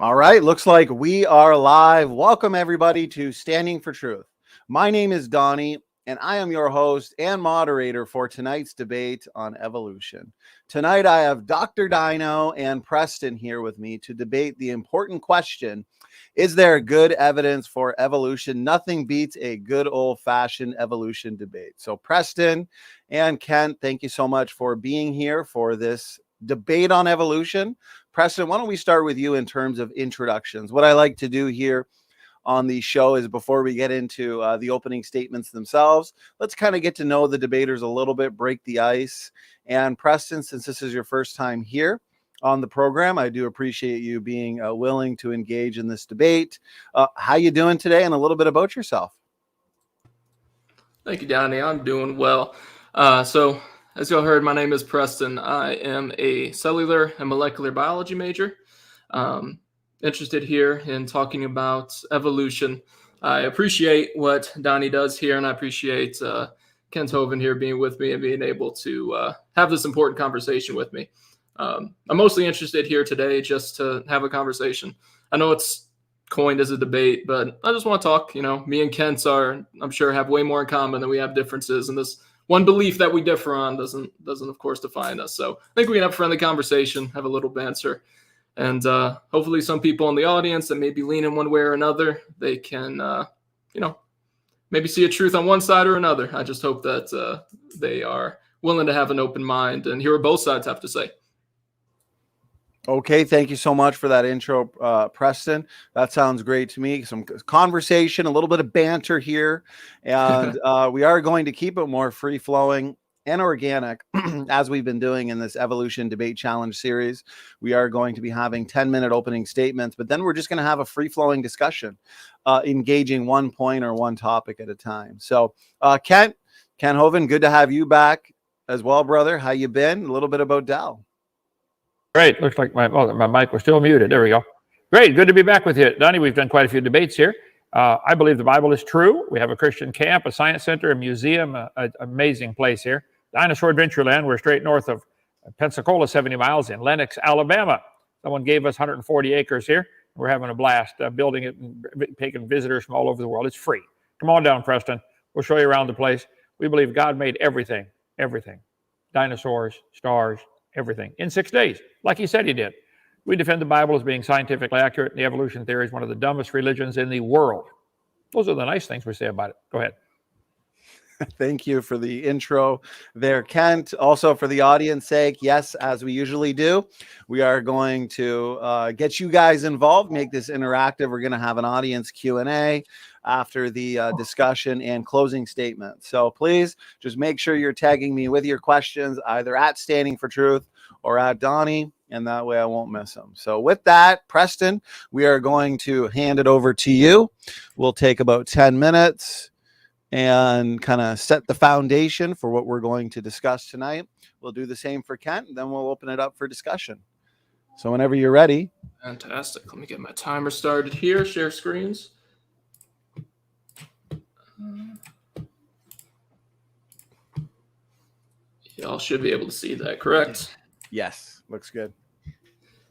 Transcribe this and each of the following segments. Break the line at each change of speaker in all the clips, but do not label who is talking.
All right, looks like we are live. Welcome everybody to Standing for Truth. My name is Donny, and I am your host and moderator for tonight's debate on evolution. Tonight I have Dr. Dino and Preston here with me to debate the important question, is there good evidence for evolution? Nothing beats a good old-fashioned evolution debate. So Preston and Kent, thank you so much for being here for this debate on evolution. Preston, why don't we start with you in terms of introductions? What I like to do here on the show is before we get into the opening statements themselves, let's kind of get to know the debaters a little bit, break the ice. And Preston, since this is your first time here on the program, I do appreciate you being willing to engage in this debate. How you doing today, and a little bit about yourself?
Thank you, Donny. I'm doing well. As y'all heard, my name is Preston. I am a cellular and molecular biology major. Interested here in talking about evolution. I appreciate what Donny does here, and I appreciate Kent Hovind here being with me and being able to have this important conversation with me. I'm mostly interested here today just to have a conversation. I know it's coined as a debate, but I just want to talk. You know, me and Kent I'm sure, have way more in common than we have differences, and this one belief that we differ on doesn't of course define us. So I think we can have a friendly conversation, have a little banter, and hopefully some people in the audience that may be leaning one way or another, they can maybe see a truth on one side or another. I just hope that they are willing to have an open mind and hear what both sides have to say.
Okay, thank you so much for that intro, Preston. That sounds great to me. Some conversation, a little bit of banter here, and we are going to keep it more free-flowing and organic, as we've been doing in this Evolution Debate Challenge series. We are going to be having 10-minute opening statements, but then we're just going to have a free-flowing discussion, engaging one point or one topic at a time. So, Kent Hovind, good to have you back as well, brother. How you been? A little bit about Dell.
Great. Looks like my mic was still muted. There we go. Great. Good to be back with you, Donny. We've done quite a few debates here. I believe the Bible is true. We have a Christian camp, a science center, a museum, an amazing place here. Dinosaur Adventureland. We're straight north of Pensacola, 70 miles in Lenox, Alabama. Someone gave us 140 acres here. We're having a blast building it and taking visitors from all over the world. It's free. Come on down, Preston. We'll show you around the place. We believe God made everything. Dinosaurs, stars, everything in 6 days, like he said he did. We defend the Bible as being scientifically accurate, and the evolution theory is one of the dumbest religions in the world. Those are the nice things we say about it. Go ahead.
Thank you for the intro there, Kent. Also, for the audience sake, yes, as we usually do, we are going to get you guys involved, make this interactive. We're going to have an audience Q&A after the discussion and closing statement. So please just make sure you're tagging me with your questions, either at Standing for Truth or at Donny, and that way I won't miss them. So with that, Preston, we are going to hand it over to you. We'll take about 10 minutes and kind of set the foundation for what we're going to discuss tonight. We'll do the same for Kent, and then we'll open it up for discussion. So whenever you're ready.
Fantastic. Let me get my timer started here. Share screens. Y'all should be able to see that, correct?
Yes, looks good.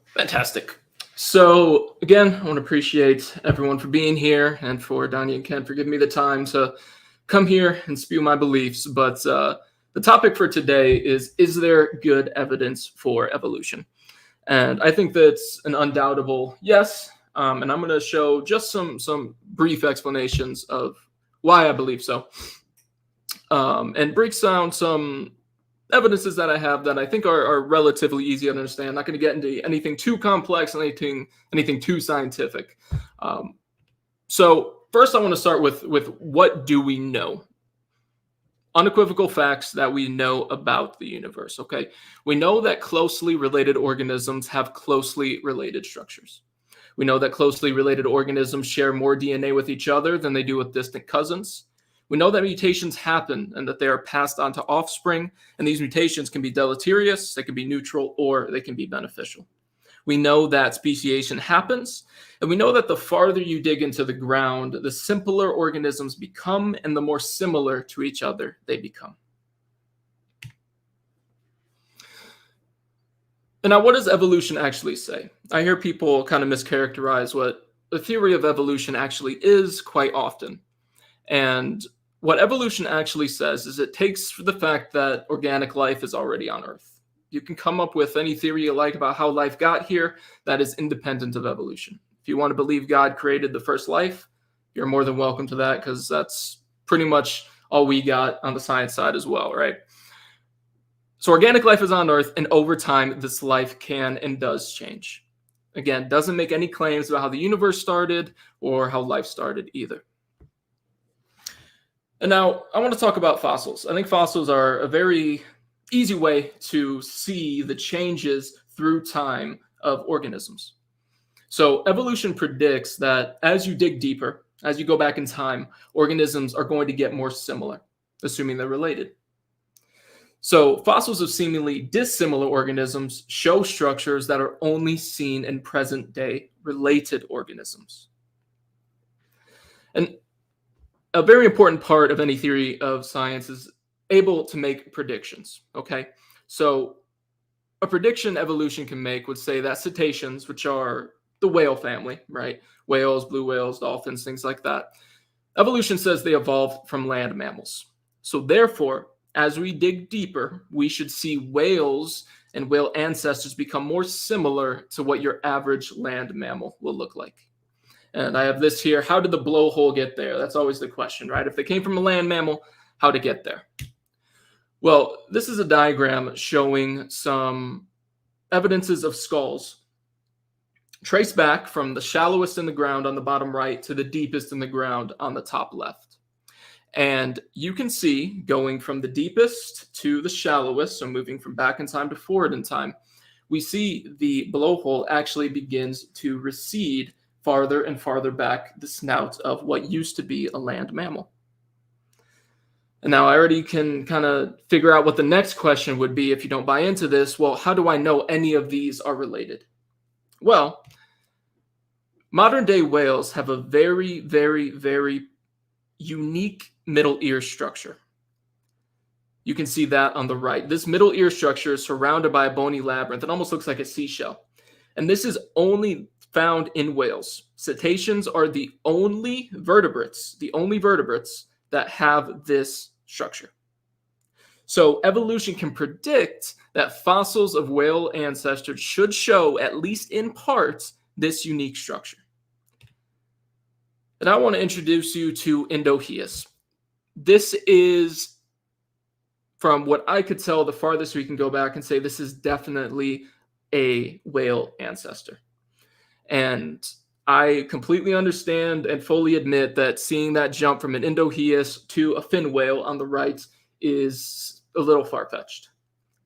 Fantastic. So again, I want to appreciate everyone for being here, and for Donny and Kent for giving me the time to come here and spew my beliefs. But the topic for today is there good evidence for evolution? And I think that's an undoubtable yes. And I'm going to show just some brief explanations of why I believe so, and break down some evidences that I have that I think are relatively easy to understand. I'm not going to get into anything too complex, anything too scientific. So first, I want to start with what do we know? Unequivocal facts that we know about the universe, okay? We know that closely related organisms have closely related structures. We know that closely related organisms share more DNA with each other than they do with distant cousins. We know that mutations happen and that they are passed on to offspring, and these mutations can be deleterious, they can be neutral, or they can be beneficial. We know that speciation happens, and we know that the farther you dig into the ground, the simpler organisms become, and the more similar to each other they become. And now, what does evolution actually say? I hear people kind of mischaracterize what the theory of evolution actually is quite often. And what evolution actually says is it takes the fact that organic life is already on Earth. You can come up with any theory you like about how life got here that is independent of evolution. If you want to believe God created the first life, you're more than welcome to that, because that's pretty much all we got on the science side as well, right? So organic life is on Earth, and over time, this life can and does change. Again, doesn't make any claims about how the universe started or how life started either. And now I want to talk about fossils. I think fossils are a very easy way to see the changes through time of organisms. So evolution predicts that as you dig deeper, as you go back in time, organisms are going to get more similar, assuming they're related. So fossils of seemingly dissimilar organisms show structures that are only seen in present-day related organisms. And a very important part of any theory of science is able to make predictions, okay? So a prediction evolution can make would say that cetaceans, which are the whale family, right? Whales, blue whales, dolphins, things like that. Evolution says they evolved from land mammals. So therefore, as we dig deeper, we should see whales and whale ancestors become more similar to what your average land mammal will look like. And I have this here. How did the blowhole get there? That's always the question, right? If they came from a land mammal, how to get there? Well, this is a diagram showing some evidences of skulls traced back from the shallowest in the ground on the bottom right to the deepest in the ground on the top left. And you can see going from the deepest to the shallowest, so moving from back in time to forward in time, we see the blowhole actually begins to recede farther and farther back the snout of what used to be a land mammal. And now I already can kind of figure out what the next question would be if you don't buy into this. Well, how do I know any of these are related? Well, modern day whales have a very, very, very unique middle ear structure. You can see that on the right. This middle ear structure is surrounded by a bony labyrinth. It almost looks like a seashell. And this is only found in whales. Cetaceans are the only vertebrates that have this structure. So evolution can predict that fossils of whale ancestors should show, at least in part, this unique structure. And I want to introduce you to Endogenous. This is, from what I could tell, the farthest we can go back and say this is definitely a whale ancestor. And I completely understand and fully admit that seeing that jump from an Endogenous to a fin whale on the right is a little far-fetched.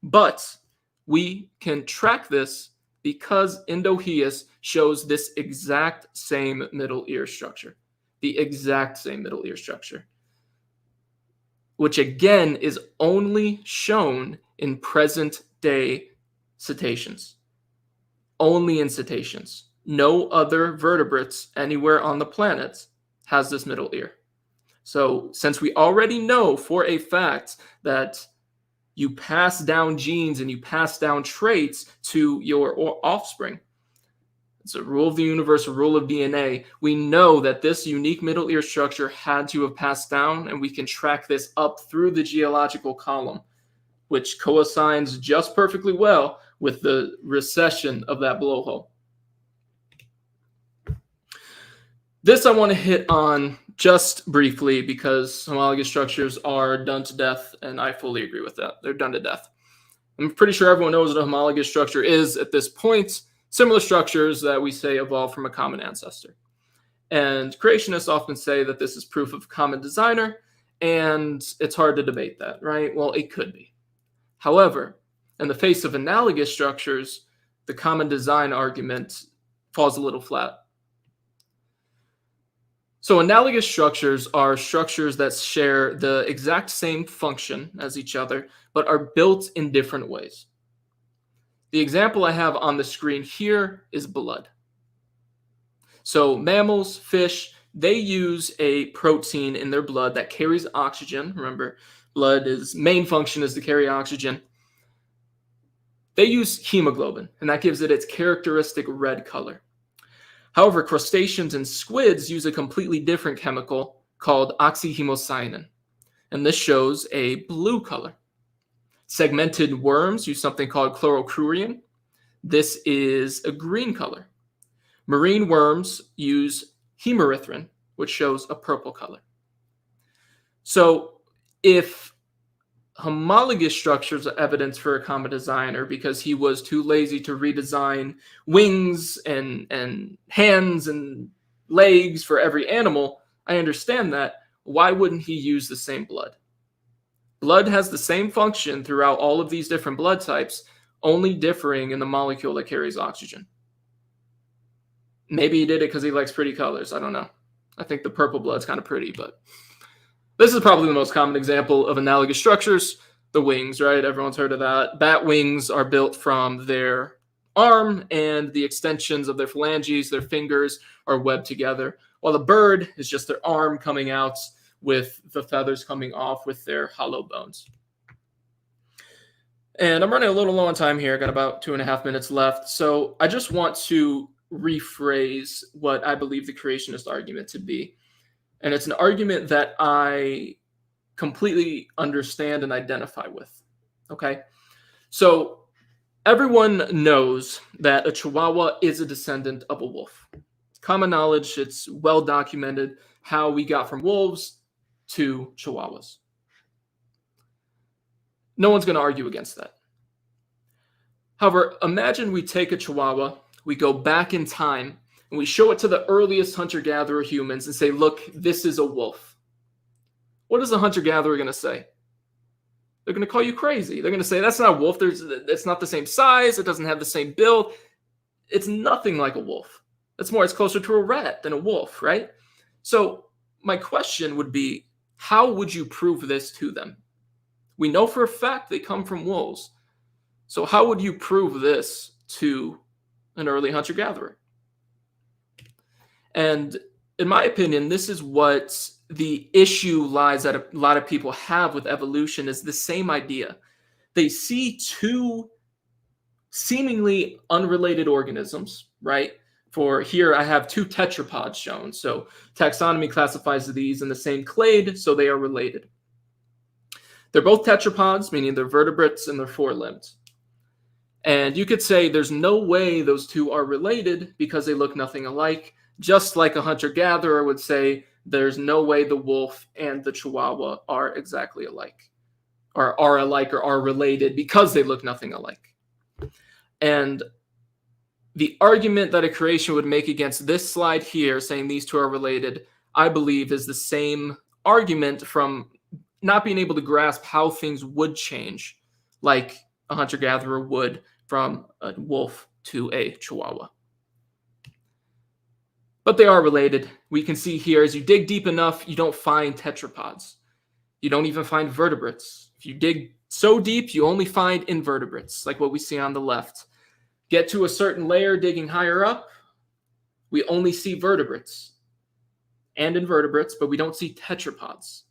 But we can track this because Endogenous shows this exact same middle ear structure. The exact same middle ear structure, which again is only shown in present-day cetaceans. Only in cetaceans. No other vertebrates anywhere on the planet has this middle ear. So since we already know for a fact that you pass down genes and you pass down traits to your offspring, it's a rule of the universe, a rule of DNA. We know that this unique middle ear structure had to have passed down, and we can track this up through the geological column, which coincides just perfectly well with the recession of that blowhole. This I want to hit on just briefly because homologous structures are done to death, and I fully agree with that. They're done to death. I'm pretty sure everyone knows what a homologous structure is at this point. Similar structures that we say evolved from a common ancestor. And creationists often say that this is proof of common designer, and it's hard to debate that, right? Well, it could be. However, in the face of analogous structures, the common design argument falls a little flat. So analogous structures are structures that share the exact same function as each other, but are built in different ways. The example I have on the screen here is blood. So mammals, fish, they use a protein in their blood that carries oxygen. Remember, blood's main function is to carry oxygen. They use hemoglobin, and that gives it its characteristic red color. However, crustaceans and squids use a completely different chemical called oxyhemocyanin, and this shows a blue color. Segmented worms use something called chlorocrurin. This is a green color. Marine worms use hemerythrin, which shows a purple color. So if homologous structures are evidence for a common designer because he was too lazy to redesign wings and hands and legs for every animal, I understand that. Why wouldn't he use the same blood? Blood has the same function throughout all of these different blood types, only differing in the molecule that carries oxygen. Maybe he did it because he likes pretty colors. I don't know. I think the purple blood's kind of pretty, but this is probably the most common example of analogous structures. The wings, right? Everyone's heard of that. Bat wings are built from their arm, and the extensions of their phalanges, their fingers, are webbed together, while the bird is just their arm coming out with the feathers coming off with their hollow bones. And I'm running a little low on time here. I got about 2.5 minutes left. So I just want to rephrase what I believe the creationist argument to be. And it's an argument that I completely understand and identify with. Okay? So everyone knows that a Chihuahua is a descendant of a wolf. Common knowledge, it's well documented how we got from wolves to Chihuahuas. No one's going to argue against that. However, imagine we take a Chihuahua, we go back in time, and we show it to the earliest hunter-gatherer humans and say, look, this is a wolf. What is the hunter-gatherer going to say? They're going to call you crazy. They're going to say, that's not a wolf. It's not the same size. It doesn't have the same build. It's nothing like a wolf. It's closer to a rat than a wolf, right? So my question would be, how would you prove this to them? We know for a fact they come from wolves. So how would you prove this to an early hunter-gatherer? And in my opinion, this is what the issue lies that a lot of people have with evolution, is the same idea. They see two seemingly unrelated organisms, right? For here, I have two tetrapods shown. So taxonomy classifies these in the same clade, so they are related. They're both tetrapods, meaning they're vertebrates and they're four-limbed. And you could say there's no way those two are related because they look nothing alike, just like a hunter-gatherer would say there's no way the wolf and the Chihuahua are exactly alike, or are alike or are related because they look nothing alike. And the argument that a creation would make against this slide here, saying these two are related, I believe is the same argument from not being able to grasp how things would change, like a hunter-gatherer would from a wolf to a Chihuahua. But they are related. We can see here, as you dig deep enough, you don't find tetrapods. You don't even find vertebrates. If you dig so deep, you only find invertebrates, like what we see on the left. Get to a certain layer, digging higher up, we only see vertebrates and invertebrates, but we don't see tetrapods.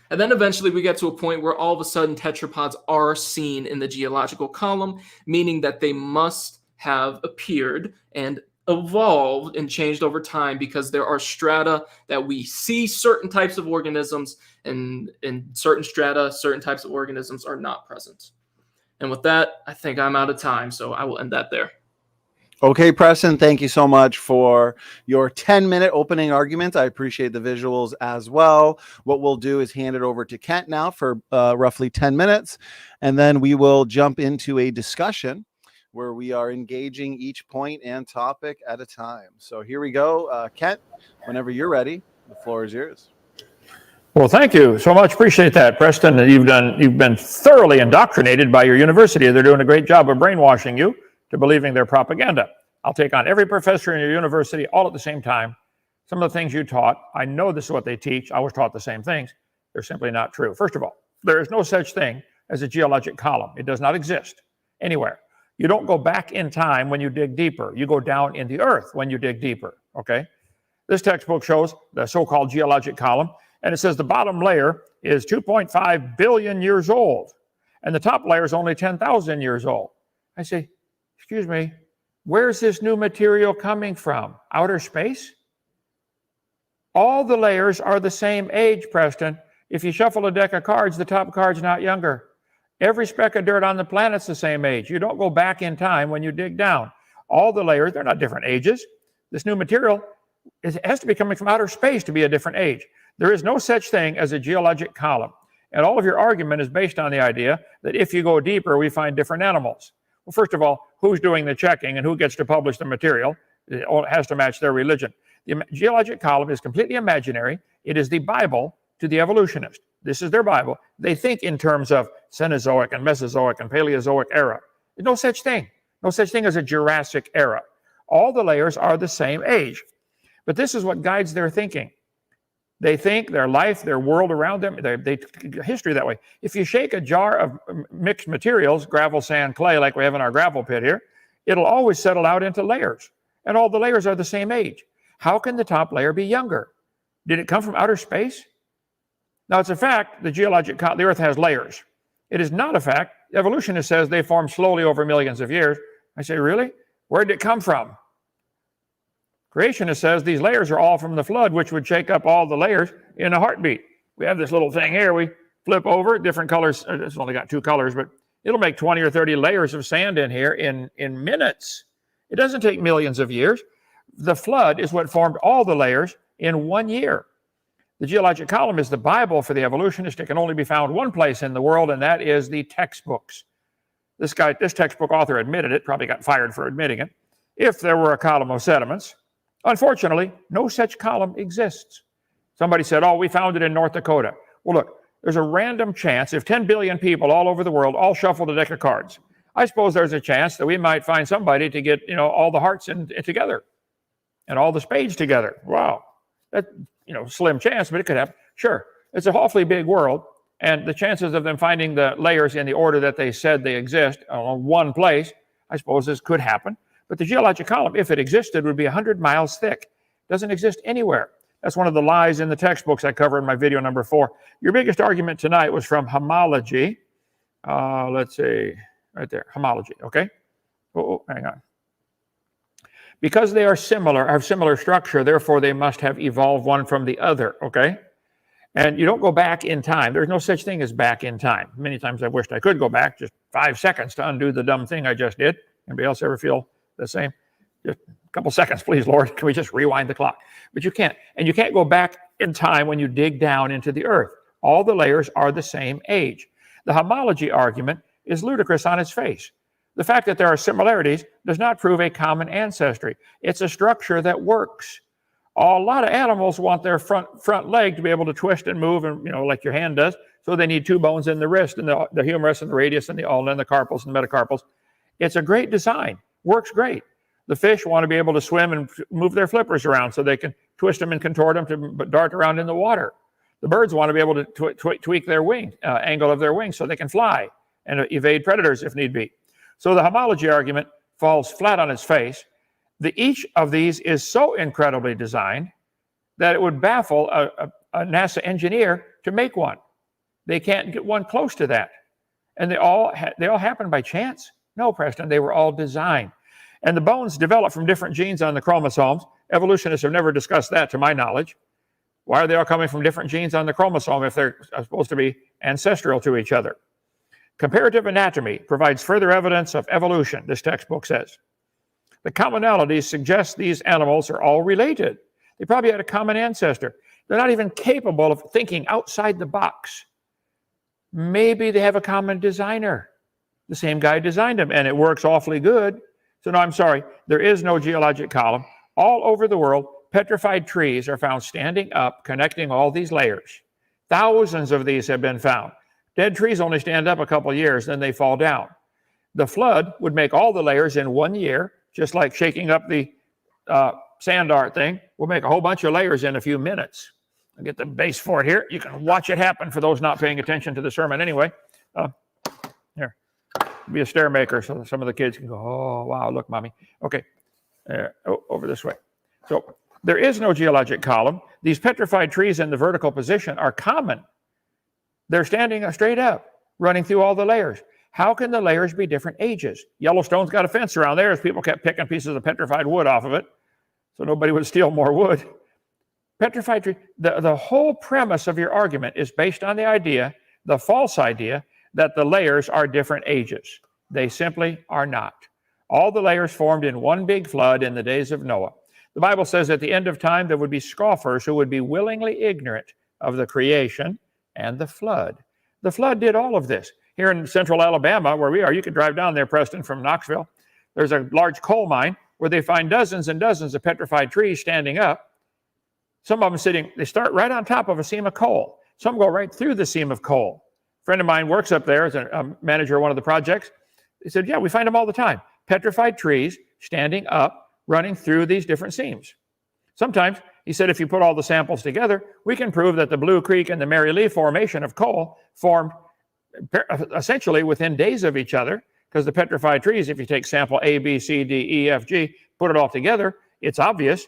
And then eventually we get to a point where all of a sudden tetrapods are seen in the geological column, meaning that they must have appeared and evolved and changed over time, because there are strata that we see certain types of organisms, and in certain strata, certain types of organisms are not present. And with that, I think I'm out of time, so I will end that there.
Okay, Preston, thank you so much for your 10-minute opening argument. I appreciate the visuals as well. What we'll do is hand it over to Kent now for roughly 10 minutes, and then we will jump into a discussion where we are engaging each point and topic at a time. So here we go. Kent, whenever you're ready, the floor is yours.
Well, thank you so much. Appreciate that, Preston. You've been thoroughly indoctrinated by your university. They're doing a great job of brainwashing you to believing their propaganda. I'll take on every professor in your university all at the same time. Some of the things you taught, I know this is what they teach. I was taught the same things. They're simply not true. First of all, there is no such thing as a geologic column. It does not exist anywhere. You don't go back in time when you dig deeper. You go down in the earth when you dig deeper, okay? This textbook shows the so-called geologic column, and it says the bottom layer is 2.5 billion years old, and the top layer is only 10,000 years old. I say, excuse me, where's this new material coming from? Outer space? All the layers are the same age, Preston. If you shuffle a deck of cards, the top card's not younger. Every speck of dirt on the planet's the same age. You don't go back in time when you dig down. All the layers, they're not different ages. This new material has to be coming from outer space to be a different age. There is no such thing as a geologic column. And all of your argument is based on the idea that if you go deeper, we find different animals. Well, first of all, who's doing the checking and who gets to publish the material? It has to match their religion. The geologic column is completely imaginary. It is the Bible to the evolutionist. This is their Bible. They think in terms of Cenozoic and Mesozoic and Paleozoic era. There's no such thing. No such thing as a Jurassic era. All the layers are the same age. But this is what guides their thinking. They think their life, their world around them, they history that way. If you shake a jar of mixed materials, gravel, sand, clay, like we have in our gravel pit here, it'll always settle out into layers. And all the layers are the same age. How can the top layer be younger? Did it come from outer space? Now, it's a fact the Earth has layers. It is not a fact. Evolutionist says they formed slowly over millions of years. I say, really? Where did it come from? Creationist says these layers are all from the flood, which would shake up all the layers in a heartbeat. We have this little thing here. We flip over, different colors. It's only got 2 colors, but it'll make 20 or 30 layers of sand in here in minutes. It doesn't take millions of years. The flood is what formed all the layers in 1 year. The geologic column is the Bible for the evolutionist. It can only be found one place in the world, and that is the textbooks. This textbook author admitted it, probably got fired for admitting it. If there were a column of sediments, unfortunately, no such column exists. Somebody said, oh, we found it in North Dakota. Well, look, there's a random chance if 10 billion people all over the world all shuffled a deck of cards. I suppose there's a chance that we might find somebody to get, all the hearts in together and all the spades together. Wow. That, slim chance, but it could happen. Sure. It's an awfully big world, and the chances of them finding the layers in the order that they said they exist on one place, I suppose this could happen. But the geologic column, if it existed, would be 100 miles thick. It doesn't exist anywhere. That's one of the lies in the textbooks I cover in my video number 4. Your biggest argument tonight was from homology. Let's see, right there, homology, okay? Oh, hang on. Because they are similar, have similar structure, therefore they must have evolved one from the other, okay? And you don't go back in time. There's no such thing as back in time. Many times I wished I could go back just 5 seconds to undo the dumb thing I just did. Anybody else ever feel the same? Just a couple seconds, please, Lord. Can we just rewind the clock? But you can't. And you can't go back in time when you dig down into the earth. All the layers are the same age. The homology argument is ludicrous on its face. The fact that there are similarities does not prove a common ancestry. It's a structure that works. A lot of animals want their front leg to be able to twist and move, and like your hand does. So they need 2 bones in the wrist, and the humerus and the radius and the ulna and the carpals and the metacarpals. It's a great design. Works great. The fish want to be able to swim and move their flippers around so they can twist them and contort them to dart around in the water. The birds want to be able to tweak their wing, angle of their wings so they can fly and evade predators if need be. So the homology argument falls flat on its face. Each of these is so incredibly designed that it would baffle a NASA engineer to make one. They can't get one close to that. And they all happen by chance? No, Preston, they were all designed. And the bones develop from different genes on the chromosomes. Evolutionists have never discussed that, to my knowledge. Why are they all coming from different genes on the chromosome if they're supposed to be ancestral to each other? Comparative anatomy provides further evidence of evolution, this textbook says. The commonalities suggest these animals are all related. They probably had a common ancestor. They're not even capable of thinking outside the box. Maybe they have a common designer. The same guy designed them, and it works awfully good. So no, I'm sorry, there is no geologic column. All over the world, petrified trees are found standing up, connecting all these layers. Thousands of these have been found. Dead trees only stand up a couple of years, then they fall down. The flood would make all the layers in 1 year, just like shaking up the sand art thing. We'll make a whole bunch of layers in a few minutes. I'll get the base for it here. You can watch it happen for those not paying attention to the sermon anyway. Here, be a stair maker so some of the kids can go, oh, wow, look, Mommy. Okay, over this way. So there is no geologic column. These petrified trees in the vertical position are common. They're standing straight up, running through all the layers. How can the layers be different ages? Yellowstone's got a fence around there as people kept picking pieces of petrified wood off of it so nobody would steal more wood. Petrified tree, the whole premise of your argument is based on the idea, the false idea, that the layers are different ages. They simply are not. All the layers formed in one big flood in the days of Noah. The Bible says at the end of time there would be scoffers who would be willingly ignorant of the creation and the flood. The flood did all of this. Here in central Alabama, where we are, you can drive down there, Preston, from Knoxville. There's a large coal mine where they find dozens and dozens of petrified trees standing up. Some of them sitting, they start right on top of a seam of coal. Some go right through the seam of coal. A friend of mine works up there as a manager of one of the projects. He said, yeah, we find them all the time. Petrified trees standing up, running through these different seams. Sometimes, he said, if you put all the samples together, we can prove that the Blue Creek and the Mary Lee formation of coal formed essentially within days of each other, because the petrified trees, if you take sample A, B, C, D, E, F, G, put it all together, it's obvious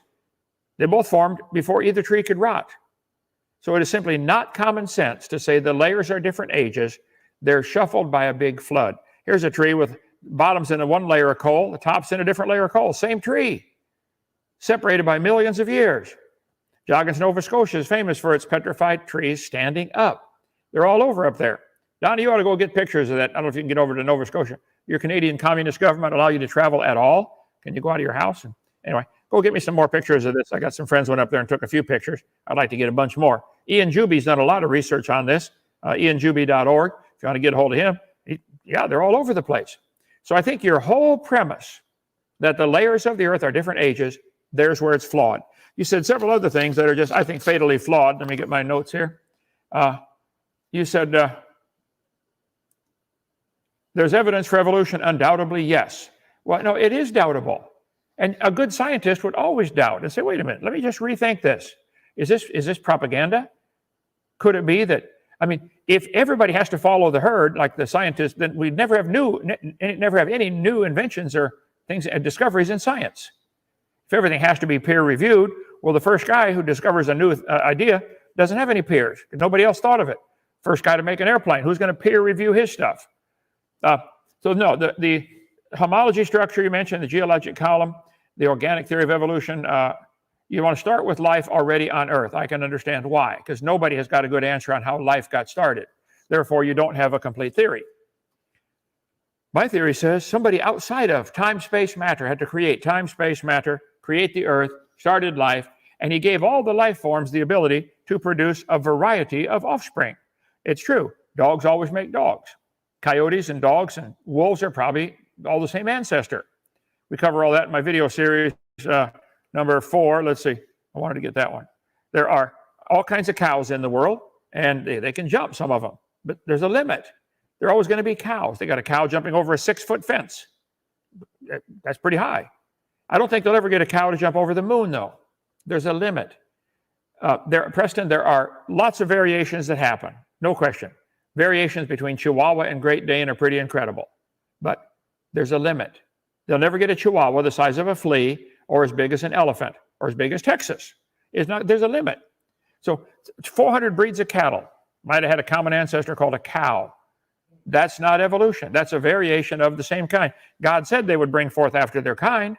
they both formed before either tree could rot. So it is simply not common sense to say the layers are different ages. They're shuffled by a big flood. Here's a tree with bottoms in one layer of coal, the top's in a different layer of coal, same tree, separated by millions of years. Joggins, Nova Scotia is famous for its petrified trees standing up. They're all over up there. Donny, you ought to go get pictures of that. I don't know if you can get over to Nova Scotia. Your Canadian communist government allow you to travel at all? Can you go out of your house? And anyway, go get me some more pictures of this. I got some friends went up there and took a few pictures. I'd like to get a bunch more. Ian Juby's done a lot of research on this, ianjuby.org. If you want to get a hold of him, they're all over the place. So I think your whole premise that the layers of the earth are different ages, there's where it's flawed. You said several other things that are just, I think, fatally flawed. Let me get my notes here. You said, there's evidence for evolution, undoubtedly, yes. Well, no, it is doubtable. And a good scientist would always doubt and say, wait a minute, let me just rethink this. Is this propaganda? Could it be that, if everybody has to follow the herd, like the scientists, then we'd never have any new inventions or things and discoveries in science. If everything has to be peer reviewed, well, the first guy who discovers a new idea doesn't have any peers. Nobody else thought of it. First guy to make an airplane, who's going to peer review his stuff? So no, the homology structure you mentioned, the geologic column, the organic theory of evolution, you want to start with life already on Earth. I can understand why, because nobody has got a good answer on how life got started. Therefore, you don't have a complete theory. My theory says somebody outside of time, space, matter had to create time, space, matter, create the Earth, started life, and he gave all the life forms the ability to produce a variety of offspring. It's true. Dogs always make dogs. Coyotes and dogs and wolves are probably all the same ancestor. We cover all that in my video series, number 4. Let's see. I wanted to get that one. There are all kinds of cows in the world, and they can jump, some of them. But there's a limit. They're always going to be cows. They got a cow jumping over a 6-foot fence. That's pretty high. I don't think they'll ever get a cow to jump over the moon, though. There's a limit. Preston, there are lots of variations that happen. No question. Variations between Chihuahua and Great Dane are pretty incredible. But there's a limit. They'll never get a Chihuahua the size of a flea or as big as an elephant or as big as Texas. There's a limit. So 400 breeds of cattle might have had a common ancestor called a cow. That's not evolution. That's a variation of the same kind. God said they would bring forth after their kind.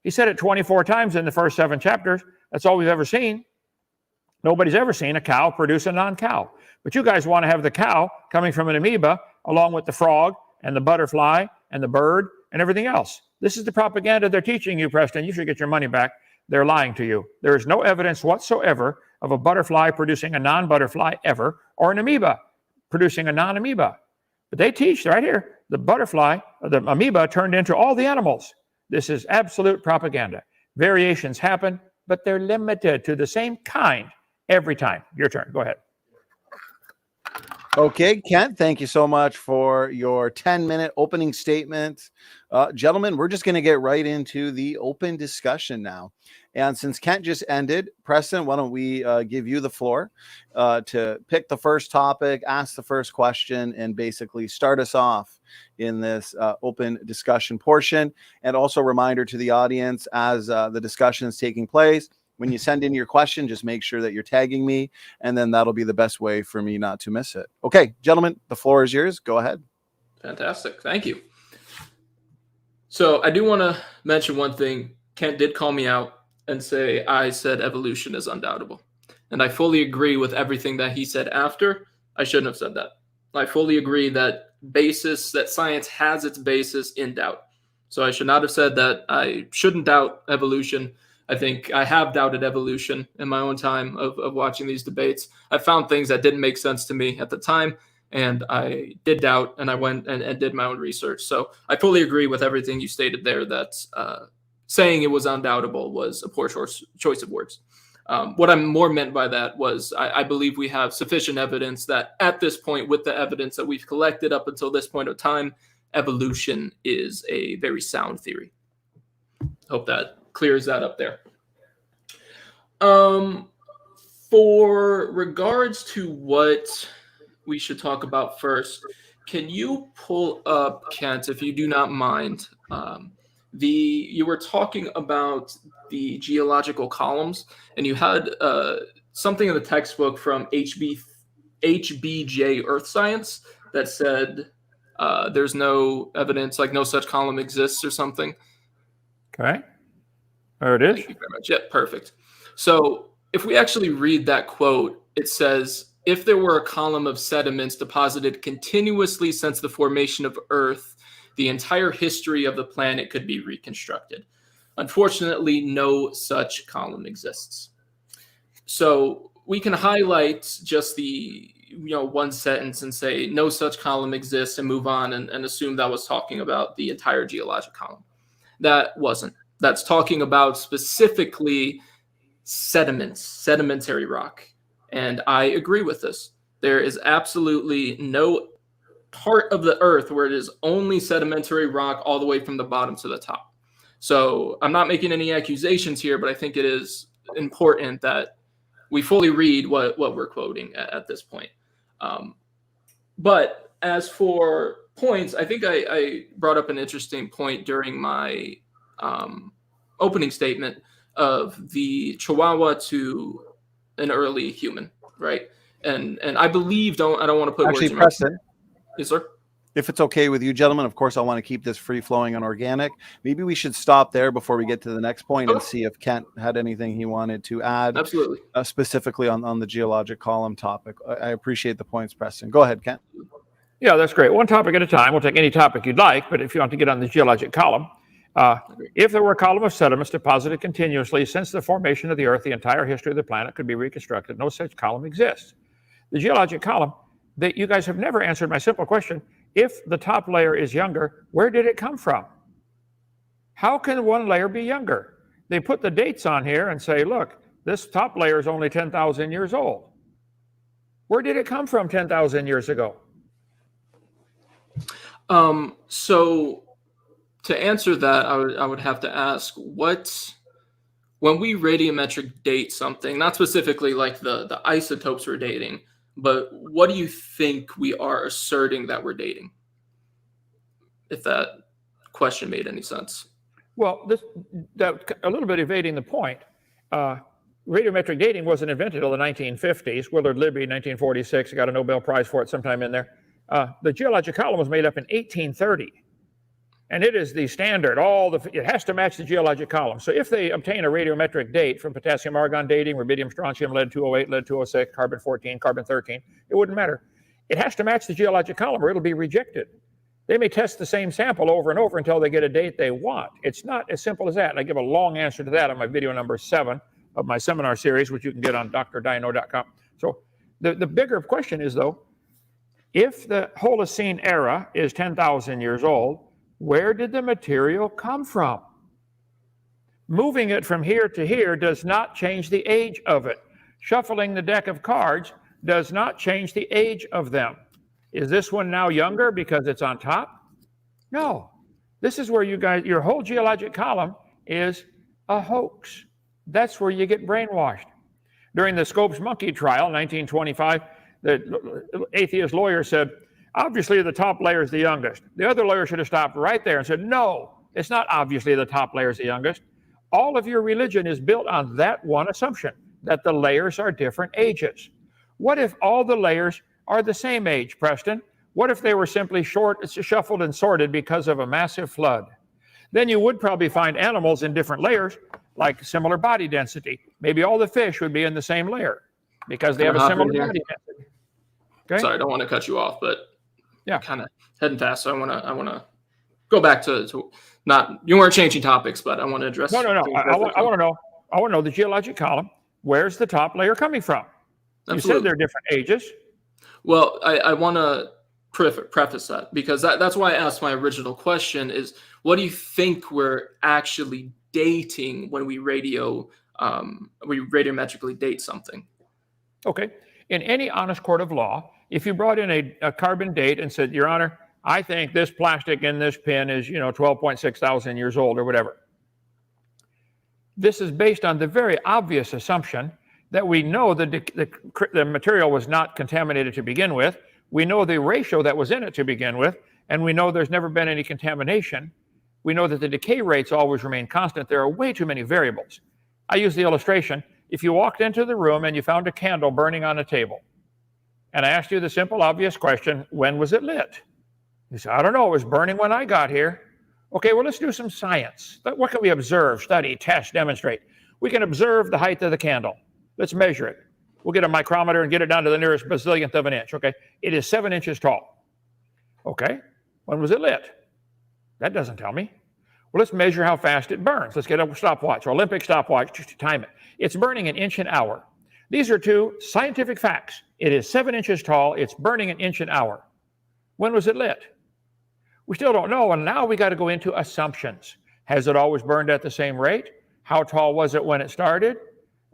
He said it 24 times in the first 7 chapters. That's all we've ever seen. Nobody's ever seen a cow produce a non-cow. But you guys want to have the cow coming from an amoeba along with the frog and the butterfly and the bird and everything else. This is the propaganda they're teaching you, Preston. You should get your money back. They're lying to you. There is no evidence whatsoever of a butterfly producing a non-butterfly ever, or an amoeba producing a non-amoeba. But they teach right here, the butterfly, or the amoeba turned into all the animals. This is absolute propaganda. Variations happen, but they're limited to the same kind every time. Your turn. Go ahead.
Okay, Kent, thank you so much for your 10-minute opening statement. Gentlemen, we're just going to get right into the open discussion now. And since Kent just ended, Preston, why don't we give you the floor to pick the first topic, ask the first question, and basically start us off in this open discussion portion. And also a reminder to the audience as the discussion is taking place, when you send in your question, just make sure that you're tagging me, and then that'll be the best way for me not to miss it. Okay, gentlemen, the floor is yours. Go ahead.
Fantastic. Thank you. So I do want to mention one thing. Kent did call me out and say I said evolution is undoubtable. And I fully agree with everything that he said after. I shouldn't have said that. I fully agree that science has its basis in doubt. So I should not have said that I shouldn't doubt evolution. I think I have doubted evolution in my own time of watching these debates. I found things that didn't make sense to me at the time, and I did doubt, and I went and did my own research. So I fully agree with everything you stated there, that saying it was undoubtable was a poor choice of words. What I more meant by that was I believe we have sufficient evidence that at this point, with the evidence that we've collected up until this point of time, evolution is a very sound theory. Hope that clears that up there. For regards to what we should talk about first, can you pull up, Kent, if you do not mind, you were talking about the geological columns, and you had something in the textbook from HBJ Earth Science that said there's no evidence, like no such column exists or something.
Okay. There it is.
Thank you very much. Yeah, perfect. So if we actually read that quote, it says, if there were a column of sediments deposited continuously since the formation of Earth, the entire history of the planet could be reconstructed. Unfortunately, no such column exists. So we can highlight just the one sentence and say no such column exists and move on and assume that was talking about the entire geologic column. That wasn't. That's talking about specifically sediments, sedimentary rock. And I agree with this. There is absolutely no part of the earth where it is only sedimentary rock all the way from the bottom to the top. So I'm not making any accusations here, but I think it is important that we fully read what we're quoting at this point. But as for points, I think I brought up an interesting point during my opening statement of the Chihuahua to an early human, right? And I believe, I don't want to put
actually,
words in
Preston.
Yes, sir.
If it's okay with you, gentlemen, of course, I want to keep this free flowing and organic. Maybe we should stop there before we get to the next point and see if Kent had anything he wanted to add.
Absolutely.
Specifically on the geologic column topic. I appreciate the points, Preston. Go ahead, Kent.
Yeah, that's great. One topic at a time. We'll take any topic you'd like, but if you want to get on the geologic column, if there were a column of sediments deposited continuously since the formation of the Earth, the entire history of the planet could be reconstructed. No such column exists. The geologic column, you guys have never answered my simple question. If the top layer is younger, where did it come from? How can one layer be younger? They put the dates on here and say, look, this top layer is only 10,000 years old. Where did it come from 10,000 years ago?
So to answer that, I would have to ask, when we radiometric date something, not specifically like the isotopes we're dating, but what do you think we are asserting that we're dating? If that question made any sense.
Well, that a little bit evading the point. Radiometric dating wasn't invented until the 1950s. Willard Libby, 1946, got a Nobel Prize for it sometime in there. The geologic column was made up in 1830. And it is the standard. It has to match the geologic column. So if they obtain a radiometric date from potassium argon dating, rubidium, strontium, lead 208, lead 206, carbon 14, carbon 13, it wouldn't matter. It has to match the geologic column or it'll be rejected. They may test the same sample over and over until they get a date they want. It's not as simple as that. And I give a long answer to that on my video number 7 of my seminar series, which you can get on drdino.com. So the bigger question is, though, if the Holocene era is 10,000 years old, where did the material come from? Moving it from here to here does not change the age of it. Shuffling the deck of cards does not change the age of them. Is this one now younger because it's on top? No. This is where your whole geologic column is a hoax. That's where you get brainwashed. During the Scopes monkey trial, 1925, the atheist lawyer said, obviously the top layer is the youngest. The other lawyer should have stopped right there and said, no, it's not obviously the top layer is the youngest. All of your religion is built on that one assumption, that the layers are different ages. What if all the layers are the same age, Preston? What if they were simply shuffled and sorted because of a massive flood? Then you would probably find animals in different layers, like similar body density. Maybe all the fish would be in the same layer because they have a similar body density. Okay?
Sorry, I don't want to cut you off, but
yeah,
kind of heading fast. So I want to go back to not, you weren't changing topics, but I want to address.
No. I want to know the geologic column. Where's the top layer coming from?
Absolutely.
You said they're different ages.
Well, I want to preface that because that's why I asked my original question is, what do you think we're actually dating when we radiometrically date something?
Okay. In any honest court of law, if you brought in a carbon date and said, Your Honor, I think this plastic in this pin is, 12.6 thousand years old or whatever. This is based on the very obvious assumption that we know the material was not contaminated to begin with. We know the ratio that was in it to begin with, and we know there's never been any contamination. We know that the decay rates always remain constant. There are way too many variables. I use the illustration. If you walked into the room and you found a candle burning on a table, and I asked you the simple, obvious question, when was it lit? You say, I don't know, it was burning when I got here. Okay, well, let's do some science. What can we observe, study, test, demonstrate? We can observe the height of the candle. Let's measure it. We'll get a micrometer and get it down to the nearest bazillionth of an inch, okay? It is 7 inches tall. Okay, when was it lit? That doesn't tell me. Well, let's measure how fast it burns. Let's get a stopwatch, or Olympic stopwatch, to time it. It's burning an inch an hour. These are two scientific facts. It is 7 inches tall. It's burning an inch an hour. When was it lit? We still don't know, and now we got to go into assumptions. Has it always burned at the same rate? How tall was it when it started?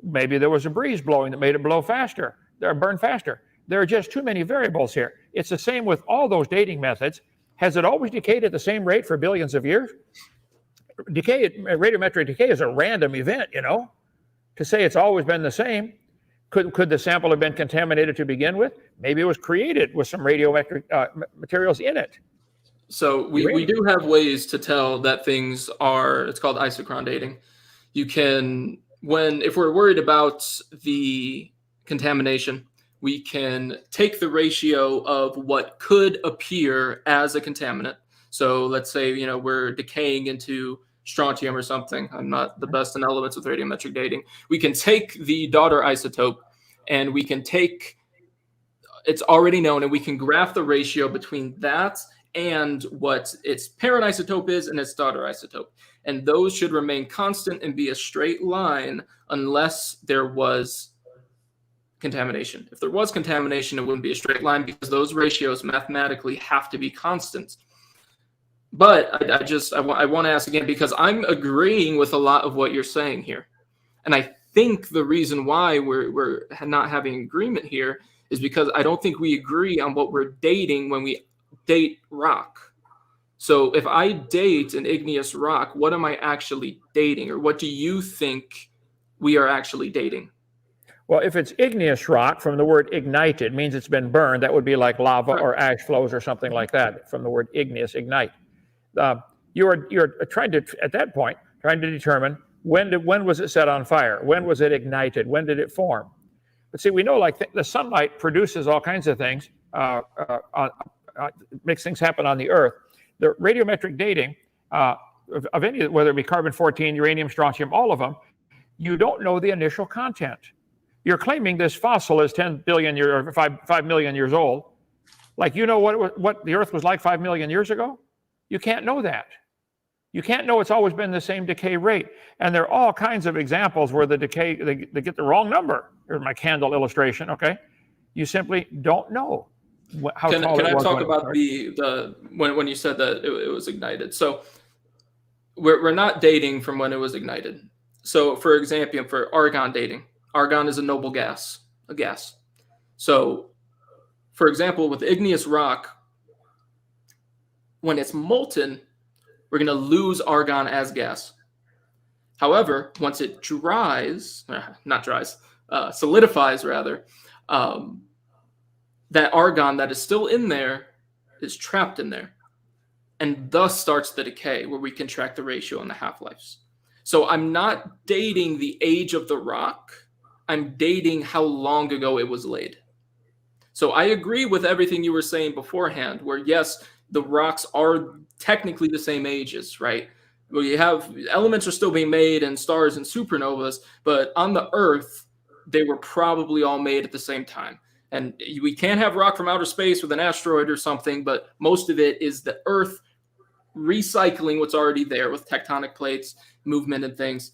Maybe there was a breeze blowing that made it burn faster. There are just too many variables here. It's the same with all those dating methods. Has it always decayed at the same rate for billions of years? Radiometric decay is a random event, To say it's always been the same, could the sample have been contaminated to begin with? Maybe it was created with some radiometric materials in it.
So we do have ways to tell that things are, it's called isochron dating. You can, if we're worried about the contamination, we can take the ratio of what could appear as a contaminant. So let's say, we're decaying into strontium or something. I'm not the best in elements with radiometric dating. We can take the daughter isotope and we can take, it's already known, and we can graph the ratio between that and what its parent isotope is and its daughter isotope. And those should remain constant and be a straight line unless there was contamination. If there was contamination, it wouldn't be a straight line because those ratios mathematically have to be constant. But I want to ask again, because I'm agreeing with a lot of what you're saying here. And I think the reason why we're not having agreement here is because I don't think we agree on what we're dating when we date rock. So if I date an igneous rock, what am I actually dating? Or what do you think we are actually dating?
Well, if it's igneous rock, from the word ignited, means it's been burned. That would be like lava or ash flows or something like that, from the word igneous, ignite. You're trying to, at that point, trying to determine when was it set on fire? When was it ignited? When did it form? But see, we know like the sunlight produces all kinds of things, makes things happen on the Earth. The radiometric dating of any, whether it be carbon-14, uranium, strontium, all of them, you don't know the initial content. You're claiming this fossil is 10 billion or 5 million years old. Like, what the Earth was like 5 million years ago? You can't know that. You can't know it's always been the same decay rate. And there are all kinds of examples where the decay, they get the wrong number. Here's my candle illustration, okay? You simply don't know how tall it was.
Can I talk about when you said that it was ignited? So we're not dating from when it was ignited. So for example, for argon dating, argon is a noble gas, a gas. So for example, with igneous rock, when it's molten, we're going to lose argon as gas. However, once it solidifies rather, that argon that is still in there is trapped in there. And thus starts the decay, where we can track the ratio and the half-lives. So I'm not dating the age of the rock. I'm dating how long ago it was laid. So I agree with everything you were saying beforehand, where yes, the rocks are technically the same ages, right? Well, you have elements are still being made and stars and supernovas, but on the Earth, they were probably all made at the same time. And we can't have rock from outer space with an asteroid or something, but most of it is the Earth recycling what's already there with tectonic plates, movement, and things.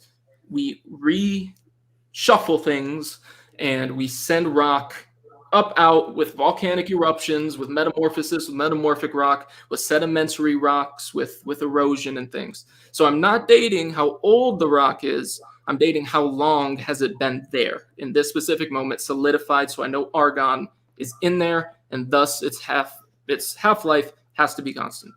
We reshuffle things and we send rock up out with volcanic eruptions, with metamorphosis, with metamorphic rock, with sedimentary rocks, with erosion and things. So I'm not dating how old the rock is. I'm dating how long has it been there in this specific moment, solidified. So I know argon is in there, and thus its half-life has to be constant.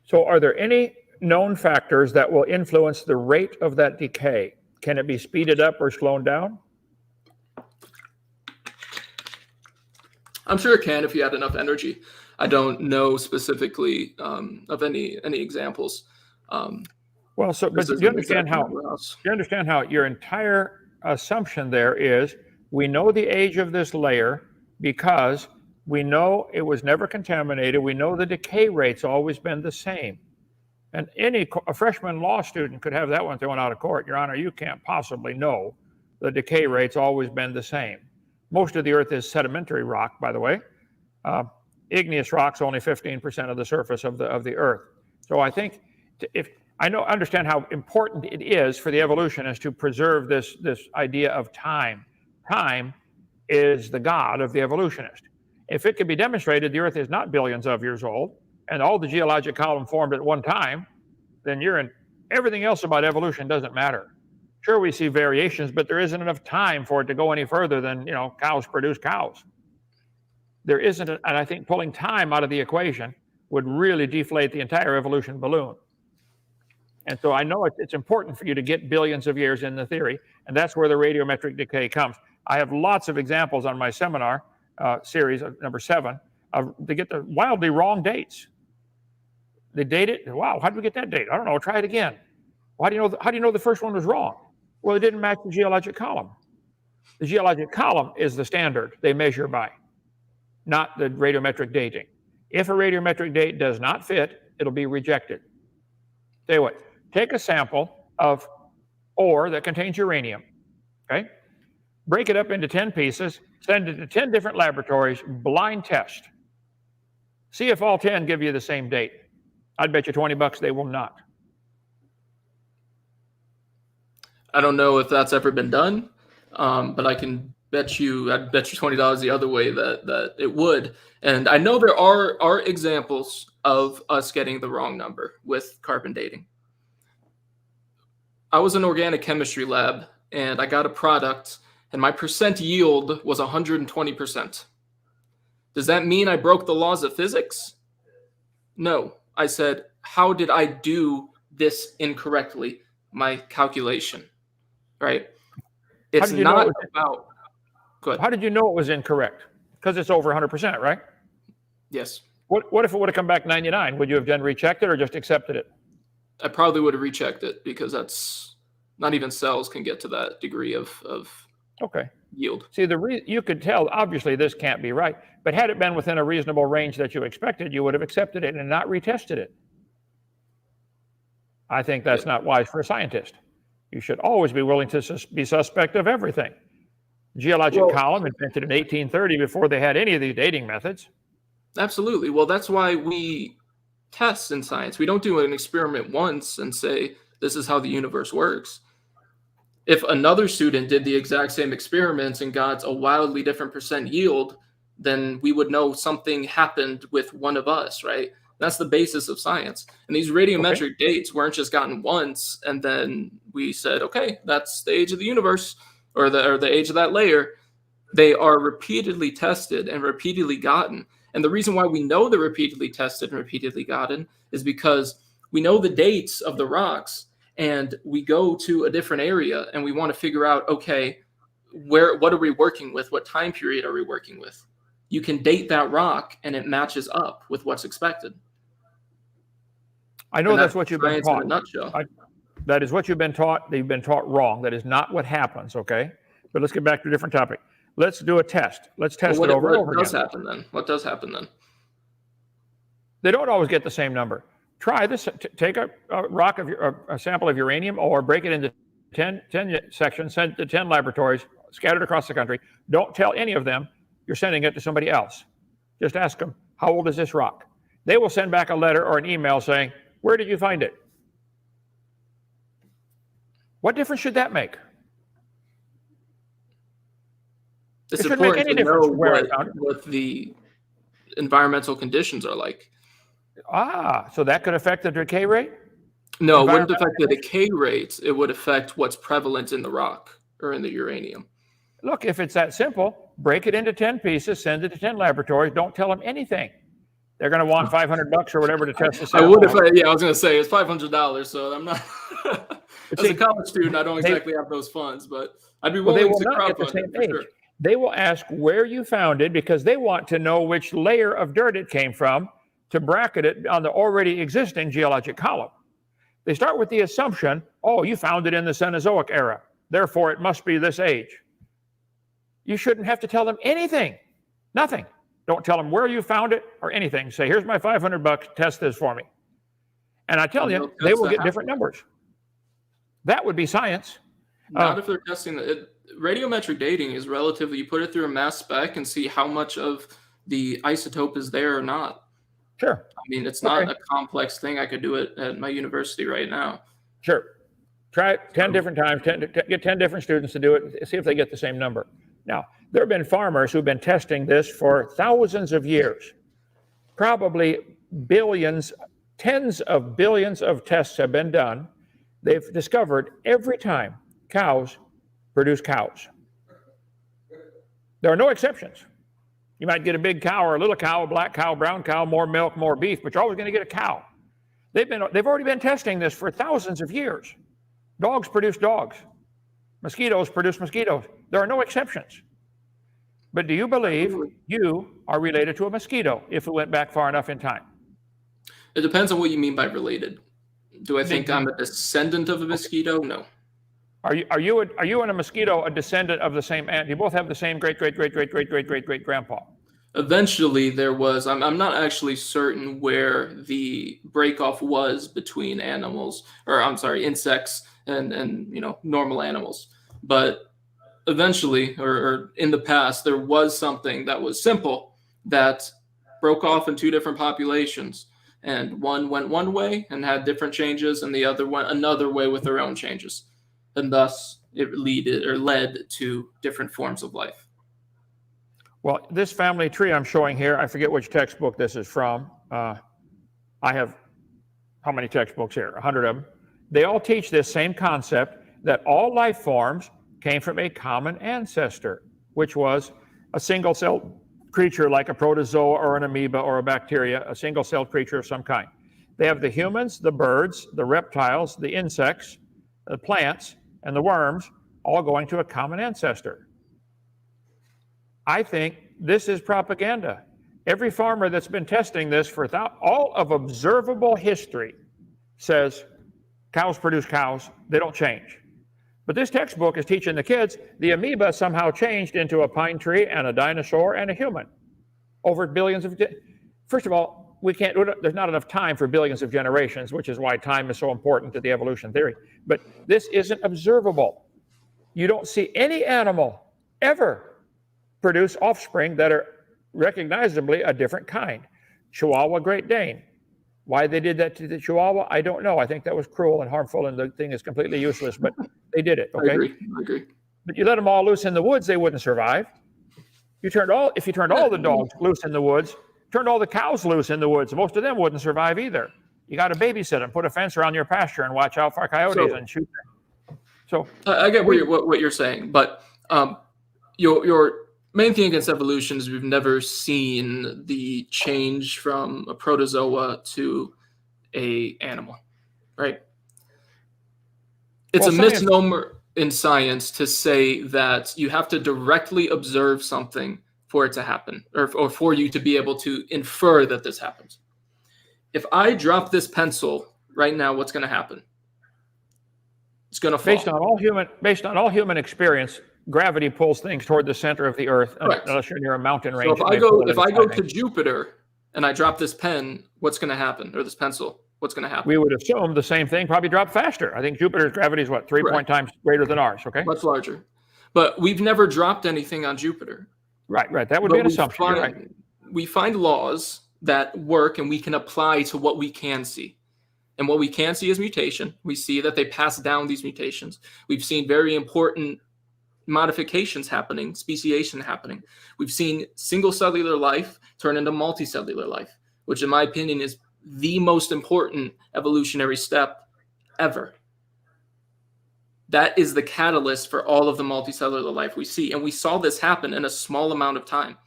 So are there any known factors that will influence the rate of that decay? Can it be speeded up or slowed down?
I'm sure it can if you had enough energy. I don't know specifically of any examples.
Well, so but you understand how your entire assumption there is we know the age of this layer because we know it was never contaminated. We know the decay rate's always been the same. And a freshman law student could have that one thrown out of court. Your Honor, you can't possibly know the decay rate's always been the same. Most of the Earth is sedimentary rock, by the way. Igneous rock's only 15% of the surface of the Earth. So I think understand how important it is for the evolutionists to preserve this idea of time. Time is the God of the evolutionist. If it can be demonstrated the Earth is not billions of years old and all the geologic column formed at one time, then everything else about evolution doesn't matter. Sure, we see variations, but there isn't enough time for it to go any further than, cows produce cows. There isn't, and I think pulling time out of the equation would really deflate the entire evolution balloon. And so I know it's important for you to get billions of years in the theory, and that's where the radiometric decay comes. I have lots of examples on my seminar series, number 7, to get the wildly wrong dates. They date it. Wow, how did we get that date? I don't know. Try it again. How do you know the first one was wrong? Well, it didn't match the geologic column. The geologic column is the standard they measure by, not the radiometric dating. If a radiometric date does not fit, it'll be rejected. Tell you what, take a sample of ore that contains uranium, okay? Break it up into 10 pieces, send it to 10 different laboratories, blind test. See if all 10 give you the same date. I'd bet you $20 they will not.
I don't know if that's ever been done, but I'd bet you $20 the other way that it would. And I know there are examples of us getting the wrong number with carbon dating. I was in organic chemistry lab and I got a product and my percent yield was 120%. Does that mean I broke the laws of physics? No. I said, how did I do this incorrectly? My calculation, right? It's not about. Good.
How did you know it was incorrect? Because it's over 100%, right?
Yes.
What if it would have come back 99? Would you have then rechecked it or just accepted it?
I probably would have rechecked it because that's not even cells can get to that degree of yield.
See, you could tell, obviously, this can't be right. But had it been within a reasonable range that you expected, you would have accepted it and not retested it. I think that's not wise for a scientist. You should always be willing to be suspect of everything. Geologic column invented in 1830 before they had any of these dating methods.
Absolutely. Well, that's why we test in science. We don't do an experiment once and say, this is how the universe works. If another student did the exact same experiments and got a wildly different percent yield, then we would know something happened with one of us, right? That's the basis of science. And these radiometric dates weren't just gotten once and then we said, okay, that's the age of the universe or the age of that layer. They are repeatedly tested and repeatedly gotten. And the reason why we know they're repeatedly tested and repeatedly gotten is because we know the dates of the rocks and we go to a different area and we want to figure out, okay, what are we working with? What time period are we working with? You can date that rock and it matches up with what's expected.
I know that's what you've been taught.
In a nutshell.
That is what you've been taught. You've been taught wrong. That is not what happens, okay? But let's get back to a different topic. Let's do a test. Let's test
Well,
it over and over
what does
again.
happen then? What does happen then?
They don't always get the same number. Try this. Take a rock of a sample of uranium, or break it into 10 sections, send it to 10 laboratories scattered across the country. Don't tell any of them you're sending it to somebody else. Just ask them, how old is this rock? They will send back a letter or an email saying, where did you find it? What difference should that make?
It's
It shouldn't make
important
any
to know
difference where I found it.
what the environmental conditions are like.
So that could affect the decay rate?
No, it wouldn't affect the decay rate. It would affect what's prevalent in the rock or in the uranium.
Look, if it's that simple, break it into 10 pieces, send it to 10 laboratories, don't tell them anything. They're going to want $500 or whatever to test the sample.
I would if I was going to say it's $500, so I'm not. As a college student, I don't exactly have those funds, but I'd be willing to crowdfund it for sure.
They will ask where you found it because they want to know which layer of dirt it came from to bracket it on the already existing geologic column. They start with the assumption, oh, you found it in the Cenozoic era, therefore it must be this age. You shouldn't have to tell them anything, nothing. Don't tell them where you found it or anything. Say, here's my $500, test this for me. And I tell you, they will get different numbers. That would be science.
Not if they're testing it. Radiometric dating is relatively, you put it through a mass spec and see how much of the isotope is there or not.
Sure.
I mean, it's not a complex thing. I could do it at my university right now.
Sure. Try it 10 different times, get 10 different students to do it, see if they get the same number. Now, there have been farmers who've been testing this for thousands of years. Probably billions, tens of billions of tests have been done. They've discovered every time cows produce cows. There are no exceptions. You might get a big cow or a little cow, a black cow, brown cow, more milk, more beef, but you're always going to get a cow. They've already been testing this for thousands of years. Dogs produce dogs. Mosquitoes produce mosquitoes. There are no exceptions. But do you believe you are related to a mosquito if it went back far enough in time?
It depends on what you mean by related. Do I think I'm a descendant of a mosquito? No.
Are you and a mosquito a descendant of the same ant? You both have the same great grandpa.
Eventually there was, I'm not actually certain where the breakoff was between animals, or I'm sorry, insects and normal animals. But eventually, or in the past, there was something that was simple that broke off in two different populations. And one went one way and had different changes, and the other went another way with their own changes. And thus it led to different forms of life.
Well, this family tree I'm showing here, I forget which textbook this is from. I have how many textbooks here? 100 of them. They all teach this same concept, that all life forms came from a common ancestor, which was a single-celled creature like a protozoa or an amoeba or a bacteria, a single-celled creature of some kind. They have the humans, the birds, the reptiles, the insects, the plants, and the worms all going to a common ancestor. I think this is propaganda. Every farmer that's been testing this for all of observable history says cows produce cows, they don't change. But this textbook is teaching the kids the amoeba somehow changed into a pine tree and a dinosaur and a human over billions of. First of all, there's not enough time for billions of generations, which is why time is so important to the evolution theory. But this isn't observable. You don't see any animal ever produce offspring that are recognizably a different kind. Chihuahua, Great Dane. Why they did that to the Chihuahua, I don't know. I think that was cruel and harmful, and the thing is completely useless, but they did it, okay?
I agree.
But you let them all loose in the woods, they wouldn't survive. If you turned all the dogs loose in the woods, turned all the cows loose in the woods, most of them wouldn't survive either. You got to babysit them, put a fence around your pasture, and watch out for coyotes and shoot them. So
I get what you're saying, but your main thing against evolution is we've never seen the change from a protozoa to a animal, right? It's a misnomer in science to say that you have to directly observe something for it to happen, or for you to be able to infer that this happens. If I drop this pencil right now, what's going to happen? It's going to fall.
Based on all human experience, gravity pulls things toward the center of the Earth,
Right.
unless you're near a mountain range.
So if I go to Jupiter and I drop this pen, what's going to happen? Or this pencil, what's going to happen?
We would assume the same thing, probably drop faster. I think Jupiter's gravity is what, 3 times greater than ours, okay?
Much larger. But we've never dropped anything on Jupiter.
Right. That would be an assumption. You're right.
We find laws that work and we can apply to what we can see. And what we can see is mutation. We see that they pass down these mutations. We've seen very important modifications happening, speciation happening. We've seen single cellular life turn into multicellular life, which in my opinion is the most important evolutionary step ever. That is the catalyst for all of the multicellular life we see. And we saw this happen in a small amount of time.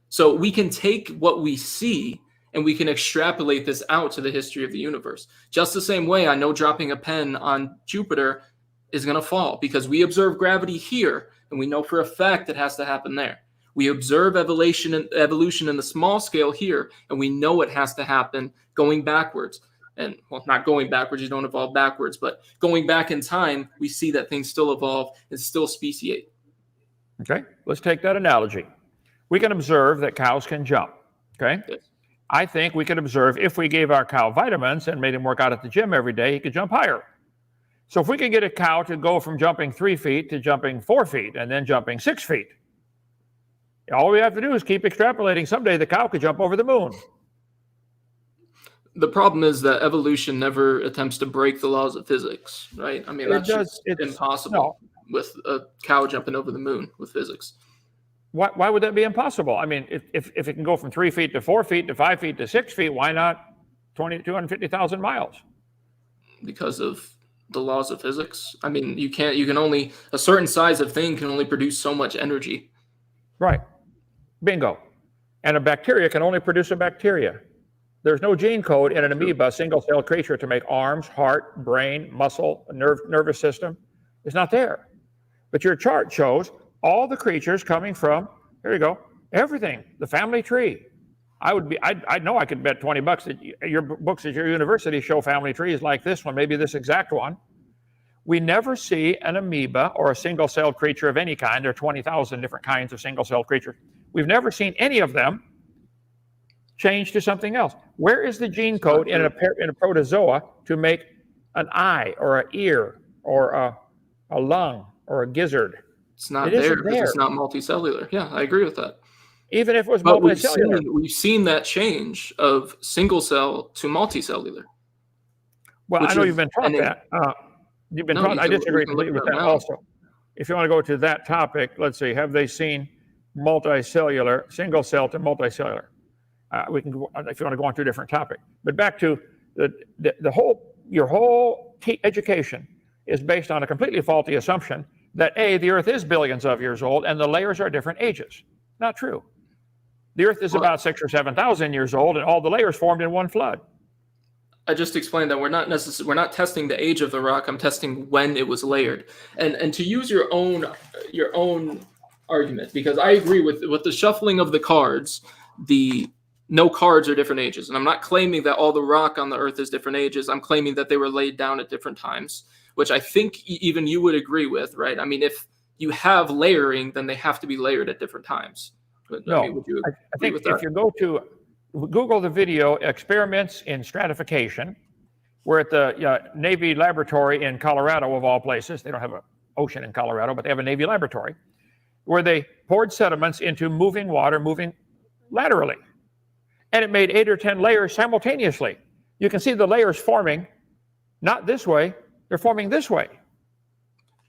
So we can take what we see and we can extrapolate this out to the history of the universe. Just the same way I know dropping a pen on Jupiter is going to fall because we observe gravity here and we know for a fact it has to happen there. We observe evolution in the small scale here and we know it has to happen going backwards. And well, not going backwards, you don't evolve backwards, but going back in time, we see that things still evolve and still speciate.
Okay, let's take that analogy. We can observe that cows can jump, okay?
Yes.
I think we could observe if we gave our cow vitamins and made him work out at the gym every day, he could jump higher. So if we could get a cow to go from jumping 3 feet to jumping 4 feet and then jumping 6 feet, all we have to do is keep extrapolating. Someday the cow could jump over the moon.
The problem is that evolution never attempts to break the laws of physics, right? I mean, that's just impossible with a cow jumping over the moon with physics.
Why would that be impossible? I mean, if it can go from 3 feet to 4 feet to 5 feet to 6 feet, why not 250,000 miles?
Because of the laws of physics. I mean, a certain size of thing can only produce so much energy.
Right. Bingo. And a bacteria can only produce a bacteria. There's no gene code in an amoeba, single-cell creature, to make arms, heart, brain, muscle, nervous system. It's not there. But your chart shows all the creatures coming from, here you go, everything, the family tree. I know I could bet $20 that your books at your university show family trees like this one, maybe this exact one. We never see an amoeba or a single-celled creature of any kind. There are 20,000 different kinds of single-celled creatures. We've never seen any of them change to something else. Where is the gene code in a protozoa to make an eye or an ear or a lung or a gizzard?
It's not there because it's not multicellular. Yeah, I agree with that.
Even if it was multicellular.
We've seen that change of single cell to multicellular.
Well, I know you've been taught that. You've been taught. I disagree completely with that also. If you want to go to that topic, let's see, have they seen multicellular, single cell to multicellular? We can, if you want to go on to a different topic. But back to your whole education is based on a completely faulty assumption that the Earth is billions of years old and the layers are different ages. Not true. The Earth is about 6,000 or 7,000 years old, and all the layers formed in one flood.
I just explained that we're not testing the age of the rock. I'm testing when it was layered, and to use your own argument, because I agree with the shuffling of the cards. No cards are different ages, and I'm not claiming that all the rock on the Earth is different ages. I'm claiming that they were laid down at different times, which I think even you would agree with, right? I mean, if you have layering, then they have to be layered at different times.
No, I think if you go to Google the video experiments in stratification, we're at the Navy laboratory in Colorado, of all places. They don't have an ocean in Colorado, but they have a Navy laboratory where they poured sediments into moving water, moving laterally. And it made 8 or 10 layers simultaneously. You can see the layers forming, not this way, they're forming this way.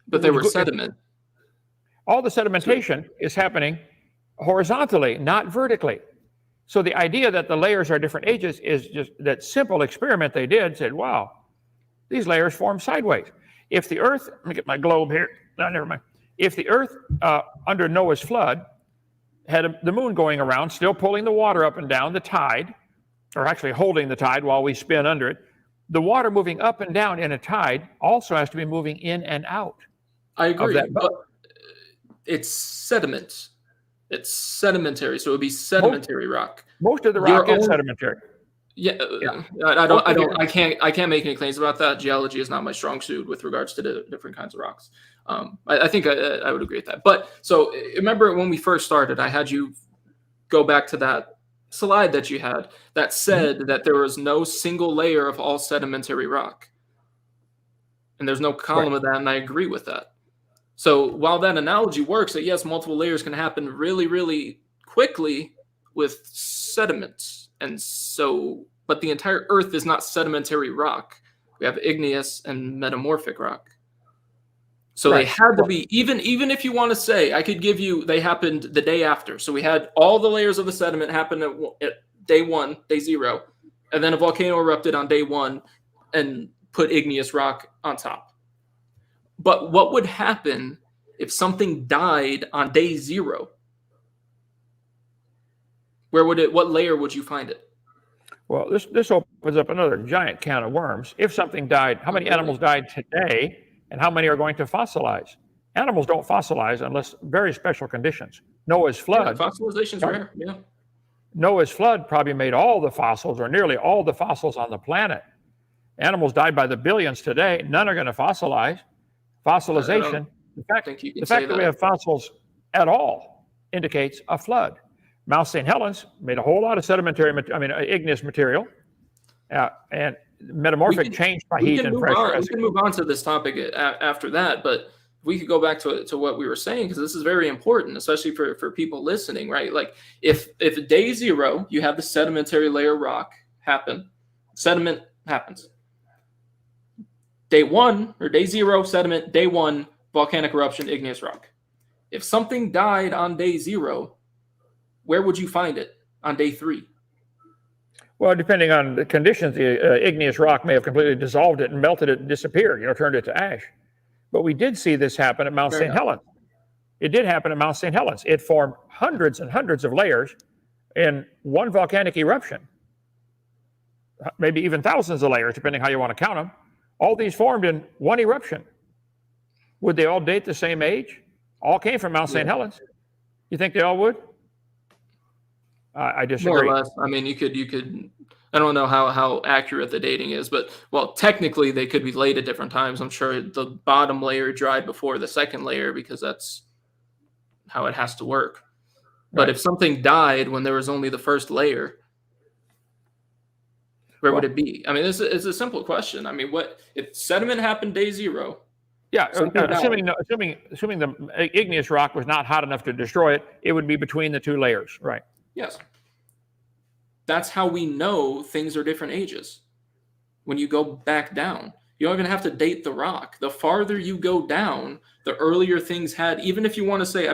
But they were sediment.
All the sedimentation is happening horizontally, not vertically. So the idea that the layers are different ages is just that simple experiment they did said, wow, these layers form sideways. If the Earth, let me get my globe here. No, never mind. If the Earth under Noah's flood had the moon going around, still pulling the water up and down, the tide, or actually holding the tide while we spin under it, the water moving up and down in a tide also has to be moving in and out.
I agree, but it's sediment. It's sedimentary, so it would be sedimentary rock.
Most of the rock is sedimentary.
Yeah. I can't make any claims about that. Geology is not my strong suit with regards to the different kinds of rocks. I think I would agree with that. But so remember when we first started, I had you go back to that slide that you had that said that there was no single layer of all sedimentary rock. And there's no column of that, and I agree with that. So while that analogy works, that yes, multiple layers can happen really, really quickly with sediments. And so, but the entire Earth is not sedimentary rock. We have igneous and metamorphic rock. So they had to be, even if you want to say, I could give you, they happened the day after. So we had all the layers of the sediment happen at day 1, day 0, and then a volcano erupted on day 1 and put igneous rock on top. But what would happen if something died on day 0? What layer would you find it?
Well, this opens up another giant can of worms. If something died, how many animals died today? And how many are going to fossilize? Animals don't fossilize unless very special conditions. Noah's flood.
Fossilization is rare. Yeah.
Noah's flood probably made all the fossils, or nearly all the fossils on the planet. Animals died by the billions today. None are going to fossilize. Fossilization. The fact that we have fossils at all indicates a flood. Mount St. Helens made a whole lot of igneous material, and metamorphic changed by heat and pressure.
We can move on to this topic after that, but we could go back to what we were saying, because this is very important, especially for people listening, right? Like if day 0, you have the sedimentary layer rock happen, sediment happens. Day 1 or day 0, sediment, day 1, volcanic eruption, igneous rock. If something died on day 0, where would you find it on day 3?
Well, depending on the conditions, the igneous rock may have completely dissolved it and melted it and disappeared, turned it to ash. But we did see this happen at Mount St. Helens. It did happen at Mount St. Helens. It formed hundreds and hundreds of layers in one volcanic eruption, maybe even thousands of layers, depending how you want to count them. All these formed in one eruption. Would they all date the same age? All came from Mount St. Helens. You think they all would? I disagree.
More or less. I mean, you could. I don't know how accurate the dating is, but technically they could be laid at different times. I'm sure the bottom layer dried before the second layer, because that's how it has to work. But if something died when there was only the first layer, where would it be? I mean, it's a simple question. I mean, what if sediment happened day 0?
Yeah, assuming the igneous rock was not hot enough to destroy it, it would be between the 2 layers, right?
Yes. That's how we know things are different ages. When you go back down, you don't even have to date the rock. The farther you go down, the earlier things had, even if you want to say,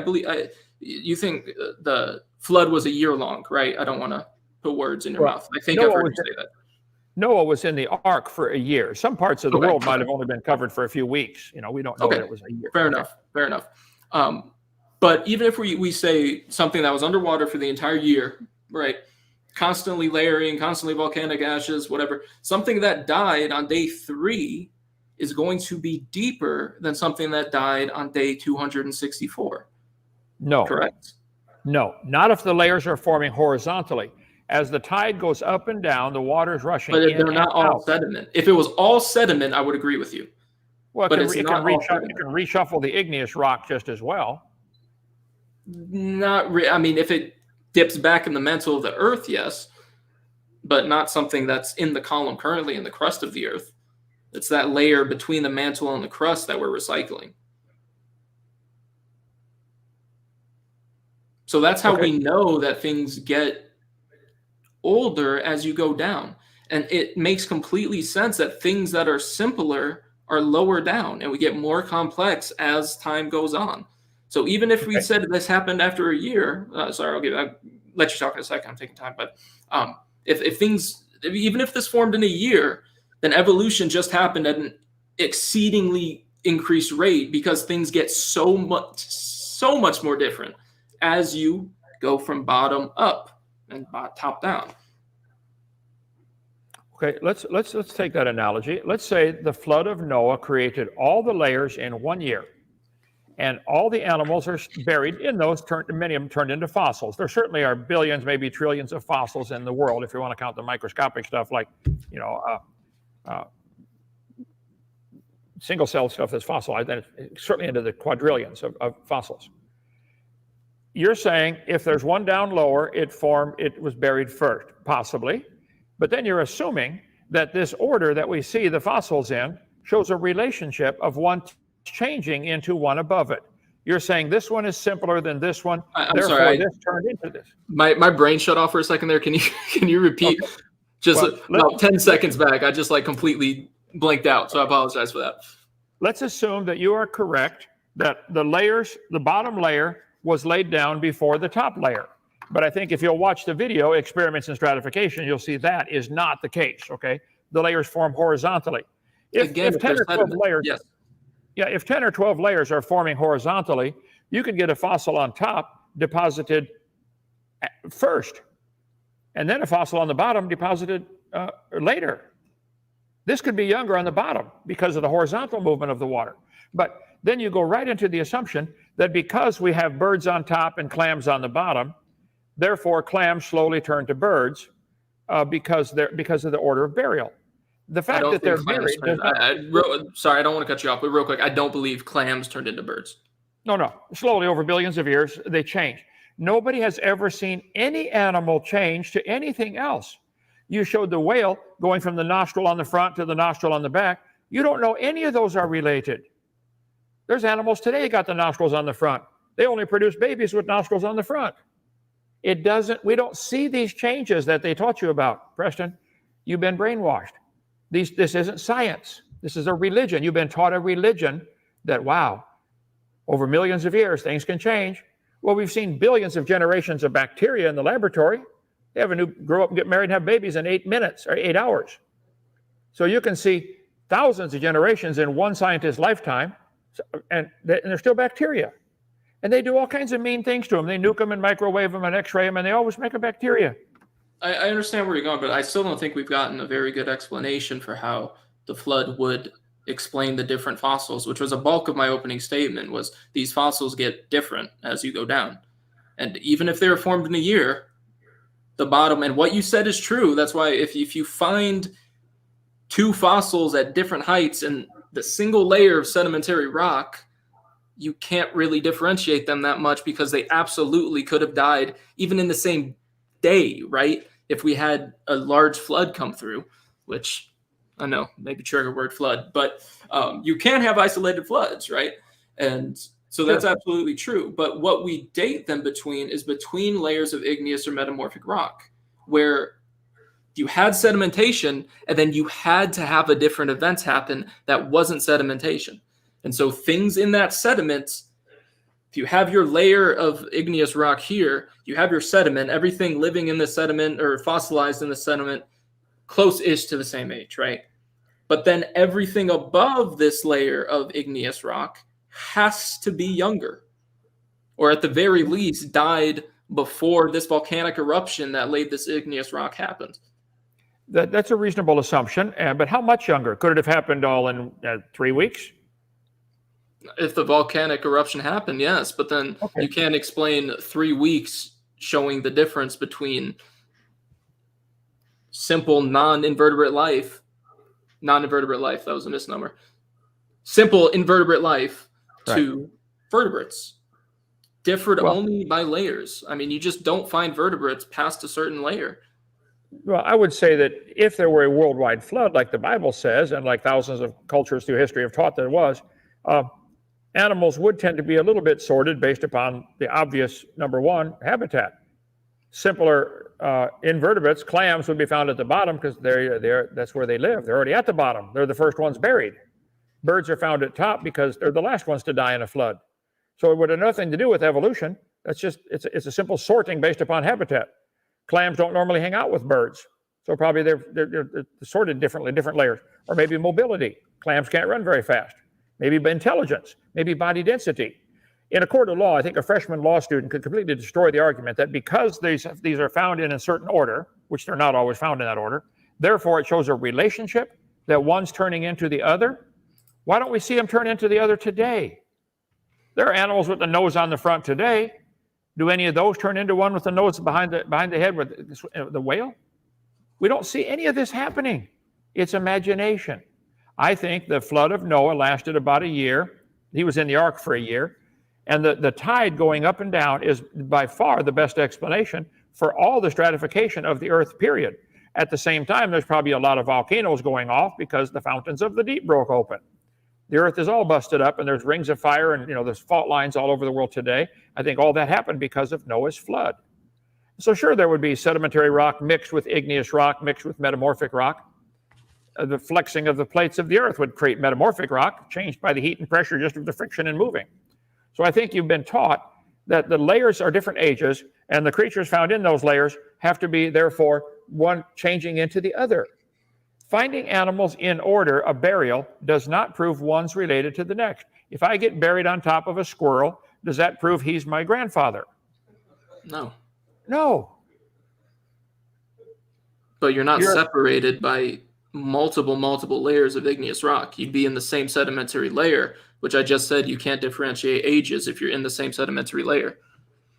you think the flood was a year long, right? I don't want to put words in your mouth. I think I've heard you say that.
Noah was in the ark for a year. Some parts of the world might have only been covered for a few weeks. We don't know that it was a year.
Fair enough. But even if we say something that was underwater for the entire year, right? Constantly layering, constantly volcanic ashes, whatever. Something that died on day 3 is going to be deeper than something that died on day 264.
No.
Correct?
No, not if the layers are forming horizontally. As the tide goes up and down, the water's rushing in.
But they're not all sediment. If it was all sediment, I would agree with you.
Well, it can reshuffle the igneous rock just as well.
I mean, if it dips back in the mantle of the Earth, yes, but not something that's in the column currently in the crust of the Earth. It's that layer between the mantle and the crust that we're recycling. So that's how we know that things get older as you go down. And it makes completely sense that things that are simpler are lower down, and we get more complex as time goes on. So even if we said this happened after a year, sorry, I'll let you talk in a second. I'm taking time, but even if this formed in a year, then evolution just happened at an exceedingly increased rate, because things get so much more different as you go from bottom up and top down.
Okay, let's take that analogy. Let's say the flood of Noah created all the layers in 1 year. And all the animals are buried in those, many of them turned into fossils. There certainly are billions, maybe trillions of fossils in the world, if you want to count the microscopic stuff like, single-cell stuff that's fossilized, then it's certainly into the quadrillions of fossils. You're saying if there's one down lower, it was buried first, possibly. But then you're assuming that this order that we see the fossils in shows a relationship of one changing into one above it. You're saying this one is simpler than this one.
I'm sorry.
This turned into this.
My brain shut off for a second there. Can you repeat? Okay. Just about 10 seconds back, I just completely blanked out. So I apologize for that.
Let's assume that you are correct, that the bottom layer was laid down before the top layer. But I think if you'll watch the video, Experiments in Stratification, you'll see that is not the case, okay? The layers form horizontally. If 10 or 12 layers,
yes.
Yeah, if 10 or 12 layers are forming horizontally, you can get a fossil on top deposited first, and then a fossil on the bottom deposited later. This could be younger on the bottom because of the horizontal movement of the water. But then you go right into the assumption that because we have birds on top and clams on the bottom, therefore clams slowly turn to birds because of the order of burial. The fact that they're buried.
Sorry, I don't want to cut you off, but real quick, I don't believe clams turned into birds.
No. Slowly over billions of years, they change. Nobody has ever seen any animal change to anything else. You showed the whale going from the nostril on the front to the nostril on the back. You don't know any of those are related. There's animals today that got the nostrils on the front. They only produce babies with nostrils on the front. We don't see these changes that they taught you about. Preston, you've been brainwashed. This isn't science. This is a religion. You've been taught a religion that, wow, over millions of years, things can change. Well, we've seen billions of generations of bacteria in the laboratory. They grow up and get married and have babies in 8 minutes or 8 hours. So you can see thousands of generations in one scientist's lifetime, and they're still bacteria. And they do all kinds of mean things to them. They nuke them and microwave them and x-ray them, and they always make a bacteria.
I understand where you're going, but I still don't think we've gotten a very good explanation for how the flood would explain the different fossils, which was a bulk of my opening statement, was these fossils get different as you go down. And even if they were formed in a year, the bottom, and what you said is true. That's why if you find two fossils at different heights in the single layer of sedimentary rock, you can't really differentiate them that much because they absolutely could have died even in the same day, right? If we had a large flood come through, which I know maybe trigger word flood, but you can have isolated floods, right? And so that's absolutely true. But what we date them between is between layers of igneous or metamorphic rock, where you had sedimentation and then you had to have a different event happen that wasn't sedimentation. And so things in that sediment, if you have your layer of igneous rock here, you have your sediment, everything living in the sediment or fossilized in the sediment, close-ish to the same age, right? But then everything above this layer of igneous rock has to be younger, or at the very least died before this volcanic eruption that laid this igneous rock happened.
That's a reasonable assumption, but how much younger? Could it have happened all in 3 weeks?
If the volcanic eruption happened, yes, but then you can't explain 3 weeks showing the difference between simple non-invertebrate life, that was a misnomer, simple invertebrate life to vertebrates. Differed only by layers. I mean, you just don't find vertebrates past a certain layer.
Well, I would say that if there were a worldwide flood, like the Bible says, and like thousands of cultures through history have taught there was, animals would tend to be a little bit sorted based upon the obvious, number one, habitat. Simpler invertebrates, clams, would be found at the bottom because that's where they live. They're already at the bottom. They're the first ones buried. Birds are found at top because they're the last ones to die in a flood. So it would have nothing to do with evolution. It's a simple sorting based upon habitat. Clams don't normally hang out with birds, so probably they're sorted differently, different layers. Or maybe mobility. Clams can't run very fast. Maybe intelligence, maybe body density. In a court of law, I think a freshman law student could completely destroy the argument that because these are found in a certain order, which they're not always found in that order, therefore it shows a relationship that one's turning into the other. Why don't we see them turn into the other today? There are animals with the nose on the front today. Do any of those turn into one with the nose behind the head with the whale? We don't see any of this happening. It's imagination. I think the flood of Noah lasted about a year. He was in the ark for a year. And the tide going up and down is by far the best explanation for all the stratification of the earth, period. At the same time, there's probably a lot of volcanoes going off because the fountains of the deep broke open. The earth is all busted up, and there's rings of fire, and there's fault lines all over the world today. I think all that happened because of Noah's flood. So sure, there would be sedimentary rock mixed with igneous rock, mixed with metamorphic rock. The flexing of the plates of the earth would create metamorphic rock, changed by the heat and pressure just of the friction and moving. So I think you've been taught that the layers are different ages, and the creatures found in those layers have to be, therefore, one changing into the other. Finding animals in order of burial does not prove one's related to the next. If I get buried on top of a squirrel, does that prove he's my grandfather?
No.
No.
But you're not separated by multiple layers of igneous rock. You'd be in the same sedimentary layer, which I just said you can't differentiate ages if you're in the same sedimentary layer.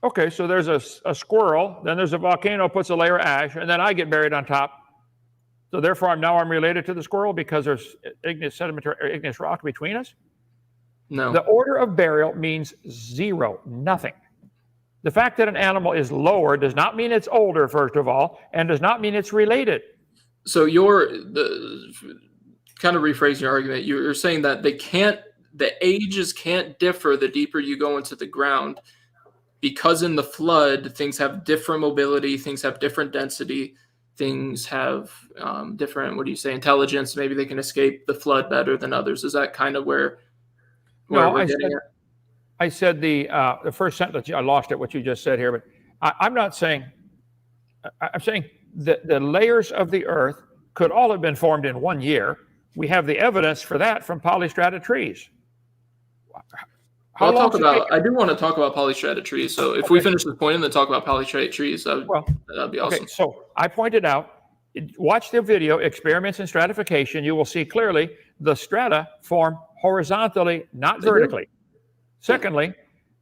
Okay, so there's a squirrel, then there's a volcano, puts a layer of ash, and then I get buried on top. So therefore, I'm related to the squirrel because there's igneous rock between us?
No.
The order of burial means zero, nothing. The fact that an animal is lower does not mean it's older, first of all, and does not mean it's related.
So kind of rephrase your argument. You're saying that the ages can't differ the deeper you go into the ground, because in the flood, things have different mobility, things have different density, things have different, intelligence. Maybe they can escape the flood better than others. Is that kind of where we're getting at?
I said the first sentence, I lost it, what you just said here, but I'm not saying, I'm saying that the layers of the earth could all have been formed in 1 year. We have the evidence for that from polystrata trees.
I do want to talk about polystrata trees. So if we finish this point and then talk about polystrata trees, that'd be awesome.
Okay, so I pointed out, watch the video, Experiments in Stratification. You will see clearly the strata form horizontally, not vertically. Secondly,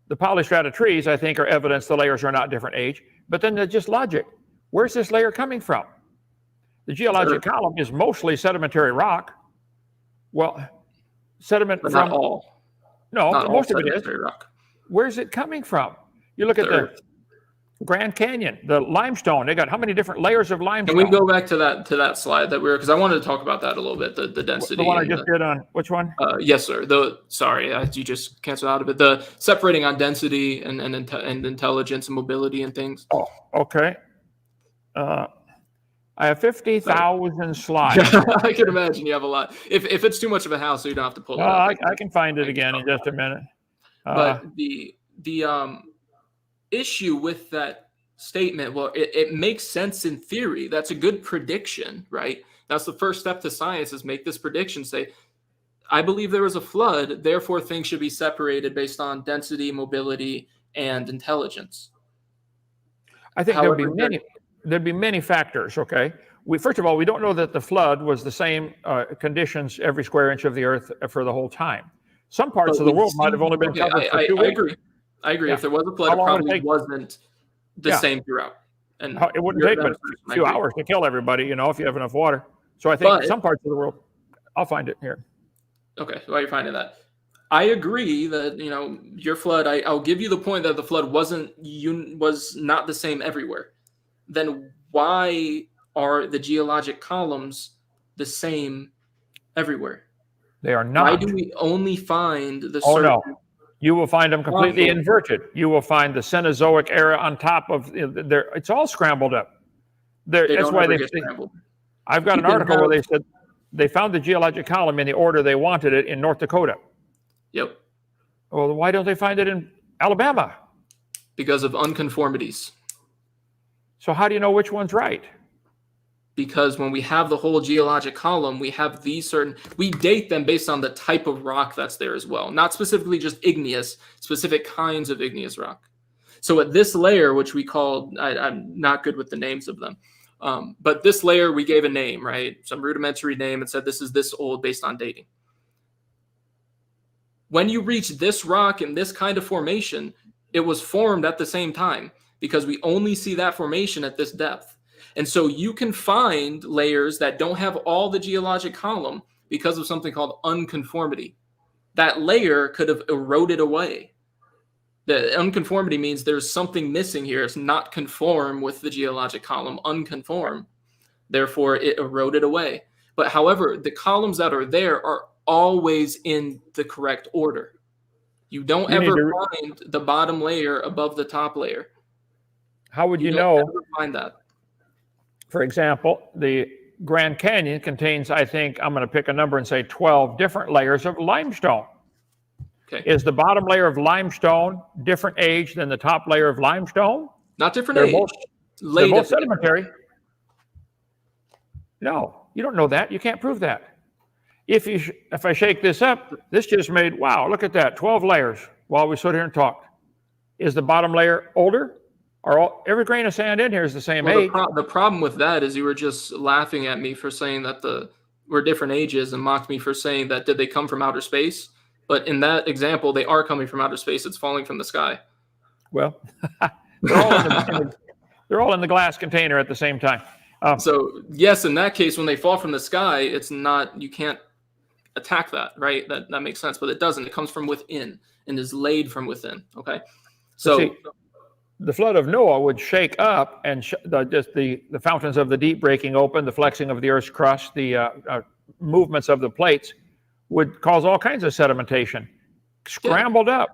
the polystrata trees, I think, are evidence the layers are not different age. But then they're just logic. Where's this layer coming from? The geologic column is mostly sedimentary rock. Well, sediment
but
from...
not all.
No,
not
most
all
of it is.
Rock.
Where's it coming from? You look at the Grand Canyon, the limestone. They got how many different layers of limestone?
Can we go back to that slide because I wanted to talk about that a little bit, the density.
The one I just did on which one?
Yes, sir. You just canceled out of it. The separating on density and intelligence and mobility and things.
Oh, okay. I have 50,000 slides.
I can imagine you have a lot. If it's too much of a hassle, you don't have to pull it up.
I can find it again in just a minute.
But the issue with that statement, it makes sense in theory. That's a good prediction, right? That's the first step to science, is make this prediction. Say, I believe there was a flood, therefore things should be separated based on density, mobility, and intelligence.
I think there'd be many factors, okay? First of all, we don't know that the flood was the same conditions every square inch of the earth for the whole time. Some parts of the world might have only been covered for 2 weeks.
I agree. Yeah. If there was a flood, it probably wasn't the same throughout. And
it wouldn't take but a few hours to kill everybody, if you have enough water. So I think some parts of the world, I'll find it here.
Okay, while you're finding that, I agree that your flood. I'll give you the point that the flood was not the same everywhere. Then why are the geologic columns the same everywhere?
They are not.
Why do we only find the
certain... Oh, no. You will find them completely inverted. You will find the Cenozoic era on top of there. It's all scrambled up. That's why they scrambled. I've got an article where they said they found the geologic column in the order they wanted it in North Dakota.
Yep.
Well, why don't they find it in Alabama?
Because of unconformities.
So how do you know which one's right?
Because when we have the whole geologic column, we have we date them based on the type of rock that's there as well. Not specifically just igneous, specific kinds of igneous rock. So at this layer, which we called, I'm not good with the names of them, but this layer we gave a name, right? Some rudimentary name, and said this is this old based on dating. When you reach this rock in this kind of formation, it was formed at the same time, because we only see that formation at this depth. And so you can find layers that don't have all the geologic column, because of something called unconformity. That layer could have eroded away. The unconformity means there's something missing here. It's not conform with the geologic column, unconform. Therefore, it eroded away. But however, the columns that are there are always in the correct order. You don't ever find the bottom layer above the top layer.
How would you know?
Ever find that?
For example, the Grand Canyon contains, I think, I'm going to pick a number and say 12 different layers of limestone.
Okay.
Is the bottom layer of limestone different age than the top layer of limestone?
Not different age.
They're both sedimentary. No, you don't know that. You can't prove that. If I shake this up, this just made, wow, look at that, 12 layers while we sit here and talk. Is the bottom layer older? Or every grain of sand in here is the same age?
The problem with that is you were just laughing at me for saying that we're different ages and mocked me for saying that did they come from outer space? But in that example, they are coming from outer space. It's falling from the sky.
Well, they're all in the glass container at the same time.
So yes, in that case, when they fall from the sky, it's not, you can't attack that, right? That makes sense, but it doesn't. It comes from within and is laid from within. Okay. So
see, the flood of Noah would shake up and just the fountains of the deep breaking open, the flexing of the earth's crust, the movements of the plates would cause all kinds of sedimentation, scrambled up.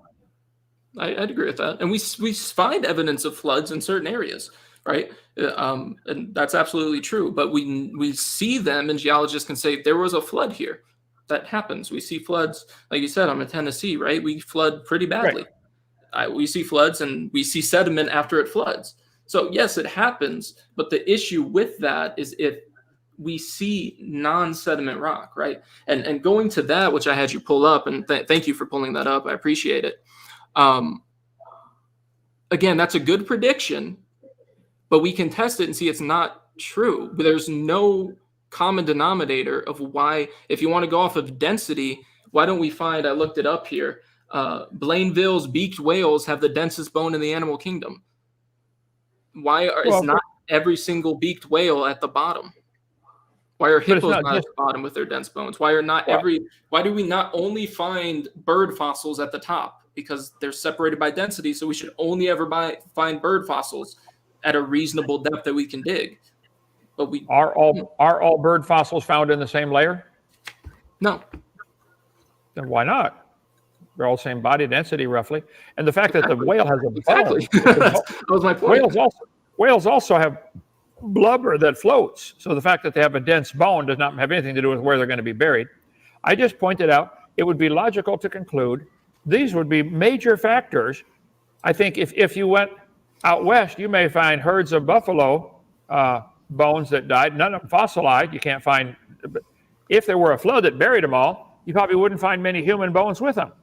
I'd agree with that. And we find evidence of floods in certain areas, right? And that's absolutely true. But we see them, and geologists can say there was a flood here. That happens. We see floods, like you said, I'm in Tennessee, right? We flood pretty badly. Right. We see floods and we see sediment after it floods. So yes, it happens. But the issue with that is if we see non-sediment rock, right? And going to that, which I had you pull up, and thank you for pulling that up. I appreciate it. Again, that's a good prediction, but we can test it and see it's not true. But there's no common denominator of why, if you want to go off of density, why don't we find, I looked it up here, Blainville's beaked whales have the densest bone in the animal kingdom. Why is not every single beaked whale at the bottom? Why are hippos not at the bottom with their dense bones? Why do we not only find bird fossils at the top? Because they're separated by density, so we should only ever find bird fossils at a reasonable depth that we can dig. But
are all bird fossils found in the same layer?
No.
Then why not? They're all the same body density, roughly. And the fact that the whale has a bone.
Exactly. That was my point.
Whales also have blubber that floats. So the fact that they have a dense bone does not have anything to do with where they're going to be buried. I just pointed out it would be logical to conclude these would be major factors. I think if you went out west, you may find herds of buffalo bones that died, none of them fossilized. You can't find. If there were a flood that buried them all, you probably wouldn't find many human bones with them,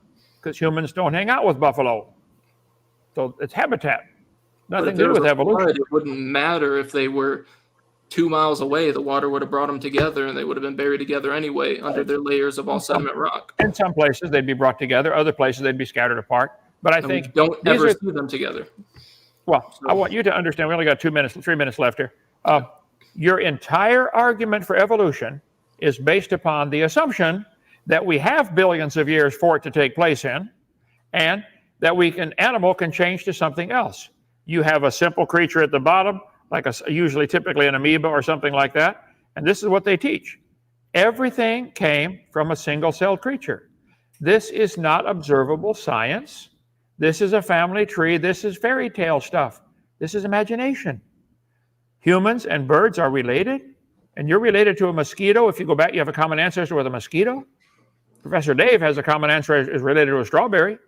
because humans don't hang out with buffalo. So it's habitat. Nothing to do with evolution.
Flood, it wouldn't matter if they were 2 miles away. The water would have brought them together, and they would have been buried together anyway under their layers of all sediment rock.
In some places, they'd be brought together. Other places, they'd be scattered apart. But I think
we don't ever see them together.
Well, I want you to understand. We only got 3 minutes left here. Your entire argument for evolution is based upon the assumption that we have billions of years for it to take place in, and that animal can change to something else. You have a simple creature at the bottom, like typically an amoeba or something like that, and this is what they teach. Everything came from a single-celled creature. This is not observable science. This is a family tree. This is fairy tale stuff. This is imagination. Humans and birds are related, and you're related to a mosquito. If you go back, you have a common ancestor with a mosquito. Professor Dave has a common ancestor is related to a strawberry.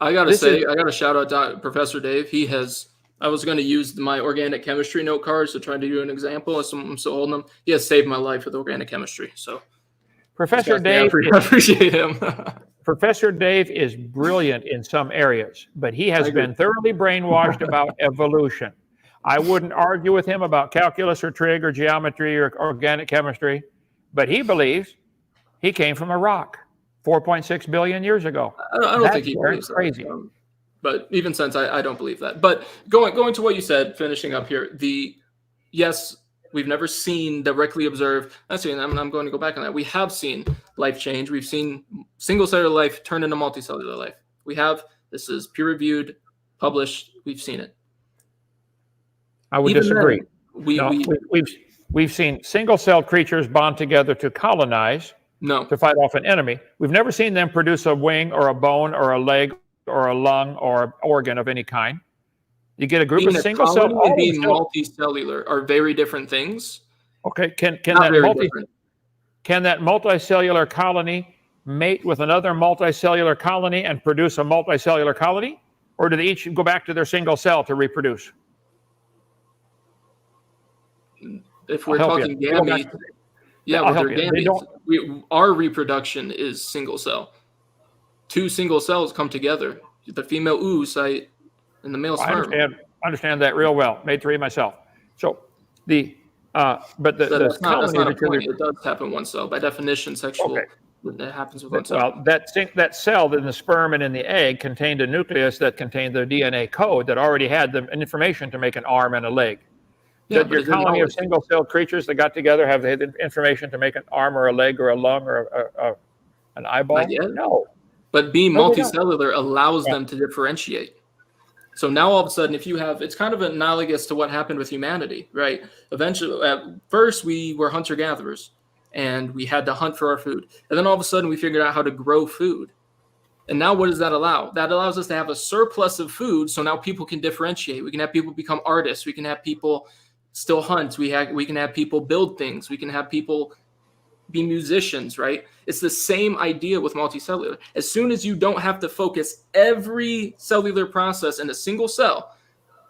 I got to shout out to Professor Dave. I was going to use my organic chemistry note cards to try to do an example. I'm so holding them. He has saved my life with organic chemistry. So,
Professor Dave,
I appreciate him.
Professor Dave is brilliant in some areas, but he has been thoroughly brainwashed about evolution. I wouldn't argue with him about calculus or trig or geometry or organic chemistry, but he believes he came from a rock 4.6 billion years ago.
I don't think he believes
crazy.
That. But even since I don't believe that. But going to what you said, finishing up here, yes, We've never seen directly observed. Actually, I'm going to go back on that. We have seen life change. We've seen single cellular life turn into multicellular life. We have. This is peer-reviewed, published. We've seen it.
I would
Even
disagree.
then,
We've seen single-celled creatures bond together to colonize, to fight off an enemy. We've never seen them produce a wing or a bone or a leg or a lung or an organ of any kind. You get a group of single-celled
and being multicellular are very different things.
Okay, can
Not
that multicellular colony mate with another multicellular colony and produce a multicellular colony, or do they each go back to their single cell to reproduce?
If we're talking gametes, our reproduction is single cell. Two single cells come together, the female oocyte and the male sperm.
I understand that real well. Made three myself. So the colony
it does happen one cell by definition. Sexual that happens with one cell.
Well, that cell in the sperm and in the egg contained a nucleus that contained the DNA code that already had the information to make an arm and a leg. Did your colony of single-celled creatures that got together have the information to make an arm or a leg or a lung or an eyeball?
Not yet.
No.
But being multicellular allows them to differentiate. So now all of a sudden, if you have, it's kind of analogous to what happened with humanity, right? Eventually, at first we were hunter-gatherers and we had to hunt for our food. And then all of a sudden we figured out how to grow food. And now what does that allow? That allows us to have a surplus of food. So now people can differentiate. We can have people become artists. We can have people still hunt. We can have people build things. We can have people be musicians, right? It's the same idea with multicellular. As soon as you don't have to focus every cellular process in a single cell,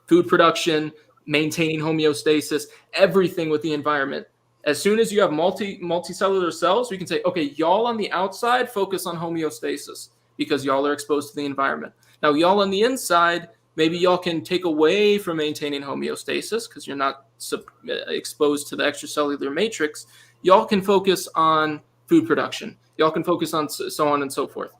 food production, maintaining homeostasis, everything with the environment. As soon as you have multicellular cells, we can say, okay, y'all on the outside focus on homeostasis because y'all are exposed to the environment. Now, y'all on the inside, maybe y'all can take away from maintaining homeostasis because you're not exposed to the extracellular matrix. Y'all can focus on food production. Y'all can focus on so on and so forth.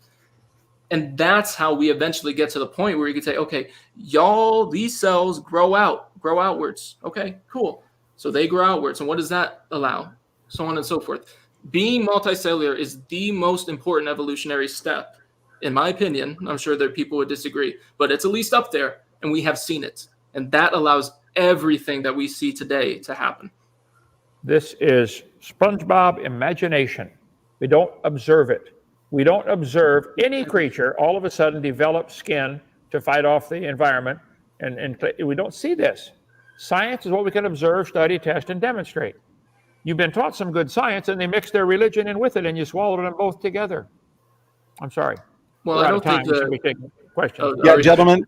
And that's how we eventually get to the point where you can say, okay, y'all, these cells grow outwards. Okay, cool. So they grow outwards. And what does that allow? So on and so forth. Being multicellular is the most important evolutionary step, in my opinion. I'm sure there people would disagree, but it's at least up there, and we have seen it. And that allows everything that we see today to happen.
This is SpongeBob imagination. We don't observe it. We don't observe any creature all of a sudden develop skin to fight off the environment, and we don't see this. Science is what we can observe, study, test, and demonstrate. You've been taught some good science, and they mix their religion in with it, and you swallowed them both together. I'm sorry.
Well, I don't think
we should be taking questions.
Yeah, gentlemen.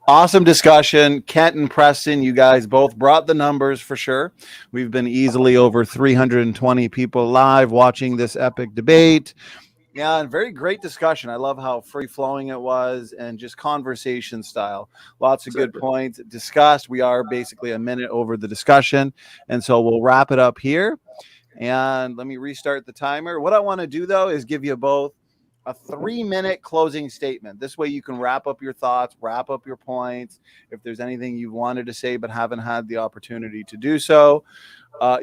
Awesome discussion. Kent and Preston, you guys both brought the numbers for sure. We've been easily over 320 people live watching this epic debate. Yeah, and very great discussion. I love how free-flowing it was and just conversation style. Lots of good points discussed. We are basically a minute over the discussion, and so we'll wrap it up here. And let me restart the timer. What I want to do, though, is give you both a 3-minute closing statement. This way you can wrap up your thoughts, wrap up your points. If there's anything you wanted to say but haven't had the opportunity to do so,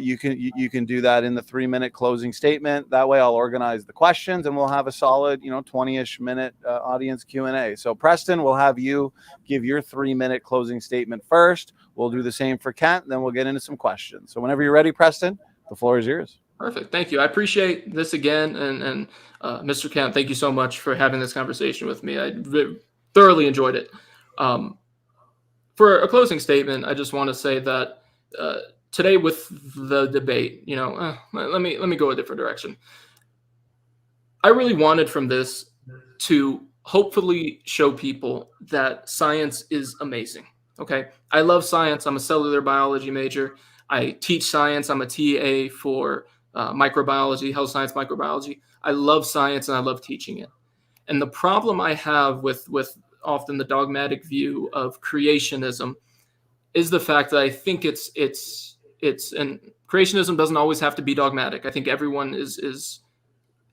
you can do that in the 3-minute closing statement. That way I'll organize the questions and we'll have a solid 20-ish minute audience Q&A. So Preston, we'll have you give your 3-minute closing statement first. We'll do the same for Kent, then we'll get into some questions. So whenever you're ready, Preston, the floor is yours.
Perfect. Thank you. I appreciate this again. And Mr. Kent, thank you so much for having this conversation with me. I thoroughly enjoyed it. For a closing statement, I just want to say that today with the debate, let me go a different direction. I really wanted from this to hopefully show people that science is amazing. Okay. I love science. I'm a cellular biology major. I teach science. I'm a TA for microbiology, health science, microbiology. I love science and I love teaching it. And the problem I have with often the dogmatic view of creationism is the fact that I think it's and creationism doesn't always have to be dogmatic. I think everyone is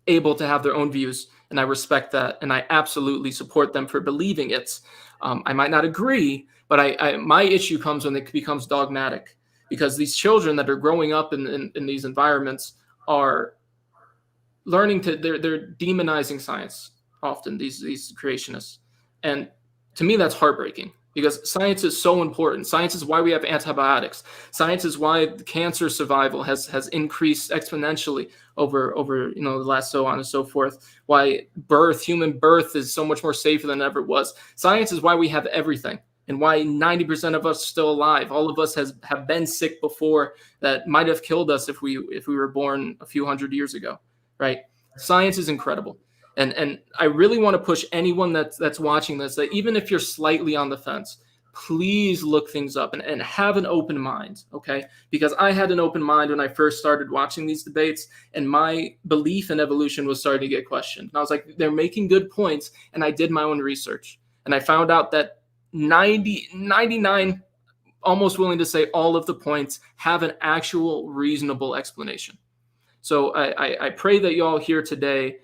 able to have their own views, and I respect that, and I absolutely support them for believing it. I might not agree, but my issue comes when it becomes dogmatic, because these children that are growing up in these environments are learning they're demonizing science often, these creationists. And to me, that's heartbreaking, because science is so important. Science is why we have antibiotics. Science is why cancer survival has increased exponentially over the last so on and so forth. Why human birth is so much more safer than ever it was. Science is why we have everything, and why 90% of us are still alive. All of us have been sick before that might have killed us if we were born a few hundred years ago, right? Science is incredible. And I really want to push anyone that's watching this, that even if you're slightly on the fence, please look things up and have an open mind, okay? Because I had an open mind when I first started watching these debates, and my belief in evolution was starting to get questioned. And I was like, they're making good points, and I did my own research. And I found out that 99, almost willing to say all of the points, have an actual reasonable explanation. So I pray that y'all here today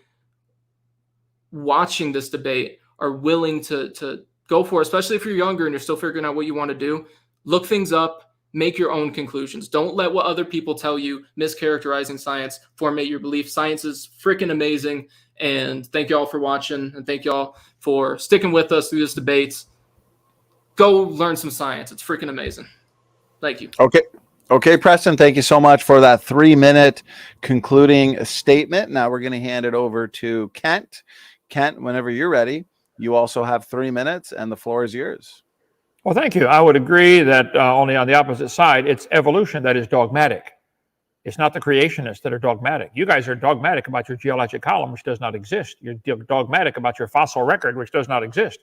watching this debate are willing to go for it, especially if you're younger and you're still figuring out what you want to do. Look things up, make your own conclusions. Don't let what other people tell you, mischaracterizing science, formate your belief. Science is freaking amazing. And thank you all for watching, and thank you all for sticking with us through this debate. Go learn some science. It's freaking amazing. Thank you.
Okay, Preston, thank you so much for that 3-minute concluding statement. Now we're going to hand it over to Kent. Kent, whenever you're ready, you also have 3 minutes, and the floor is yours.
Well, thank you. I would agree that only on the opposite side, it's evolution that is dogmatic. It's not the creationists that are dogmatic. You guys are dogmatic about your geologic column, which does not exist. You're dogmatic about your fossil record, which does not exist.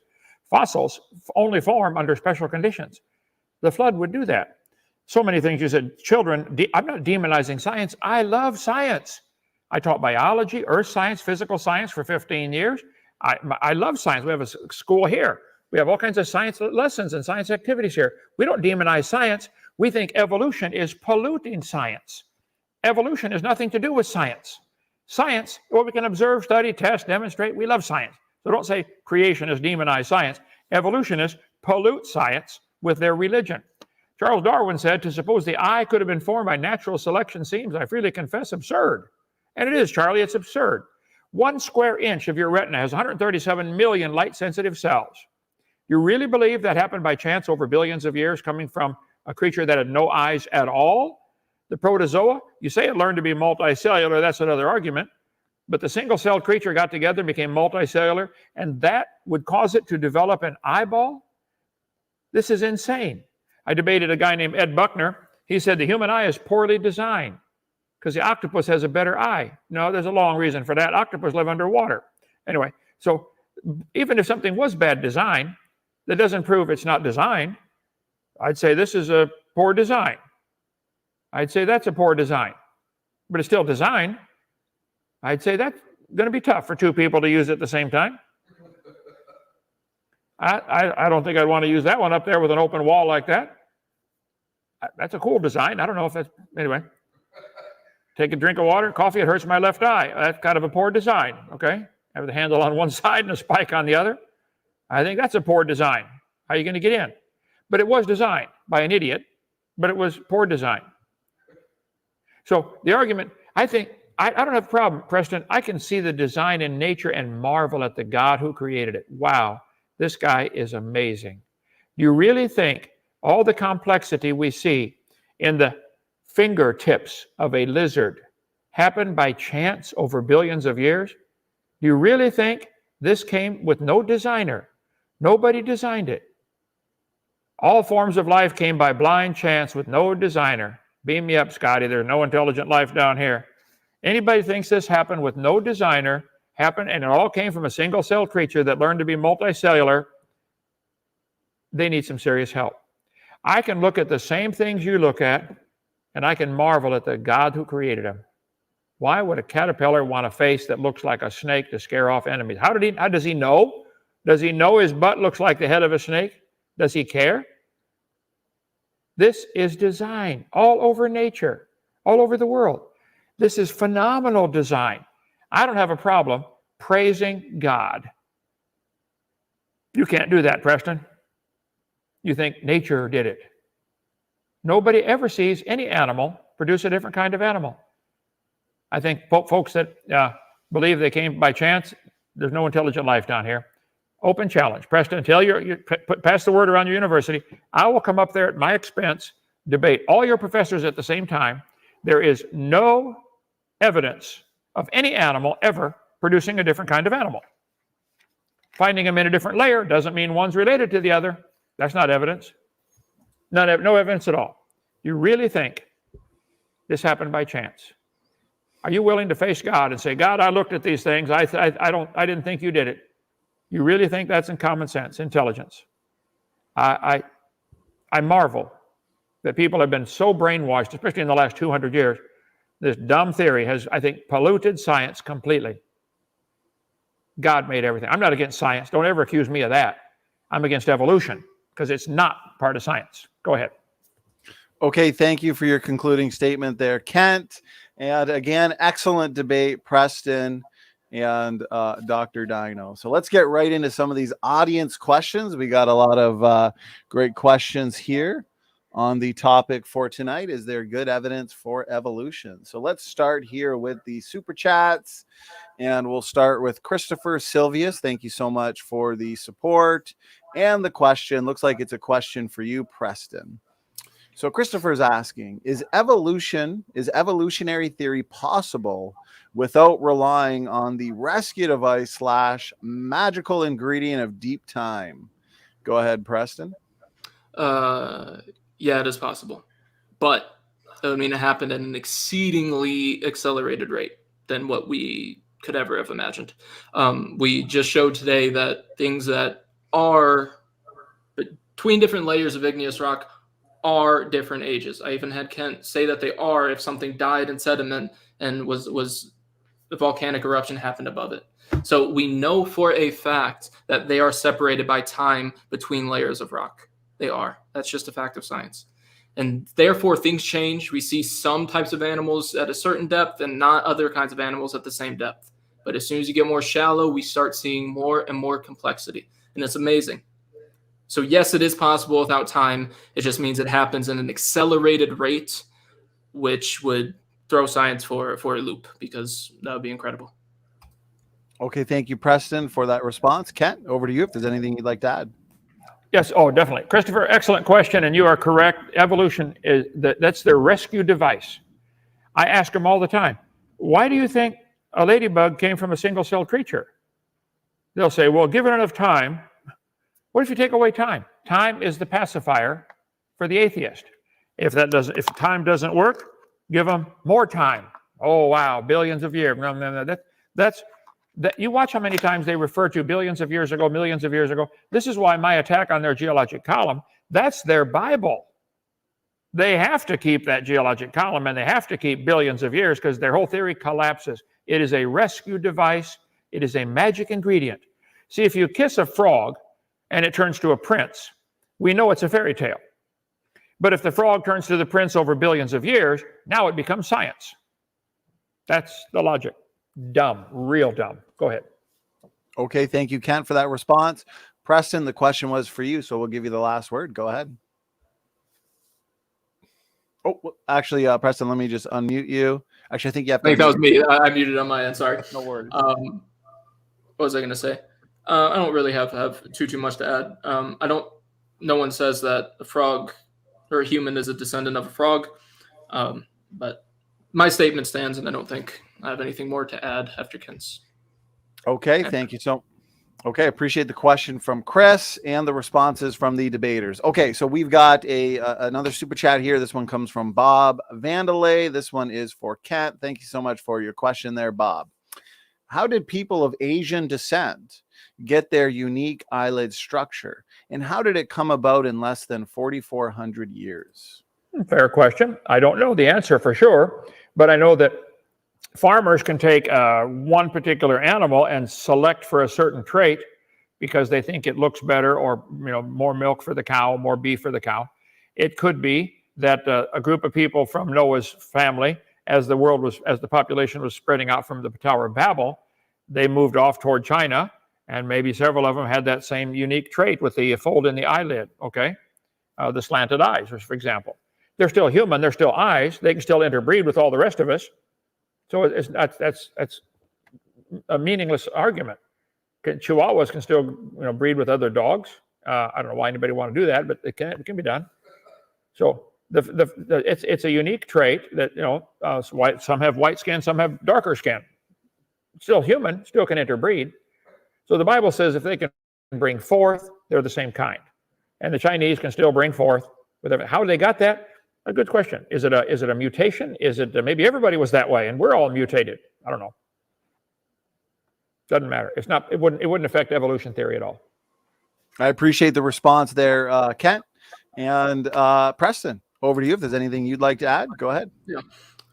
Fossils only form under special conditions. The flood would do that. So many things you said. Children, I'm not demonizing science. I love science. I taught biology, earth science, physical science for 15 years. I love science. We have a school here. We have all kinds of science lessons and science activities here. We don't demonize science. We think evolution is polluting science. Evolution has nothing to do with science. Science, what we can observe, study, test, demonstrate, we love science. So don't say creationists demonize science. Evolutionists pollute science with their religion. Charles Darwin said, to suppose the eye could have been formed by natural selection seems, I freely confess, absurd. And it is, Charlie, it's absurd. 1 square inch of your retina has 137 million light-sensitive cells. You really believe that happened by chance over billions of years, coming from a creature that had no eyes at all? The protozoa, you say it learned to be multicellular, that's another argument. But the single-celled creature got together and became multicellular, and that would cause it to develop an eyeball? This is insane. I debated a guy named Ed Buckner. He said the human eye is poorly designed because the octopus has a better eye. No, there's a long reason for that. Octopus live underwater. Anyway, so even if something was bad design, that doesn't prove it's not designed. I'd say this is a poor design. I'd say that's a poor design, but it's still designed. I'd say that's going to be tough for 2 people to use at the same time. I don't think I'd want to use that one up there with an open wall like that. That's a cool design. I don't know if that's, anyway. Take a drink of water, coffee, it hurts my left eye. That's kind of a poor design, okay? Have the handle on one side and a spike on the other. I think that's a poor design. How are you going to get in? But it was designed by an idiot, but it was poor design. So the argument, I think, I don't have a problem, Preston. I can see the design in nature and marvel at the God who created it. Wow, this guy is amazing. Do you really think all the complexity we see in the fingertips of a lizard happened by chance over billions of years? Do you really think this came with no designer? Nobody designed it. All forms of life came by blind chance with no designer. Beam me up, Scotty. There's no intelligent life down here. Anybody thinks this happened with no designer, and it all came from a single-celled creature that learned to be multicellular, they need some serious help. I can look at the same things you look at, and I can marvel at the God who created them. Why would a caterpillar want a face that looks like a snake to scare off enemies? How does he know? Does he know his butt looks like the head of a snake? Does he care? This is design all over nature, all over the world. This is phenomenal design. I don't have a problem praising God. You can't do that, Preston. You think nature did it. Nobody ever sees any animal produce a different kind of animal. I think folks that believe they came by chance, there's no intelligent life down here. Open challenge. Preston, pass the word around your university. I will come up there at my expense, debate all your professors at the same time. There is no evidence of any animal ever producing a different kind of animal. Finding them in a different layer doesn't mean one's related to the other. That's not evidence. No evidence at all. You really think this happened by chance? Are you willing to face God and say, God, I looked at these things. I didn't think you did it. You really think that's in common sense, intelligence? I marvel that people have been so brainwashed, especially in the last 200 years. This dumb theory has, I think, polluted science completely. God made everything. I'm not against science. Don't ever accuse me of that. I'm against evolution because it's not part of science. Go ahead.
Okay, thank you for your concluding statement there, Kent. And again, excellent debate, Preston and Dr. Dino. So let's get right into some of these audience questions. We got a lot of great questions here on the topic for tonight. Is there good evidence for evolution? So let's start here with the super chats. And we'll start with Christopher Silvius. Thank you so much for the support. And the question looks like it's a question for you, Preston. So Christopher is asking, is evolutionary theory possible without relying on the rescue device / magical ingredient of deep time? Go ahead, Preston.
Yeah, it is possible. But, I mean, it happened at an exceedingly accelerated rate than what we could ever have imagined. We just showed today that things that are between different layers of igneous rock are different ages. I even had Kent say that they are if something died in sediment and was the volcanic eruption happened above it. So we know for a fact that they are separated by time between layers of rock. They are. That's just a fact of science. And therefore, things change. We see some types of animals at a certain depth and not other kinds of animals at the same depth. But as soon as you get more shallow, we start seeing more and more complexity. And it's amazing. So yes, it is possible without time. It just means it happens in an accelerated rate, which would throw science for a loop, because that would be incredible.
Okay, thank you, Preston, for that response. Kent, over to you if there's anything you'd like to add.
Yes, definitely. Christopher, excellent question, and you are correct. Evolution that's their rescue device. I ask them all the time, why do you think a ladybug came from a single-celled creature? They'll say, well, given enough time. What if you take away time? Time is the pacifier for the atheist. If time doesn't work, give them more time. Oh, wow, billions of years. You watch how many times they refer to billions of years ago, millions of years ago. This is why my attack on their geologic column, that's their Bible. They have to keep that geologic column, and they have to keep billions of years because their whole theory collapses. It is a rescue device. It is a magic ingredient. See, if you kiss a frog and it turns to a prince, we know it's a fairy tale. But if the frog turns to the prince over billions of years, now it becomes science. That's the logic. Dumb, real dumb. Go ahead.
Okay, thank you, Kent, for that response. Preston, the question was for you, so we'll give you the last word. Go ahead. Oh, actually, Preston, let me just unmute you. Actually, I think you have to.
I think that was me. I muted on my end. Sorry.
No worries.
What was I going to say? I don't really have too much to add. No one says that a frog or a human is a descendant of a frog. But my statement stands, and I don't think I have anything more to add after Kent's.
Okay, thank you. Okay, appreciate the question from Chris and the responses from the debaters. Okay, so we've got another super chat here. This one comes from Bob Vandalay. This one is for Kent. Thank you so much for your question there, Bob. How did people of Asian descent get their unique eyelid structure? And how did it come about in less than 4,400 years?
Fair question. I don't know the answer for sure, but I know that farmers can take one particular animal and select for a certain trait because they think it looks better, or more milk for the cow, more beef for the cow. It could be that a group of people from Noah's family, as the population was spreading out from the Tower of Babel, they moved off toward China, and maybe several of them had that same unique trait with the fold in the eyelid. Okay, the slanted eyes, for example. They're still human. They're still eyes. They can still interbreed with all the rest of us. So that's a meaningless argument. Chihuahuas can still breed with other dogs. I don't know why anybody want to do that, but it can be done. So it's a unique trait that some have white skin, some have darker skin. Still human, still can interbreed. So the Bible says if they can bring forth, they're the same kind. And the Chinese can still bring forth. How they got that? A good question. Is it a mutation? Is it maybe everybody was that way and we're all mutated? I don't know. Doesn't matter. It wouldn't affect evolution theory at all.
I appreciate the response there, Kent. And Preston, over to you. If there's anything you'd like to add, go ahead.
Yeah.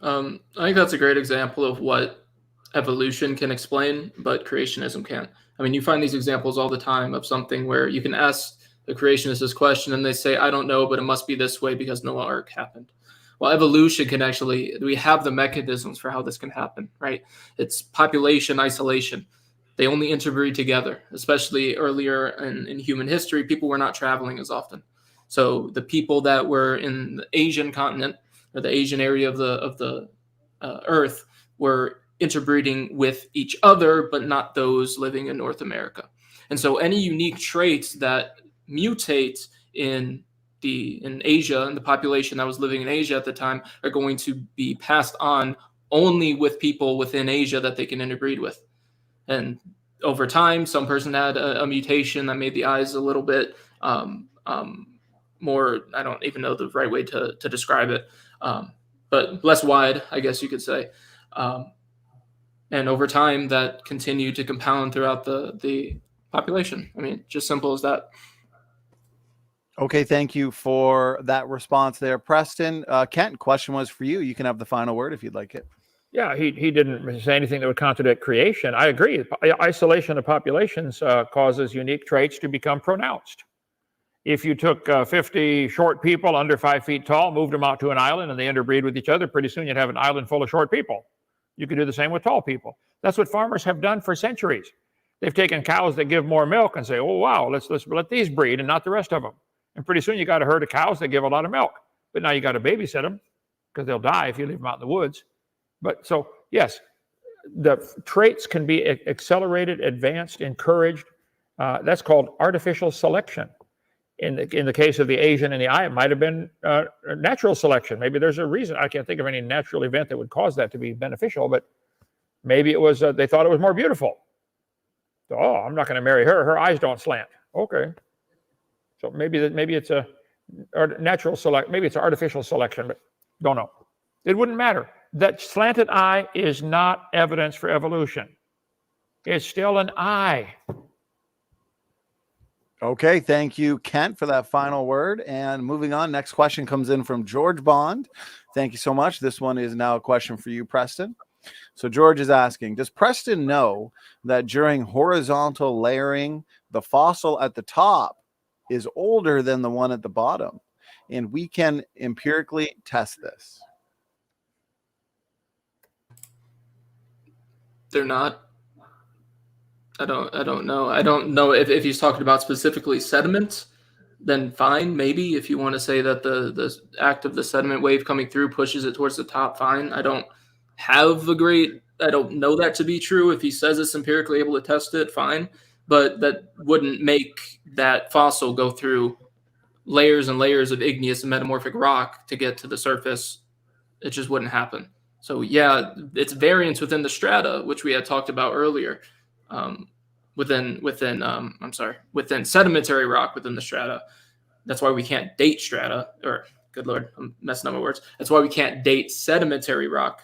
I think that's a great example of what evolution can explain, but creationism can't. I mean, you find these examples all the time of something where you can ask the creationist this question and they say, I don't know, but it must be this way because no ark happened. Well, evolution can we have the mechanisms for how this can happen, right? It's population isolation. They only interbreed together, especially earlier in human history. People were not traveling as often. So the people that were in the Asian continent or the Asian area of the earth were interbreeding with each other, but not those living in North America. And so any unique traits that mutate in Asia and the population that was living in Asia at the time are going to be passed on only with people within Asia that they can interbreed with. And over time, some person had a mutation that made the eyes a little bit more, I don't even know the right way to describe it, but less wide, I guess you could say. And over time, that continued to compound throughout the population. I mean, just simple as that.
Okay, thank you for that response there, Preston. Kent, question was for you. You can have the final word if you'd like it.
Yeah, he didn't say anything that would contradict creation. I agree. Isolation of populations causes unique traits to become pronounced. If you took 50 short people under 5 feet tall, moved them out to an island, and they interbreed with each other, pretty soon you'd have an island full of short people. You could do the same with tall people. That's what farmers have done for centuries. They've taken cows that give more milk and say, oh, wow, let's let these breed and not the rest of them. And pretty soon you got a herd of cows that give a lot of milk. But now you got to babysit them because they'll die if you leave them out in the woods. But so, yes, the traits can be accelerated, advanced, encouraged. That's called artificial selection. In the case of the Asian and the eye, it might have been natural selection. Maybe there's a reason. I can't think of any natural event that would cause that to be beneficial, but maybe it was they thought it was more beautiful. So, I'm not going to marry her. Her eyes don't slant. Okay. So maybe it's a natural select. Maybe it's artificial selection, but don't know. It wouldn't matter. That slanted eye is not evidence for evolution. It's still an eye.
Okay, thank you, Kent, for that final word. And moving on, next question comes in from George Bond. Thank you so much. This one is now a question for you, Preston. So George is asking, does Preston know that during horizontal layering, the fossil at the top is older than the one at the bottom? And we can empirically test this.
They're not. I don't know. I don't know if he's talking about specifically sediment, then fine. Maybe if you want to say that the act of the sediment wave coming through pushes it towards the top, fine. I don't know that to be true. If he says it's empirically able to test it, fine. But that wouldn't make that fossil go through layers and layers of igneous and metamorphic rock to get to the surface. It just wouldn't happen. So yeah, it's variance within the strata, which we had talked about earlier. Within sedimentary rock within the strata. That's why we can't date strata, or good Lord, I'm messing up my words. That's why we can't date sedimentary rock.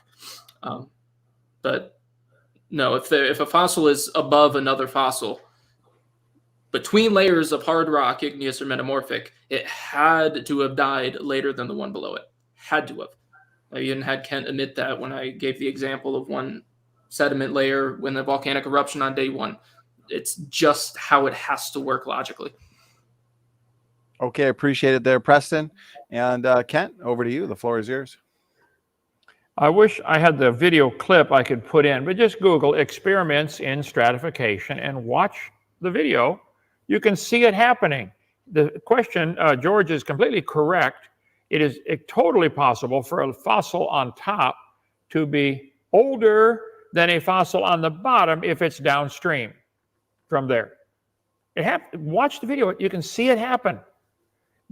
But no, if a fossil is above another fossil, between layers of hard rock, igneous or metamorphic, it had to have died later than the one below it. Had to have. I even had Kent admit that when I gave the example of one sediment layer when the volcanic eruption on day one. It's just how it has to work logically.
Okay, appreciate it there, Preston. And Kent, over to you. The floor is yours.
I wish I had the video clip I could put in, but just Google experiments in stratification and watch the video. You can see it happening. The question, George is completely correct. It is totally possible for a fossil on top to be older than a fossil on the bottom if it's downstream from there. Watch the video. You can see it happen.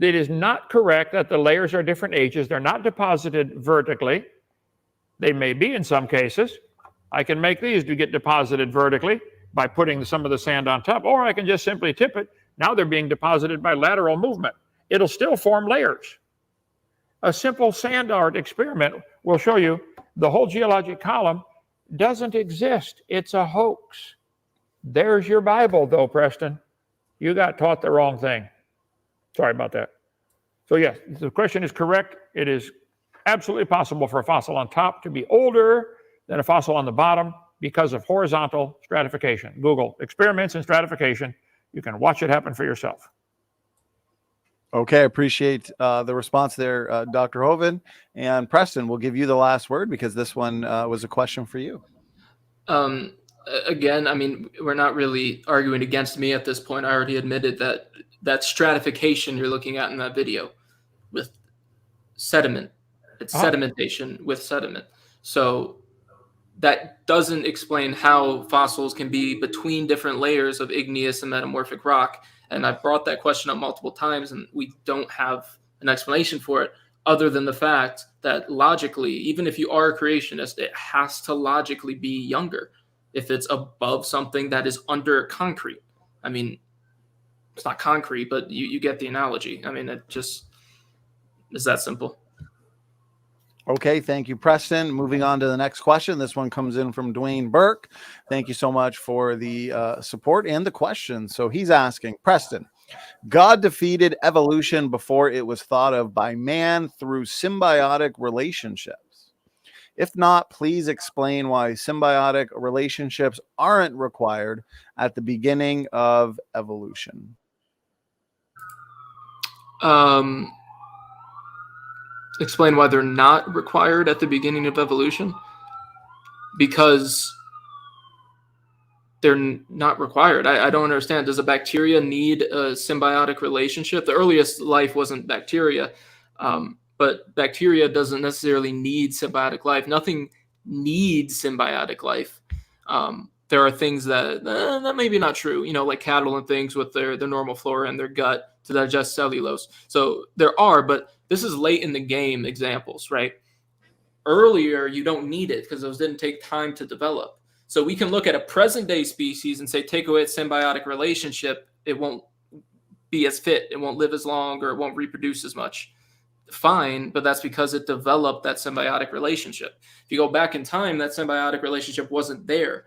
It is not correct that the layers are different ages. They're not deposited vertically. They may be in some cases. I can make these to get deposited vertically by putting some of the sand on top, or I can just simply tip it. Now they're being deposited by lateral movement. It'll still form layers. A simple sand art experiment will show you the whole geologic column doesn't exist. It's a hoax. There's your Bible, though, Preston. You got taught the wrong thing. Sorry about that. So yes, the question is correct. It is absolutely possible for a fossil on top to be older than a fossil on the bottom because of horizontal stratification. Google experiments in stratification. You can watch it happen for yourself.
Okay, I appreciate the response there, Dr. Hovind. And Preston, we'll give you the last word because this one was a question for you.
Again, I mean, we're not really arguing against me at this point. I already admitted that stratification you're looking at in that video with sediment. It's sedimentation with sediment. So that doesn't explain how fossils can be between different layers of igneous and metamorphic rock. And I've brought that question up multiple times, and we don't have an explanation for it other than the fact that logically, even if you are a creationist, it has to logically be younger if it's above something that is under concrete. I mean, it's not concrete, but you get the analogy. I mean, it just is that simple.
Okay, thank you, Preston. Moving on to the next question. This one comes in from Dwayne Burke. Thank you so much for the support and the question. So he's asking, Preston, God defeated evolution before it was thought of by man through symbiotic relationships. If not, please explain why symbiotic relationships aren't required at the beginning of evolution.
Explain why they're not required at the beginning of evolution. Because they're not required. I don't understand. Does a bacteria need a symbiotic relationship? The earliest life wasn't bacteria, but bacteria doesn't necessarily need symbiotic life. Nothing needs symbiotic life. There are things that may be not true, like cattle and things with their normal flora in their gut to digest cellulose. So there are, but this is late in the game examples, right? Earlier, you don't need it because those didn't take time to develop. So we can look at a present day species and say, take away its symbiotic relationship, it won't be as fit, it won't live as long, or it won't reproduce as much. Fine, but that's because it developed that symbiotic relationship. If you go back in time, that symbiotic relationship wasn't there.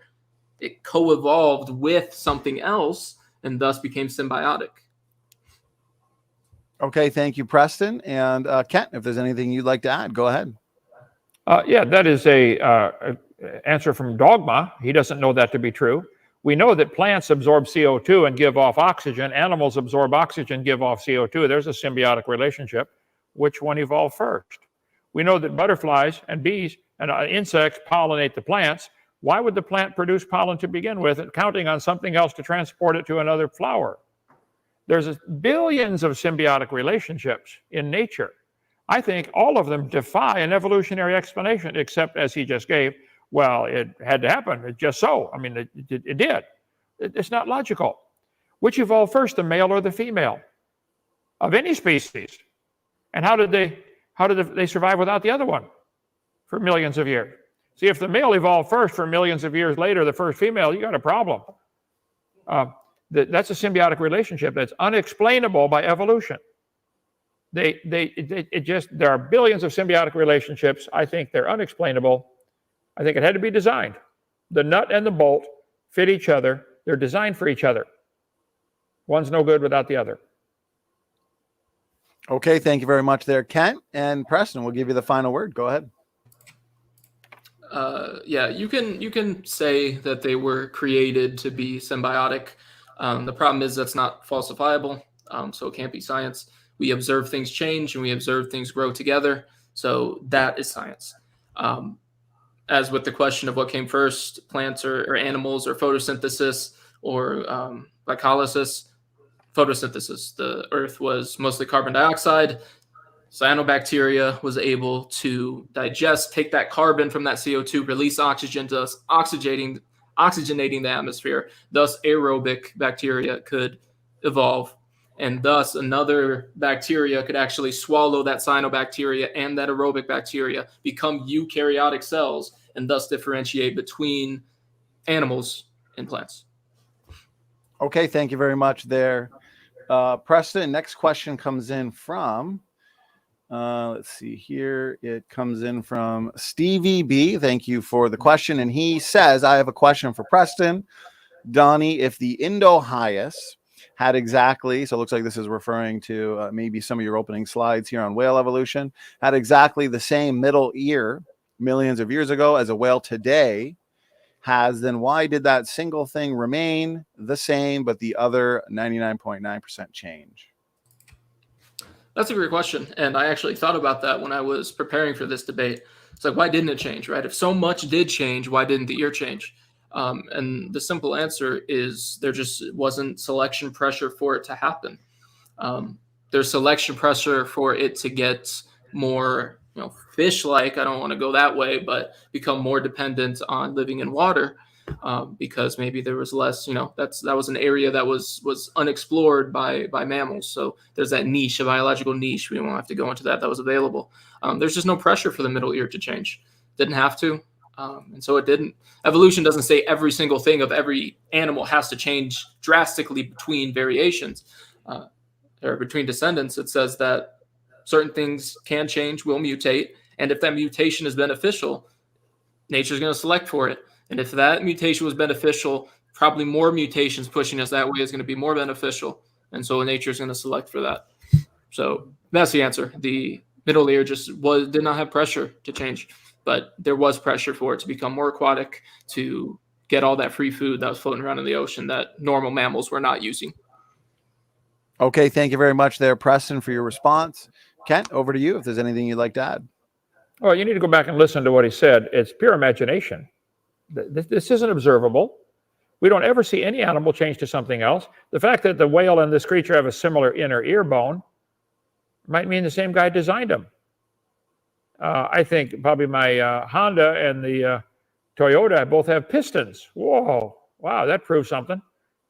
It co-evolved with something else and thus became symbiotic.
Okay, thank you, Preston. And Kent, if there's anything you'd like to add, go ahead.
Yeah, that is a answer from Dogma. He doesn't know that to be true. We know that plants absorb CO2 and give off oxygen. Animals absorb oxygen, give off CO2. There's a symbiotic relationship. Which one evolved first? We know that butterflies and bees and insects pollinate the plants. Why would the plant produce pollen to begin with, counting on something else to transport it to another flower? There's billions of symbiotic relationships in nature. I think all of them defy an evolutionary explanation, except as he just gave, well, it had to happen. It's just so. I mean, it did. It's not logical. Which evolved first, the male or the female of any species? And how did they survive without the other one for millions of years? See, if the male evolved first for millions of years later, the first female, you got a problem. That's a symbiotic relationship that's unexplainable by evolution. There are billions of symbiotic relationships. I think they're unexplainable. I think it had to be designed. The nut and the bolt fit each other. They're designed for each other. One's no good without the other.
Okay, thank you very much there, Kent. And Preston, we'll give you the final word. Go ahead.
Yeah, you can say that they were created to be symbiotic. The problem is that's not falsifiable, so it can't be science. We observe things change and we observe things grow together. So that is science. As with the question of what came first, plants or animals or photosynthesis or glycolysis, photosynthesis. The earth was mostly carbon dioxide. Cyanobacteria was able to digest, take that carbon from that CO2, release oxygen, thus oxygenating the atmosphere. Thus, aerobic bacteria could evolve. And thus, another bacteria could actually swallow that cyanobacteria and that aerobic bacteria, become eukaryotic cells, and thus differentiate between animals and plants.
Okay, thank you very much there. Preston, next question comes in from, let's see here. It comes in from Stevie B. Thank you for the question. And he says, I have a question for Preston. Donny, if the Indo-Hyas had exactly, so it looks like this is referring to maybe some of your opening slides here on whale evolution, had exactly the same middle ear millions of years ago as a whale today has, then why did that single thing remain the same, but the other 99.9% change?
That's a great question. And I actually thought about that when I was preparing for this debate. It's like, why didn't it change, right? If so much did change, why didn't the ear change? And the simple answer is there just wasn't selection pressure for it to happen. There's selection pressure for it to get more, fish-like. I don't want to go that way, but become more dependent on living in water, because maybe there was less. That was an area that was unexplored by mammals. So there's that niche, a biological niche. We won't have to go into that was available. There's just no pressure for the middle ear to change. Didn't have to. And so it didn't. Evolution doesn't say every single thing of every animal has to change drastically between variations or between descendants. It says that certain things can change, will mutate. And if that mutation is beneficial, nature's going to select for it. And if that mutation was beneficial, probably more mutations pushing us that way is going to be more beneficial. And so nature's going to select for that. So that's the answer. The middle ear just did not have pressure to change. But there was pressure for it to become more aquatic, to get all that free food that was floating around in the ocean that normal mammals were not using.
Okay, thank you very much there, Preston, for your response. Kent, over to you if there's anything you'd like to add.
Well, you need to go back and listen to what he said. It's pure imagination. This isn't observable. We don't ever see any animal change to something else. The fact that the whale and this creature have a similar inner ear bone might mean the same guy designed them. I think probably my Honda and the Toyota both have pistons. Whoa, wow, that proves something.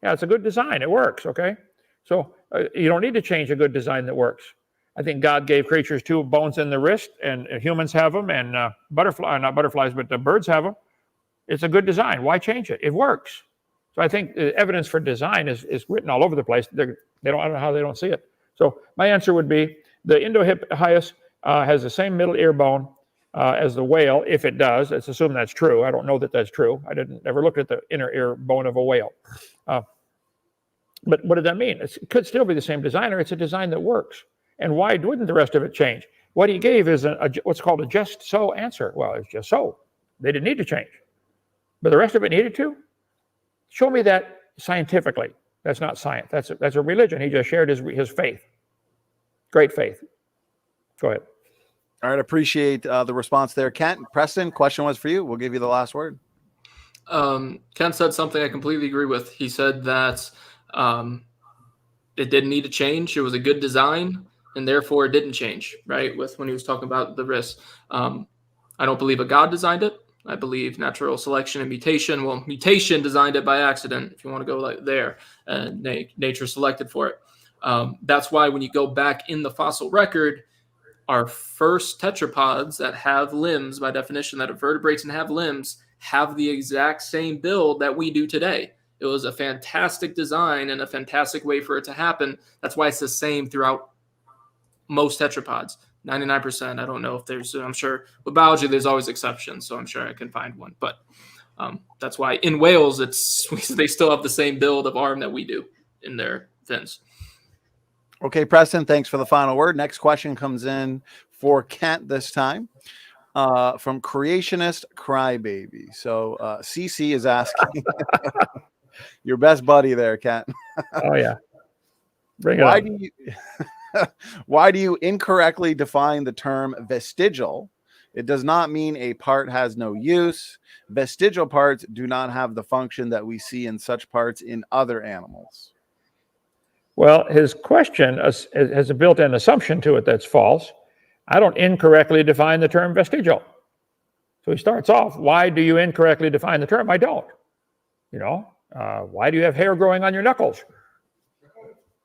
Yeah, it's a good design. It works, okay? So you don't need to change a good design that works. I think God gave creatures two bones in the wrist, and humans have them, and not butterflies, but the birds have them. It's a good design. Why change it? It works. So I think the evidence for design is written all over the place. I don't know how they don't see it. So my answer would be the Indo-Hyas has the same middle ear bone as the whale, if it does. Let's assume that's true. I don't know that that's true. I never looked at the inner ear bone of a whale. But what does that mean? It could still be the same designer. It's a design that works. And why wouldn't the rest of it change? What he gave is what's called a just so answer. Well, it's just so. They didn't need to change. But the rest of it needed to? Show me that scientifically. That's not science. That's a religion. He just shared his faith. Great faith. Go ahead.
All right, appreciate the response there. Kent, Preston, question was for you. We'll give you the last word.
Kent said something I completely agree with. He said that it didn't need to change. It was a good design, and therefore it didn't change, right? When he was talking about the risk. I don't believe a God designed it. I believe natural selection and mutation. Well, mutation designed it by accident, if you want to go like there. Nature selected for it. That's why when you go back in the fossil record, our first tetrapods that have limbs, by definition, that are vertebrates and have limbs, have the exact same build that we do today. It was a fantastic design and a fantastic way for it to happen. That's why it's the same throughout most tetrapods. 99%. I don't know if I'm sure with biology, there's always exceptions. So I'm sure I can find one. But that's why in whales, they still have the same build of arm that we do in their fins.
Okay, Preston, thanks for the final word. Next question comes in for Kent this time from Creationist Crybaby. So CC is asking, your best buddy there, Kent.
Oh, yeah. Bring it on.
Why do you incorrectly define the term vestigial? It does not mean a part has no use. Vestigial parts do not have the function that we see in such parts in other animals.
Well, his question has a built-in assumption to it that's false. I don't incorrectly define the term vestigial. So he starts off, why do you incorrectly define the term? I don't. Why do you have hair growing on your knuckles?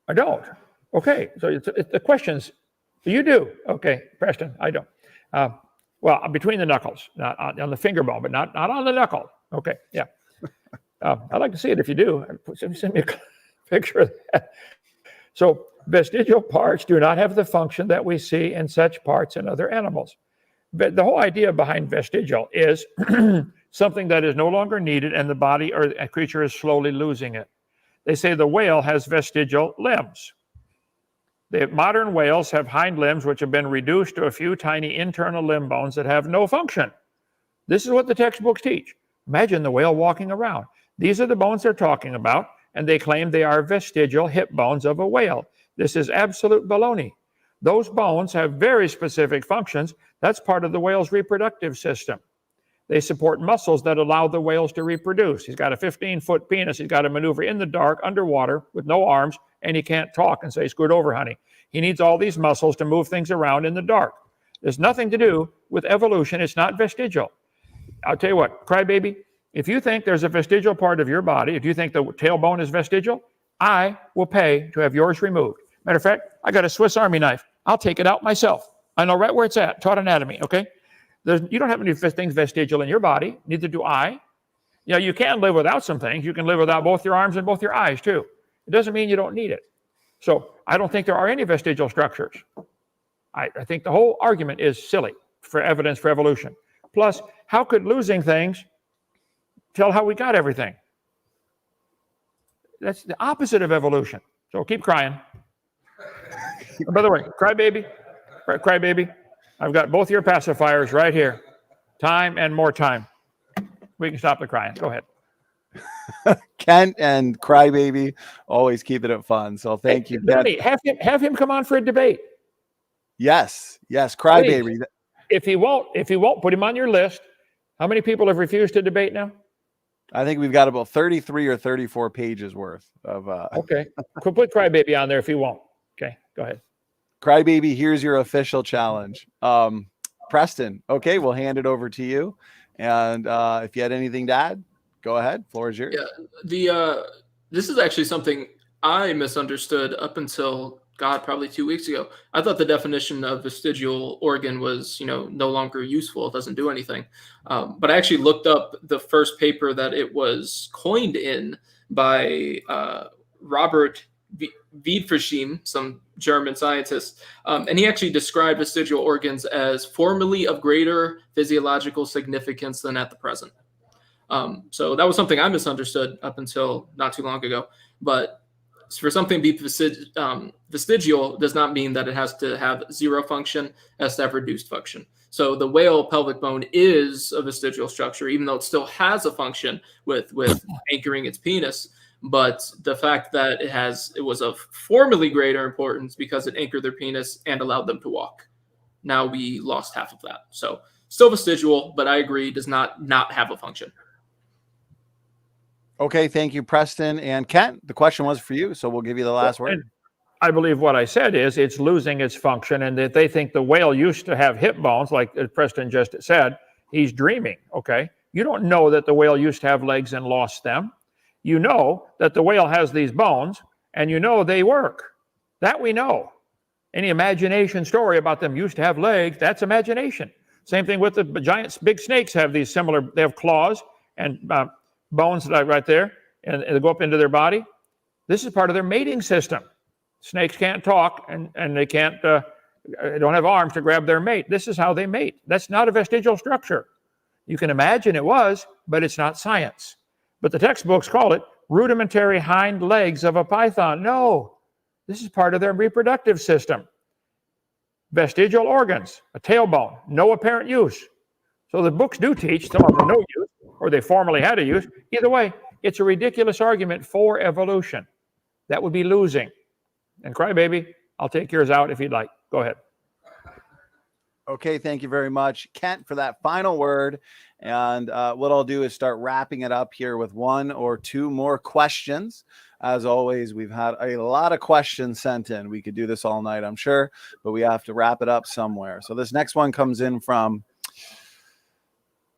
I don't. Okay, so it's the questions. You do. Okay, Preston, I don't. Well, between the knuckles, not on the finger bone, but not on the knuckle. Okay, yeah. I'd like to see it if you do. Send me a picture of that. So vestigial parts do not have the function that we see in such parts in other animals. But the whole idea behind vestigial is something that is no longer needed and the body or a creature is slowly losing it. They say the whale has vestigial limbs. The modern whales have hind limbs which have been reduced to a few tiny internal limb bones that have no function. This is what the textbooks teach. Imagine the whale walking around. These are the bones they're talking about, and they claim they are vestigial hip bones of a whale. This is absolute baloney. Those bones have very specific functions. That's part of the whale's reproductive system. They support muscles that allow the whales to reproduce. He's got a 15-foot penis. He's got to maneuver in the dark, underwater, with no arms, and he can't talk and say, scoot over, honey. He needs all these muscles to move things around in the dark. There's nothing to do with evolution. It's not vestigial. I'll tell you what, crybaby, if you think there's a vestigial part of your body, if you think the tailbone is vestigial, I will pay to have yours removed. Matter of fact, I got a Swiss Army knife. I'll take it out myself. I know right where it's at, taught anatomy, okay? You don't have any things vestigial in your body, neither do I. You can live without some things. You can live without both your arms and both your eyes, too. It doesn't mean you don't need it. So I don't think there are any vestigial structures. I think the whole argument is silly for evidence for evolution. Plus, how could losing things tell how we got everything? That's the opposite of evolution. So keep crying. By the way, crybaby, I've got both your pacifiers right here. Time and more time. We can stop the crying. Go ahead.
Kent and Crybaby always keeping it fun. So thank you,
Donny, have him come on for a debate.
Yes, Crybaby.
Please. If he won't, put him on your list. How many people have refused to debate now?
I think we've got about 33 or 34 pages worth of.
Okay, put Crybaby on there if he won't. Okay, go ahead.
Crybaby, here's your official challenge. Preston, okay, we'll hand it over to you. And if you had anything to add, go ahead. Floor is yours.
Yeah, this is actually something I misunderstood up until probably 2 weeks ago. I thought the definition of vestigial organ was, no longer useful. It doesn't do anything. But I actually looked up the first paper that it was coined in by Robert Wiedersheim, some German scientist, and he actually described vestigial organs as formerly of greater physiological significance than at the present. So that was something I misunderstood up until not too long ago. But for something to be vestigial does not mean that it has to have zero function, it has to have reduced function. So the whale pelvic bone is a vestigial structure, even though it still has a function with anchoring its penis. But the fact that it was of formerly greater importance because it anchored their penis and allowed them to walk. Now we lost half of that. So still vestigial, but I agree, does not have a function.
Okay, thank you, Preston. And Kent, the question was for you, so we'll give you the last word.
I believe what I said is it's losing its function, and that they think the whale used to have hip bones, like Preston just said. He's dreaming, okay? You don't know that the whale used to have legs and lost them. You know that the whale has these bones, and you know they work. That we know. Any imagination story about them used to have legs, that's imagination. Same thing with the giant big snakes have these similar, they have claws and bones right there, and they go up into their body. This is part of their mating system. Snakes can't talk, and they can't, they don't have arms to grab their mate. This is how they mate. That's not a vestigial structure. You can imagine it was, but it's not science. But the textbooks call it rudimentary hind legs of a python. No, this is part of their reproductive system. Vestigial organs, a tailbone, no apparent use. So the books do teach some of them no use, or they formerly had a use. Either way, it's a ridiculous argument for evolution. That would be losing. And Crybaby, I'll take yours out if you'd like. Go ahead.
Okay, thank you very much, Kent, for that final word. And what I'll do is start wrapping it up here with one or two more questions. As always, we've had a lot of questions sent in. We could do this all night, I'm sure, but we have to wrap it up somewhere. So this next one comes in from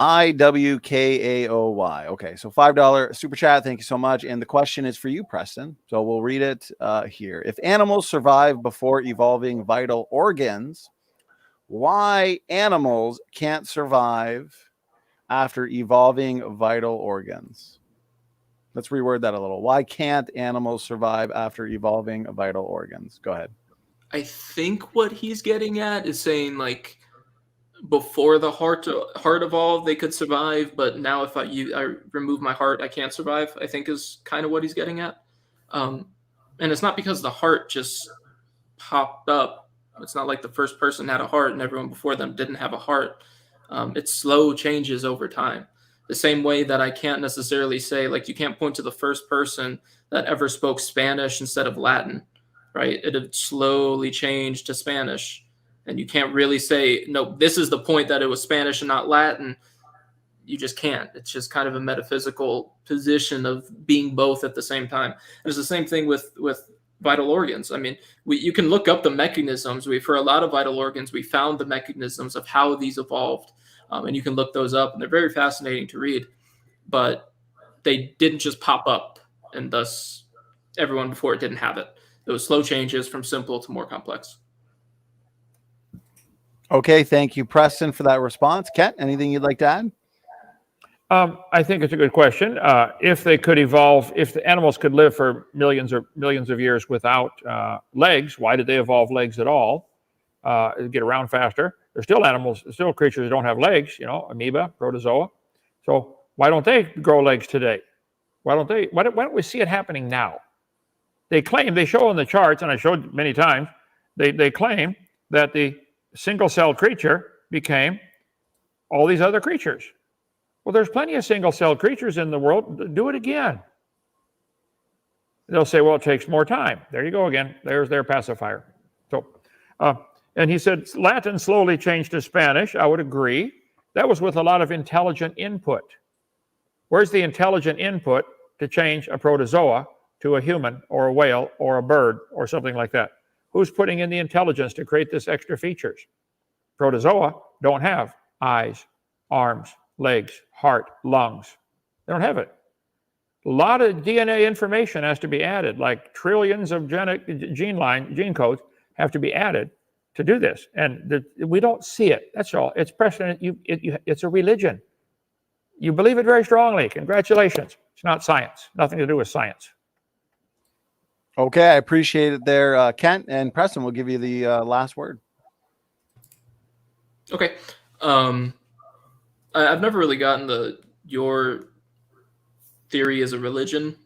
IWKAOY. Okay, so $5 super chat. Thank you so much. And the question is for you, Preston. So we'll read it here. If animals survive before evolving vital organs, why animals can't survive after evolving vital organs? Let's reword that a little. Why can't animals survive after evolving vital organs? Go ahead.
I think what he's getting at is saying, like, before the heart evolved, they could survive, but now if I remove my heart, I can't survive, I think is kind of what he's getting at. And it's not because the heart just popped up. It's not like the first person had a heart and everyone before them didn't have a heart. It's slow changes over time. The same way that I can't necessarily say, like, you can't point to the first person that ever spoke Spanish instead of Latin, right? It had slowly changed to Spanish. And you can't really say, no, this is the point that it was Spanish and not Latin. You just can't. It's just kind of a metaphysical position of being both at the same time. And it's the same thing with vital organs. I mean, you can look up the mechanisms. For a lot of vital organs, we found the mechanisms of how these evolved. And you can look those up, and they're very fascinating to read. But they didn't just pop up, and thus everyone before it didn't have it. It was slow changes from simple to more complex.
Okay, thank you, Preston, for that response. Kent, anything you'd like to add?
I think it's a good question. If they could evolve, if the animals could live for millions of years without legs, why did they evolve legs at all? Get around faster. There's still animals, still creatures that don't have legs, amoeba, protozoa. So why don't they grow legs today? Why don't we see it happening now? They show on the charts, and I showed many times, they claim that the single-celled creature became all these other creatures. Well, there's plenty of single-celled creatures in the world. Do it again. They'll say, well, it takes more time. There you go again. There's their pacifier. So, and he said, Latin slowly changed to Spanish. I would agree. That was with a lot of intelligent input. Where's the intelligent input to change a protozoa to a human or a whale or a bird or something like that? Who's putting in the intelligence to create this extra features? Protozoa don't have eyes, arms, legs, heart, lungs. They don't have it. A lot of DNA information has to be added, like trillions of gene codes have to be added to do this. And we don't see it. That's all. It's precedent. It's a religion. You believe it very strongly. Congratulations. It's not science. Nothing to do with science.
Okay, I appreciate it there, Kent. And Preston, we'll give you the last word.
Okay. I've never really gotten your theory as a religion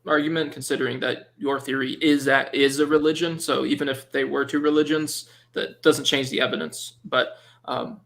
argument, considering that your theory is a religion. So even if they were two religions, that doesn't change the evidence. But and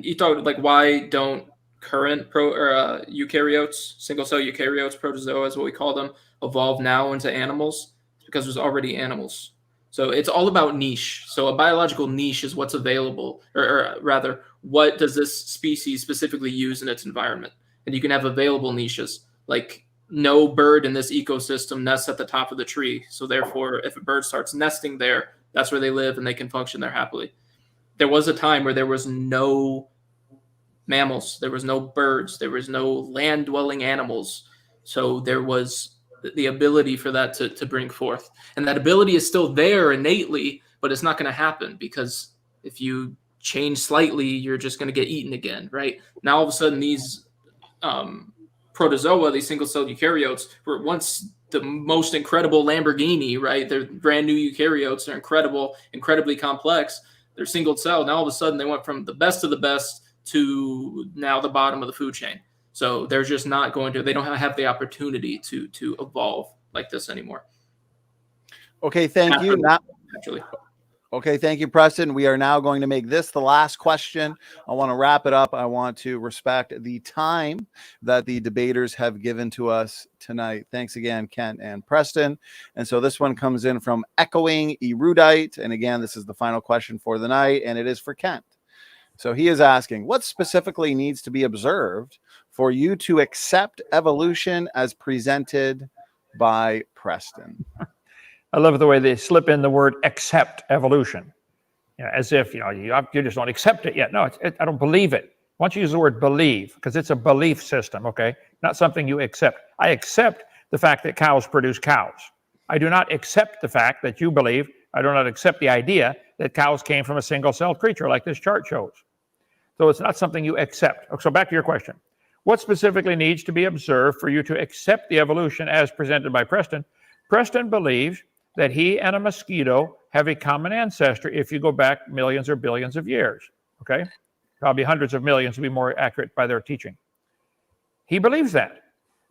you thought, like, why don't current eukaryotes, single cell eukaryotes, protozoa is what we call them, evolve now into animals? It's because there's already animals. So it's all about niche. So a biological niche is what's available, or rather, what does this species specifically use in its environment? And you can have available niches, like no bird in this ecosystem nests at the top of the tree. So therefore, if a bird starts nesting there, that's where they live and they can function there happily. There was a time where there was no mammals, there was no birds, there was no land-dwelling animals. So there was the ability for that to bring forth. And that ability is still there innately, but it's not going to happen, because if you change slightly, you're just going to get eaten again, right? Now, all of a sudden, these protozoa, these single-celled eukaryotes, were once the most incredible Lamborghini, right? They're brand new eukaryotes. They're incredible, incredibly complex. They're single-celled. Now, all of a sudden, they went from the best of the best to now the bottom of the food chain. So they're just not going to, they don't have the opportunity to evolve like this anymore.
Okay, thank you.
Actually.
Okay, thank you, Preston. We are now going to make this the last question. I want to wrap it up. I want to respect the time that the debaters have given to us tonight. Thanks again, Kent and Preston. And so this one comes in from Echoing Erudite. And again, this is the final question for the night, and it is for Kent. So he is asking, what specifically needs to be observed for you to accept evolution as presented by Preston.
I love the way they slip in the word accept evolution, as if, you just don't accept it yet. No, I don't believe it. Why don't you use the word believe? Because it's a belief system, okay? Not something you accept. I accept the fact that cows produce cows. I do not accept the fact that you believe. I do not accept the idea that cows came from a single-celled creature like this chart shows. So it's not something you accept. So back to your question. What specifically needs to be observed for you to accept the evolution as presented by Preston? Preston believes that he and a mosquito have a common ancestor if you go back millions or billions of years, okay? Probably hundreds of millions to be more accurate by their teaching. He believes that.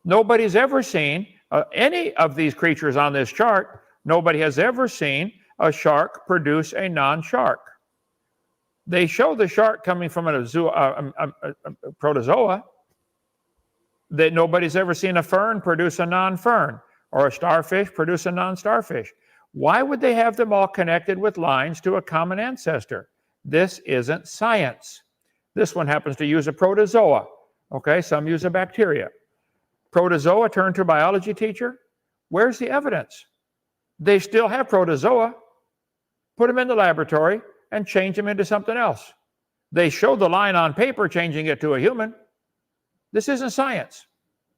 Nobody's ever seen any of these creatures on this chart. Nobody has ever seen a shark produce a non-shark. They show the shark coming from a protozoa. That nobody's ever seen a fern produce a non-fern, or a starfish produce a non-starfish. Why would they have them all connected with lines to a common ancestor? This isn't science. This one happens to use a protozoa. Okay, some use a bacteria. Protozoa turn to a biology teacher. Where's the evidence? They still have protozoa. Put them in the laboratory and change them into something else. They show the line on paper changing it to a human. This isn't science.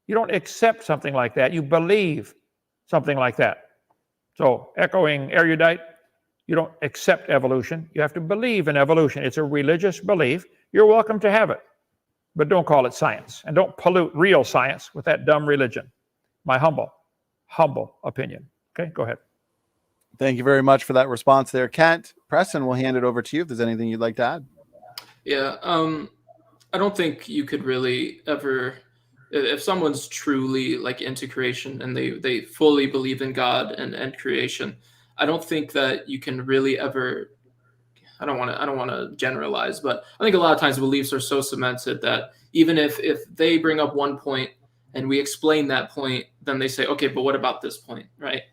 You don't accept something like that. You believe something like that. So, echoing erudite, you don't accept evolution. You have to believe in evolution. It's a religious belief. You're welcome to have it. But don't call it science. And don't pollute real science with that dumb religion. My humble opinion. Okay, go ahead.
Thank you very much for that response there, Kent. Preston, we'll hand it over to you if there's anything you'd like to add.
Yeah, I don't think you could really ever, if someone's truly like into creation and they fully believe in God and creation, I don't think that you can really ever, I don't want to generalize, but I think a lot of times beliefs are so cemented that even if they bring up one point and we explain that point, then they say, okay, but what about this point, right?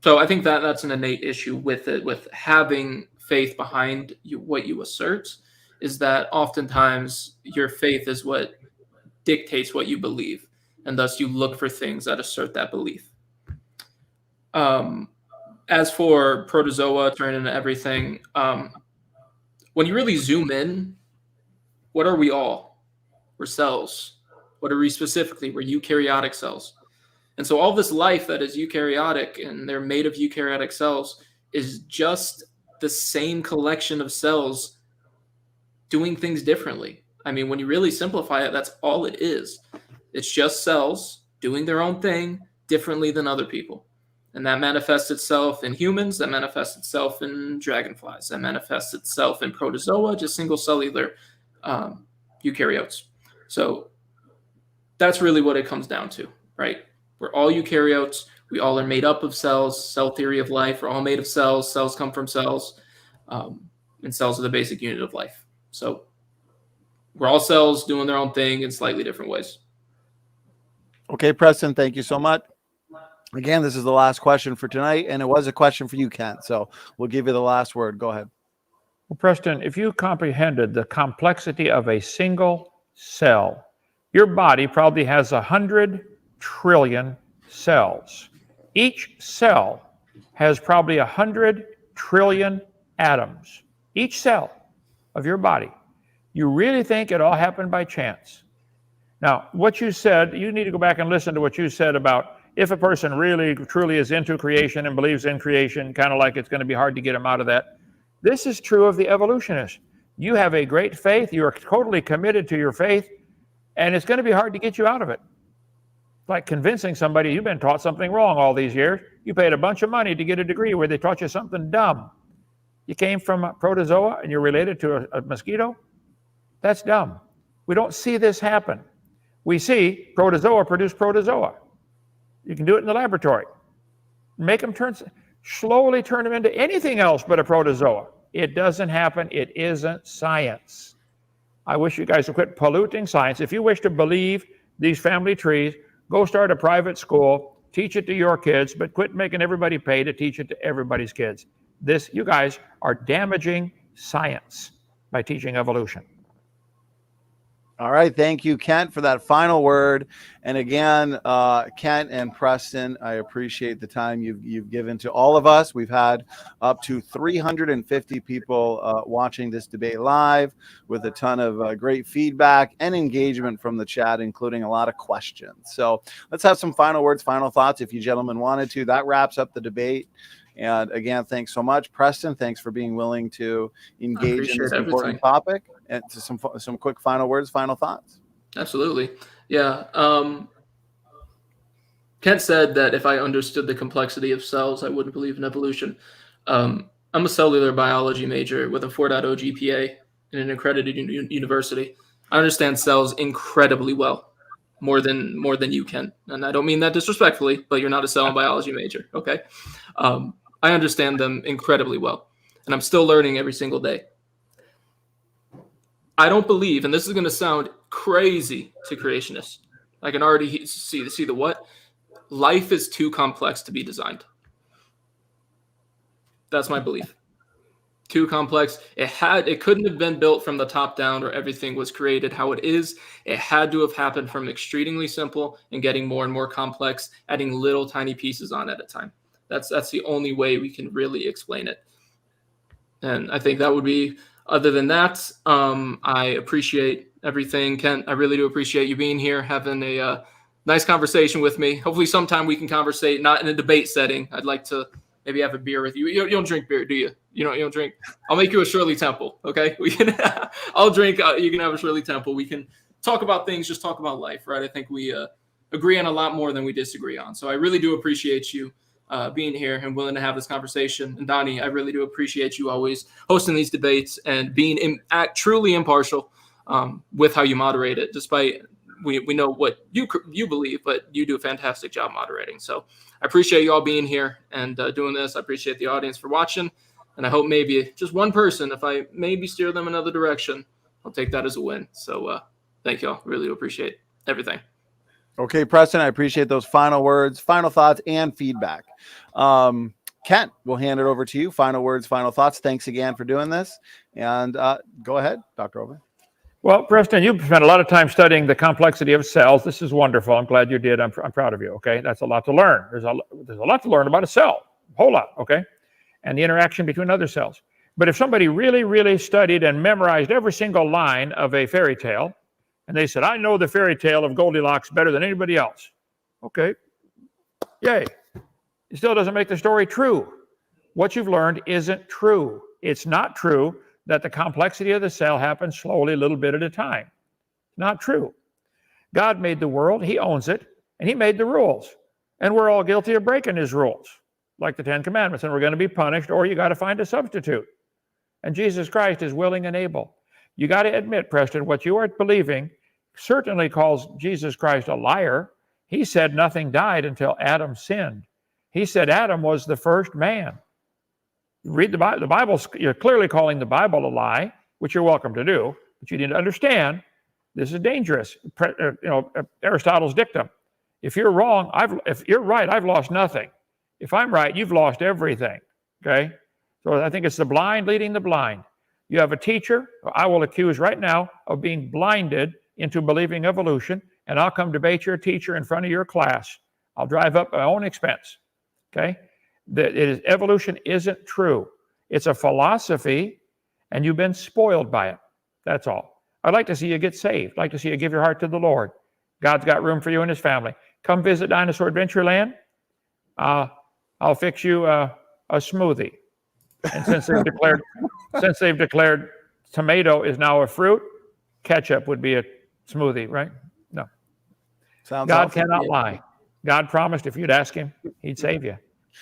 So I think that that's an innate issue with it, with having faith behind what you assert, is that oftentimes your faith is what dictates what you believe, and thus you look for things that assert that belief. As for protozoa turning into everything, when you really zoom in, what are we all? We're cells. What are we specifically? We're eukaryotic cells. And so all this life that is eukaryotic and they're made of eukaryotic cells is just the same collection of cells doing things differently. I mean, when you really simplify it, that's all it is. It's just cells doing their own thing differently than other people. And that manifests itself in humans, that manifests itself in dragonflies, that manifests itself in protozoa, just single cellular eukaryotes. So that's really what it comes down to, right? We're all eukaryotes. We all are made up of cells. Cell theory of life. We're all made of cells. Cells come from cells. And cells are the basic unit of life. So we're all cells doing their own thing in slightly different ways.
Okay, Preston, thank you so much. Again, this is the last question for tonight, and it was a question for you, Kent. So we'll give you the last word. Go ahead.
Well, Preston, if you comprehended the complexity of a single cell, your body probably has 100 trillion cells. Each cell has probably 100 trillion atoms. Each cell of your body. You really think it all happened by chance? Now, what you said, you need to go back and listen to what you said about if a person really, truly is into creation and believes in creation, kind of like it's going to be hard to get them out of that. This is true of the evolutionists. You have a great faith. You are totally committed to your faith, and it's going to be hard to get you out of it. Like convincing somebody you've been taught something wrong all these years. You paid a bunch of money to get a degree where they taught you something dumb. You came from a protozoa and you're related to a mosquito? That's dumb. We don't see this happen. We see protozoa produce protozoa. You can do it in the laboratory. Make them slowly turn them into anything else but a protozoa. It doesn't happen. It isn't science. I wish you guys would quit polluting science. If you wish to believe these family trees, go start a private school, teach it to your kids, but quit making everybody pay to teach it to everybody's kids. You guys are damaging science by teaching evolution.
All right. Thank you, Kent, for that final word. And again, Kent and Preston, I appreciate the time you've given to all of us. We've had up to 350 people watching this debate live, with a ton of great feedback and engagement from the chat, including a lot of questions. So let's have some final words, final thoughts, if you gentlemen wanted to. That wraps up the debate. And again, thanks so much. Preston, thanks for being willing to engage in this important topic. And to some quick final words, final thoughts.
Absolutely. Yeah. Kent said that if I understood the complexity of cells, I wouldn't believe in evolution. I'm a cellular biology major with a 4.0 GPA in an accredited university. I understand cells incredibly well, more than you can. And I don't mean that disrespectfully, but you're not a cell and biology major, okay? I understand them incredibly well, and I'm still learning every single day. I don't believe, and this is going to sound crazy to creationists. I can already see the what? Life is too complex to be designed. That's my belief. Too complex. It couldn't have been built from the top down, or everything was created how it is. It had to have happened from extremely simple and getting more and more complex, adding little tiny pieces on at a time. That's the only way we can really explain it. And I think that would be, other than that, I appreciate everything. Kent, I really do appreciate you being here, having a nice conversation with me. Hopefully sometime we can conversate, not in a debate setting. I'd like to maybe have a beer with you. You don't drink beer, do you? You don't drink? I'll make you a Shirley Temple, okay? We can. I'll drink. You can have a Shirley Temple. We can talk about things, just talk about life, right? I think we agree on a lot more than we disagree on. So I really do appreciate you being here and willing to have this conversation. And Donny, I really do appreciate you always hosting these debates and being truly impartial with how you moderate it, despite we know what you believe, but you do a fantastic job moderating. So I appreciate you all being here and doing this. I appreciate the audience for watching. And I hope maybe just one person, if I maybe steer them another direction, I'll take that as a win. So thank you all. Really do appreciate everything.
Okay, Preston, I appreciate those final words, final thoughts, and feedback. Kent, we'll hand it over to you. Final words, final thoughts. Thanks again for doing this. And go ahead, Dr. Hovind.
Well, Preston, you've spent a lot of time studying the complexity of cells. This is wonderful. I'm glad you did. I'm proud of you, okay? That's a lot to learn. There's a lot to learn about a cell, a whole lot, okay? And the interaction between other cells. But if somebody really, really studied and memorized every single line of a fairy tale, and they said, I know the fairy tale of Goldilocks better than anybody else. Okay, yay. It still doesn't make the story true. What you've learned isn't true. It's not true that the complexity of the cell happens slowly, a little bit at a time. Not true. God made the world, he owns it, and he made the rules. And we're all guilty of breaking his rules, like the 10 Commandments, and we're going to be punished, or you got to find a substitute. And Jesus Christ is willing and able. You got to admit, Preston, what you are believing certainly calls Jesus Christ a liar. He said nothing died until Adam sinned. He said Adam was the first man. Read the Bible. You're clearly calling the Bible a lie, which you're welcome to do, but you need to understand this is dangerous. Aristotle's dictum. If you're wrong, if you're right, I've lost nothing. If I'm right, you've lost everything. Okay? So I think it's the blind leading the blind. You have a teacher I will accuse right now of being blinded into believing evolution, and I'll come debate your teacher in front of your class. I'll drive up at my own expense. Okay? Evolution isn't true. It's a philosophy, and you've been spoiled by it. That's all. I'd like to see you get saved. I'd like to see you give your heart to the Lord. God's got room for you and his family. Come visit Dinosaur Adventureland. I'll fix you a smoothie. And since they've declared tomato is now a fruit, ketchup would be a smoothie, right? No.
Sounds
God
awesome.
cannot lie. God promised if you'd ask him, he'd save you.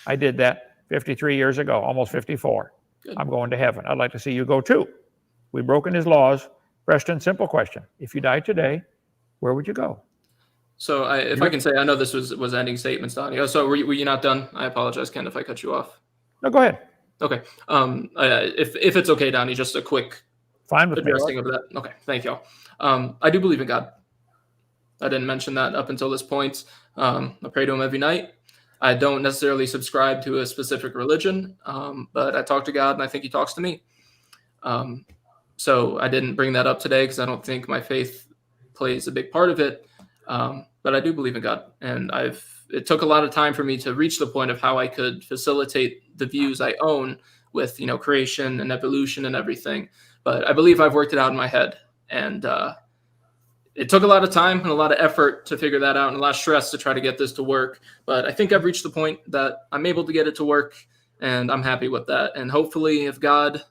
I did that 53 years ago, almost 54.
Good.
I'm going to heaven. I'd like to see you go too. We've broken his laws. Preston, simple question. If you died today, where would you go?
So if I can say, I know this was ending statements, Donny. Oh, so were you not done? I apologize, Ken, if I cut you off.
No, go ahead.
Okay. If it's okay, Donny, just a quick
Fine with
addressing of that. Okay, thank y'all. I do believe in God. I didn't mention that up until this point. I pray to him every night. I don't necessarily subscribe to a specific religion, but I talk to God, and I think he talks to me. So I didn't bring that up today because I don't think my faith plays a big part of it. But I do believe in God, and it took a lot of time for me to reach the point of how I could facilitate the views I own with, creation and evolution and everything. But I believe I've worked it out in my head, and it took a lot of time and a lot of effort to figure that out, and a lot of stress to try to get this to work. But I think I've reached the point that I'm able to get it to work, and I'm happy with that. And hopefully, if God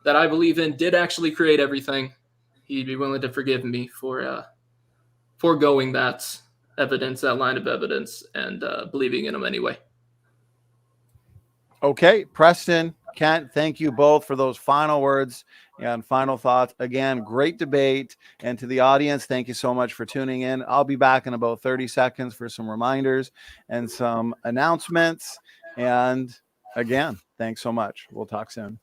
that I believe in did actually create everything, he'd be willing to forgive me for foregoing that evidence, that line of evidence, and believing in him anyway.
Okay, Preston, Kent, thank you both for those final words and final thoughts. Again, great debate. And to the audience, thank you so much for tuning in. I'll be back in about 30 seconds for some reminders and some announcements. And again, thanks so much. We'll talk soon.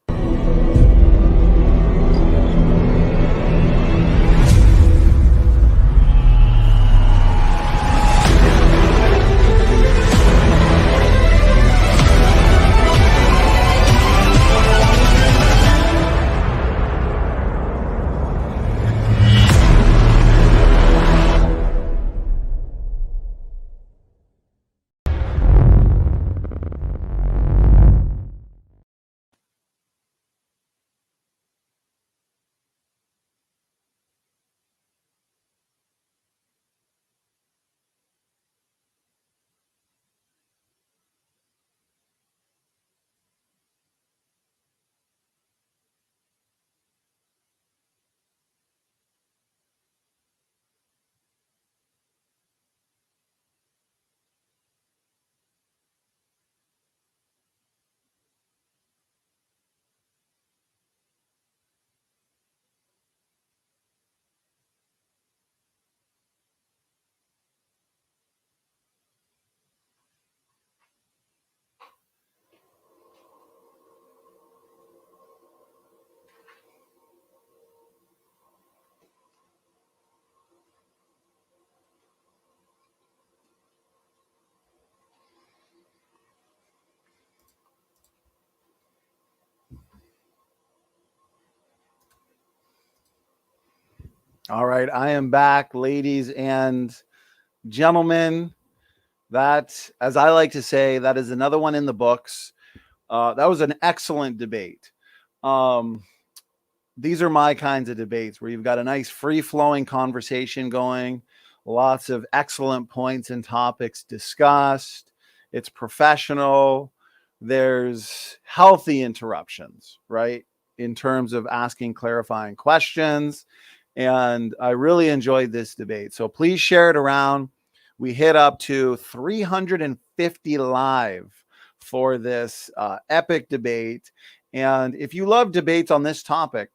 All right, I am back, ladies and gentlemen. That, as I like to say, that is another one in the books. That was an excellent debate. These are my kinds of debates where you've got a nice free-flowing conversation going, lots of excellent points and topics discussed. It's professional. There's healthy interruptions, right, in terms of asking clarifying questions. And I really enjoyed this debate. So please share it around. We hit up to 350 live for this epic debate. And if you love debates on this topic,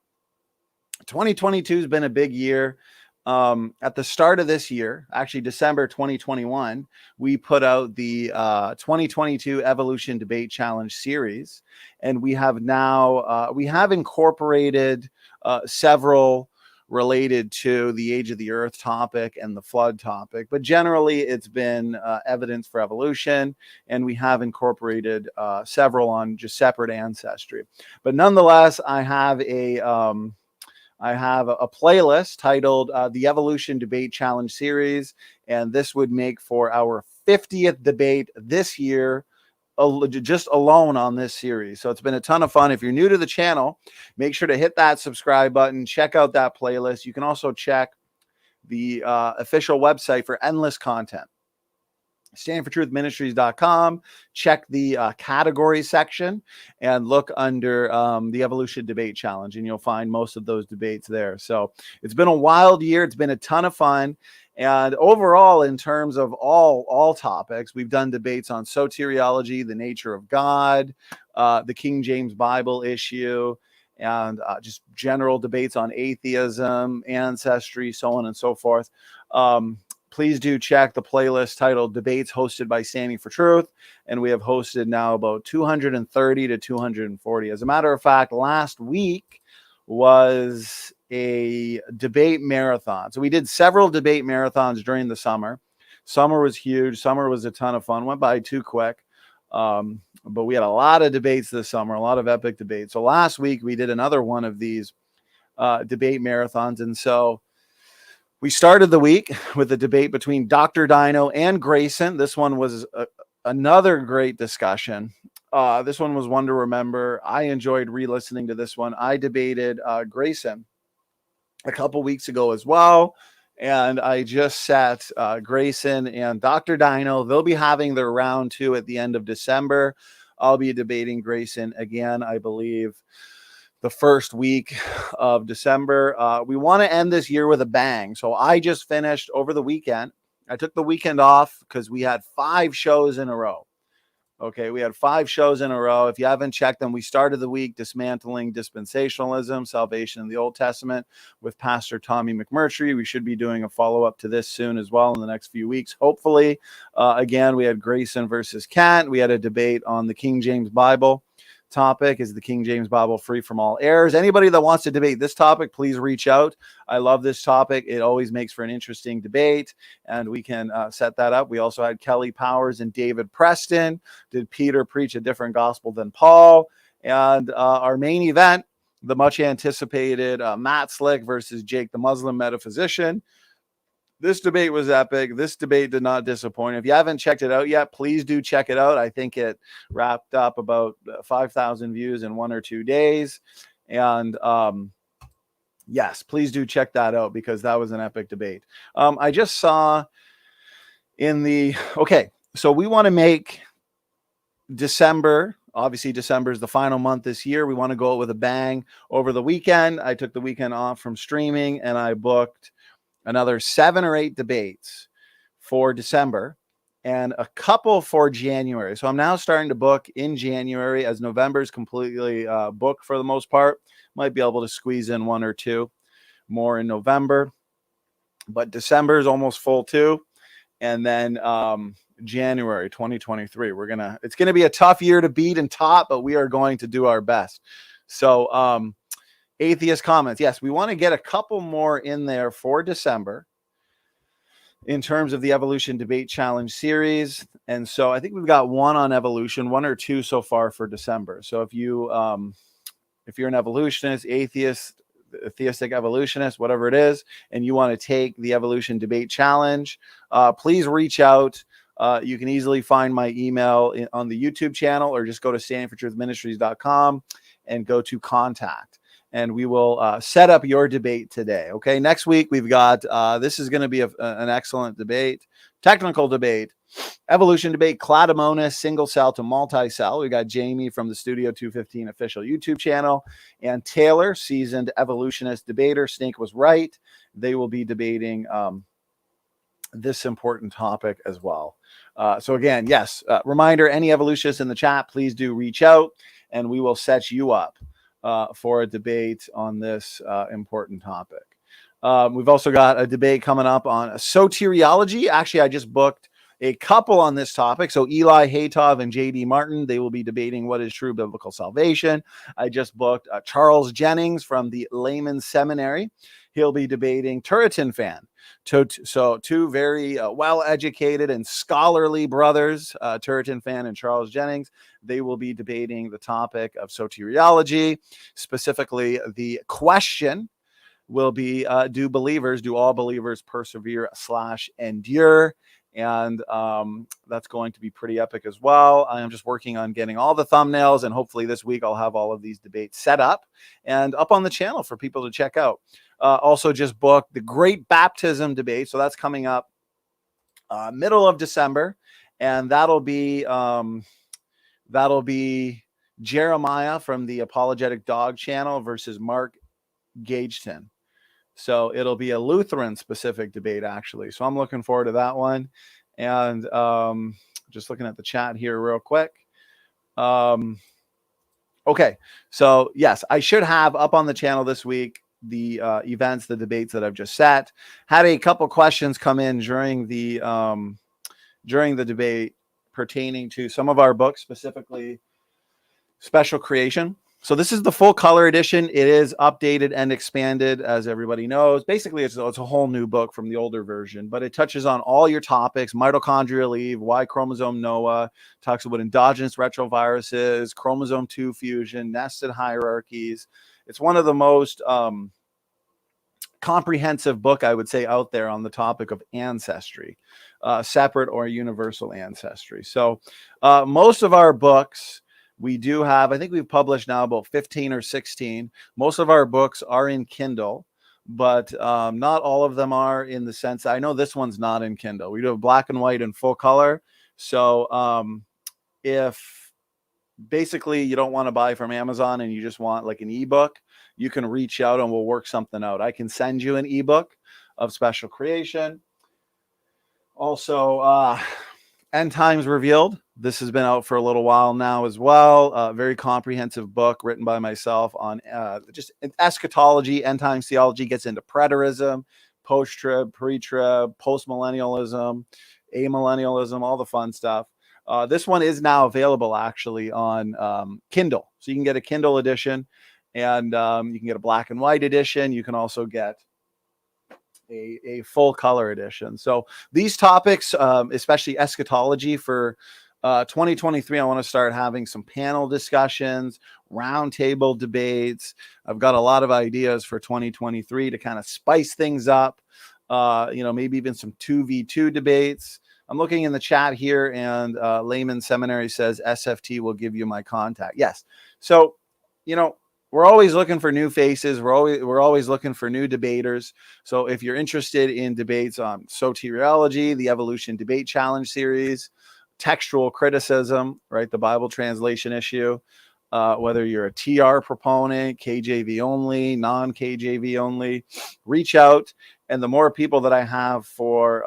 2022 has been a big year. At the start of this year, actually December 2021, we put out the 2022 Evolution Debate Challenge series. And we have now, we have incorporated several related to the age of the earth topic and the flood topic, but generally it's been evidence for evolution, and we have incorporated several on just separate ancestry. But nonetheless, I have a playlist titled the Evolution Debate Challenge series, and this would make for our 50th debate this year, just alone on this series. So it's been a ton of fun. If you're new to the channel, make sure to hit that subscribe button, check out that playlist. You can also check the official website for endless content, standingfortruthministries.com. Check the category section and look under the Evolution Debate Challenge, and you'll find most of those debates there. So it's been a wild year. It's been a ton of fun. And overall, in terms of all topics, we've done debates on soteriology, the nature of God, the King James Bible issue, and just general debates on atheism, ancestry, so on and so forth. Please do check the playlist titled Debates Hosted by Standing for Truth. And we have hosted now about 230 to 240. As a matter of fact, last week was a debate marathon. So we did several debate marathons during the summer. Summer was huge. Summer was a ton of fun. Went by too quick. But we had a lot of debates this summer, a lot of epic debates. So last week we did another one of these debate marathons. And so We started the week with a debate between Dr. Dino and Grayson. This one was another great discussion. This one was one to remember. I enjoyed re-listening to this one. I debated Grayson a couple weeks ago as well. And I just sat Grayson and Dr. Dino. They'll be having their round 2 at the end of December. I'll be debating Grayson again, I believe, the first week of December. We want to end this year with a bang. So I just finished over the weekend. I took the weekend off because we had 5 shows in a row. Okay, we had 5 shows in a row. If you haven't checked them, we started the week Dismantling Dispensationalism, Salvation in the Old Testament with Pastor Tommy McMurtry. We should be doing a follow-up to this soon as well in the next few weeks, hopefully. Again, we had Grayson versus Kent. We had a debate on the King James Bible topic. Is the King James Bible free from all errors? Anybody that wants to debate this topic, please reach out. I love this topic. It always makes for an interesting debate, and we can set that up. We also had Kelly Powers and David Preston. Did Peter preach a different gospel than Paul? And our main event, the much anticipated Matt Slick versus Jake the Muslim metaphysician. This debate was epic. This debate did not disappoint. If you haven't checked it out yet, please do check it out. I think it wrapped up about 5,000 views in 1 or 2 days. And yes, please do check that out because that was an epic debate. I just saw in the, okay, so we want to make December, obviously December is the final month this year. We want to go with a bang. Over the weekend, I took the weekend off from streaming and I booked another 7 or 8 debates for December and a couple for January. So I'm now starting to book in January as November is completely booked for the most part. Might be able to squeeze in 1 or 2 more in November, but December is almost full too. And then January 2023, it's going to be a tough year to beat and top, but we are going to do our best. So, atheist comments. Yes, we want to get a couple more in there for December in terms of the Evolution Debate Challenge series. And so I think we've got 1 on evolution, 1 or 2 so far for December. So if you're an evolutionist, atheist, theistic evolutionist, whatever it is, and you want to take the Evolution Debate Challenge, please reach out. You can easily find my email on the YouTube channel or just go to standingfortruthministries.com and go to contact. And we will set up your debate today. Okay. Next week, we've got, this is going to be an excellent debate, technical debate, evolution debate, cladomonas, single cell to multi-cell. We got Jamie from the Studio 215 official YouTube channel and Taylor, seasoned evolutionist debater. Snake was right. They will be debating this important topic as well. So again, yes, reminder, any evolutionists in the chat, please do reach out and we will set you up for a debate on this important topic. We've also got a debate coming up on soteriology. Actually, I just booked a couple on this topic. So Eli Haytov and J.D. Martin, they will be debating what is true biblical salvation. I just booked Charles Jennings from the Layman's Seminary. He'll be debating Turretin fan. So 2 very well-educated and scholarly brothers, Turretin fan and Charles Jennings. They will be debating the topic of soteriology. Specifically, the question will be, do all believers persevere / endure? And that's going to be pretty epic as well. I am just working on getting all the thumbnails, and hopefully this week I'll have all of these debates set up and up on the channel for people to check out. Also just booked the Great Baptism debate. So that's coming up middle of December. And that'll be Jeremiah from the Apologetic Dog channel versus Mark Gageton. So it'll be a Lutheran specific debate, actually. So I'm looking forward to that one. And just looking at the chat here real quick. Okay. So yes, I should have up on the channel this week the events, the debates that I've just set. Had a couple questions come in during the debate pertaining to some of our books, specifically Special Creation. So this is the full color edition. It is updated and expanded, as everybody knows. Basically, it's a whole new book from the older version, but it touches on all your topics: mitochondrial Eve, Y chromosome Noah, talks about endogenous retroviruses, chromosome 2 fusion, nested hierarchies. It's one of the most comprehensive book, I would say, out there on the topic of ancestry, separate or universal ancestry. So most of our books, we do have, I think we've published now about 15 or 16. Most of our books are in Kindle, but not all of them are, in the sense, I know this one's not in Kindle. We do have black and white and full color. So if basically you don't want to buy from Amazon and you just want like an ebook, you can reach out and we'll work something out. I can send you an ebook of Special Creation. Also, End Times Revealed. This has been out for a little while now as well. Very comprehensive book written by myself on just eschatology, end times theology, gets into preterism, post-trib, pre-trib, post-millennialism, amillennialism, all the fun stuff. This one is now available actually on Kindle. So you can get a Kindle edition, and you can get a black and white edition. You can also get a full color edition. So these topics, especially eschatology, for 2023, I want to start having some panel discussions, roundtable debates. I've got a lot of ideas for 2023 to kind of spice things up. Maybe even some 2v2 debates. I'm looking in the chat here, and Layman Seminary says SFT will give you my contact. Yes. So, we're always looking for new faces. We're always looking for new debaters. So if you're interested in debates on soteriology, the Evolution Debate Challenge series, textual criticism, right, the Bible translation issue, whether you're a TR proponent, KJV only, non-KJV only, reach out. And the more people that I have for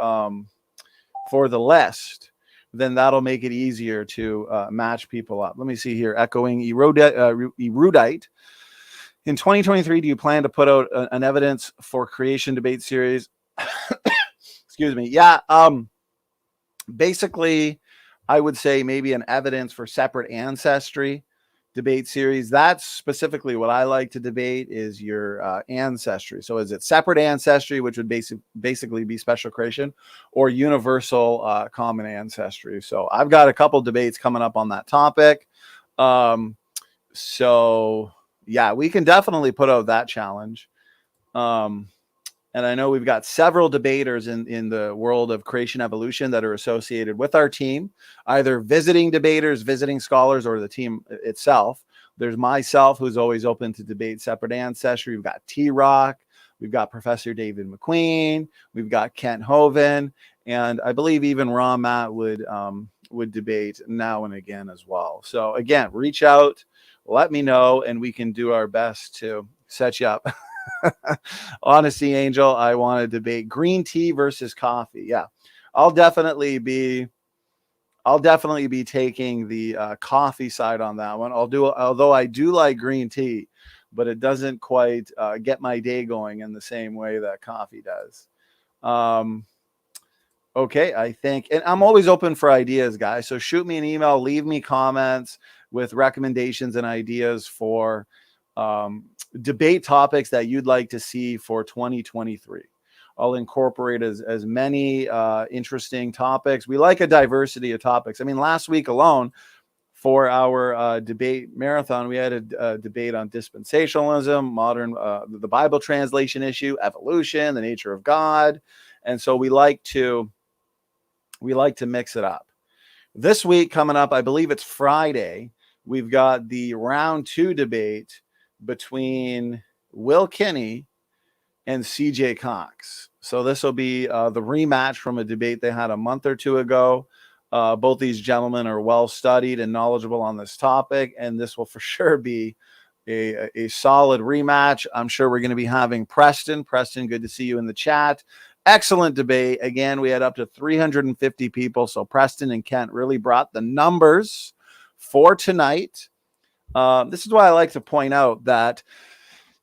the list, then that'll make it easier to match people up. Let me see here. Echoing Erudite. In 2023, do you plan to put out an evidence for creation debate series? Excuse me. Yeah. Basically, I would say maybe an evidence for separate ancestry debate series. That's specifically what I like to debate, is your ancestry. So is it separate ancestry, which would basically be special creation, or universal common ancestry? So I've got a couple debates coming up on that topic. So yeah, we can definitely put out that challenge. And I know we've got several debaters in the world of creation evolution that are associated with our team, either visiting debaters, visiting scholars, or the team itself. There's myself, who's always open to debate separate ancestry. We've got T-Rock. We've got Professor David McQueen. We've got Kent Hovind. And I believe even Ron Matt would debate now and again as well. So again, reach out, let me know, and we can do our best to set you up. Honesty Angel, I want to debate green tea versus coffee. Yeah, I'll definitely be taking the coffee side on that one. Although I do like green tea, but it doesn't quite get my day going in the same way that coffee does. Okay, I think, and I'm always open for ideas, guys. So shoot me an email, leave me comments with recommendations and ideas for debate topics that you'd like to see for 2023. I'll incorporate as many interesting topics. We like a diversity of topics. I mean, last week alone, for our debate marathon, we had a debate on dispensationalism, modern, the Bible translation issue, evolution, the nature of God. And so we like to mix it up. This week coming up, I believe it's Friday, we've got the round 2 debate between Will Kinney and CJ Cox. So this will be the rematch from a debate they had a month or two ago. Both these gentlemen are well studied and knowledgeable on this topic, and this will for sure be a solid rematch. I'm sure we're going to be having Preston. Preston, good to see you in the chat. Excellent debate. Again, we had up to 350 people. So Preston and Kent really brought the numbers for tonight. This is why I like to point out that,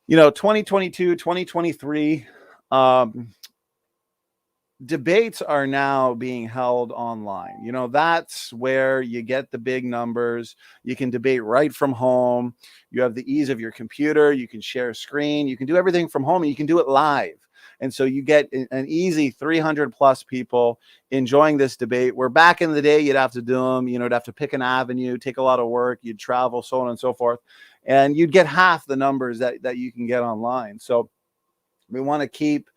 2022, 2023, debates are now being held online. That's where you get the big numbers. You can debate right from home. You have the ease of your computer. You can share a screen. You can do everything from home, and you can do it live. And so you get an easy 300 plus people enjoying this debate, where back in the day, you'd have to do them, you'd have to pick an avenue, take a lot of work, you'd travel, so on and so forth. And you'd get half the numbers that you can get online. So We want to keep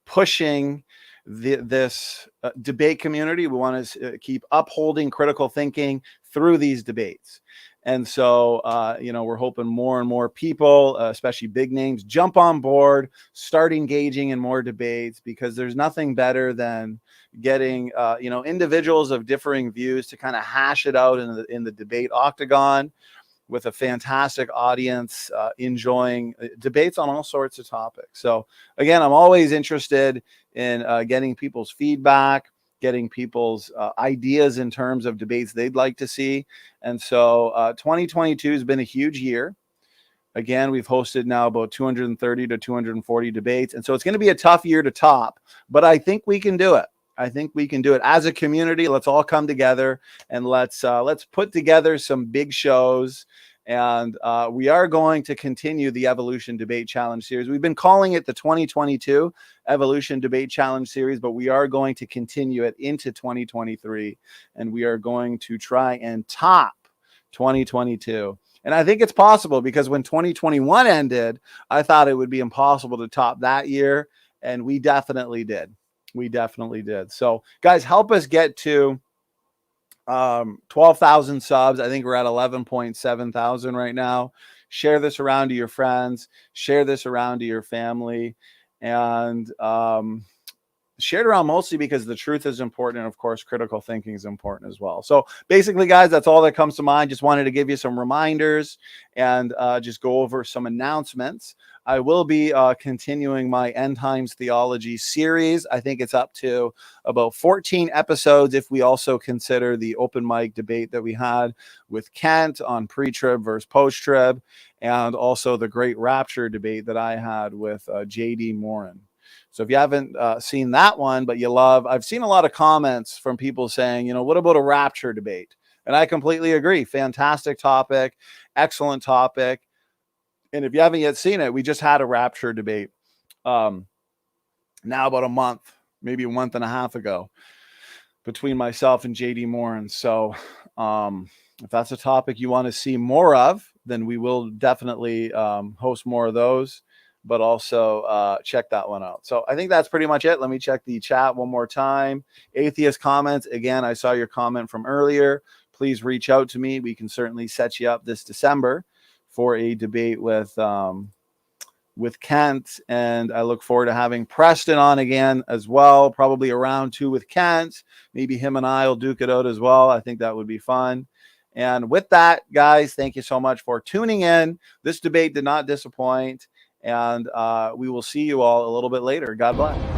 pushing this debate community. We want to keep upholding critical thinking through these debates. And so, we're hoping more and more people, especially big names, jump on board, start engaging in more debates, because there's nothing better than getting, individuals of differing views to kind of hash it out in the debate octagon with a fantastic audience, enjoying debates on all sorts of topics. So again, I'm always interested in getting people's feedback, getting people's ideas in terms of debates they'd like to see. And so 2022 has been a huge year. Again, we've hosted now about 230 to 240 debates. And so it's going to be a tough year to top, but I think we can do it. I think we can do it as a community. Let's all come together and let's put together some big shows. And we are going to continue the Evolution Debate Challenge series. We've been calling it the 2022 Evolution Debate Challenge series, but we are going to continue it into 2023. And we are going to try and top 2022. And I think it's possible, because when 2021 ended, I thought it would be impossible to top that year. And we definitely did. We definitely did. So guys, help us get to 12,000 subs. I think we're at 11.7 thousand right now. Share this around to your friends, share this around to your family, and share it around mostly because the truth is important. And of course, critical thinking is important as well. So basically, guys, that's all that comes to mind. Just wanted to give you some reminders and just go over some announcements. I will be continuing my End Times Theology series. I think it's up to about 14 episodes if we also consider the open mic debate that we had with Kent on pre-trib versus post-trib, and also the great rapture debate that I had with J.D. Morin. So if you haven't seen that one, but you love, I've seen a lot of comments from people saying, what about a rapture debate? And I completely agree. Fantastic topic, excellent topic. And if you haven't yet seen it, we just had a rapture debate now about a month, maybe a month and a half ago, between myself and J.D. Morin. So if that's a topic you want to see more of, then we will definitely host more of those, but also check that one out. So I think that's pretty much it. Let me check the chat one more time. Atheist comments. Again, I saw your comment from earlier. Please reach out to me. We can certainly set you up this December for a debate with Kent, and I look forward to having Preston on again as well, probably a round 2 with Kent. Maybe him and I will duke it out as well. I think that would be fun. And with that, guys, thank you so much for tuning in. This debate did not disappoint, and we will see you all a little bit later. God bless.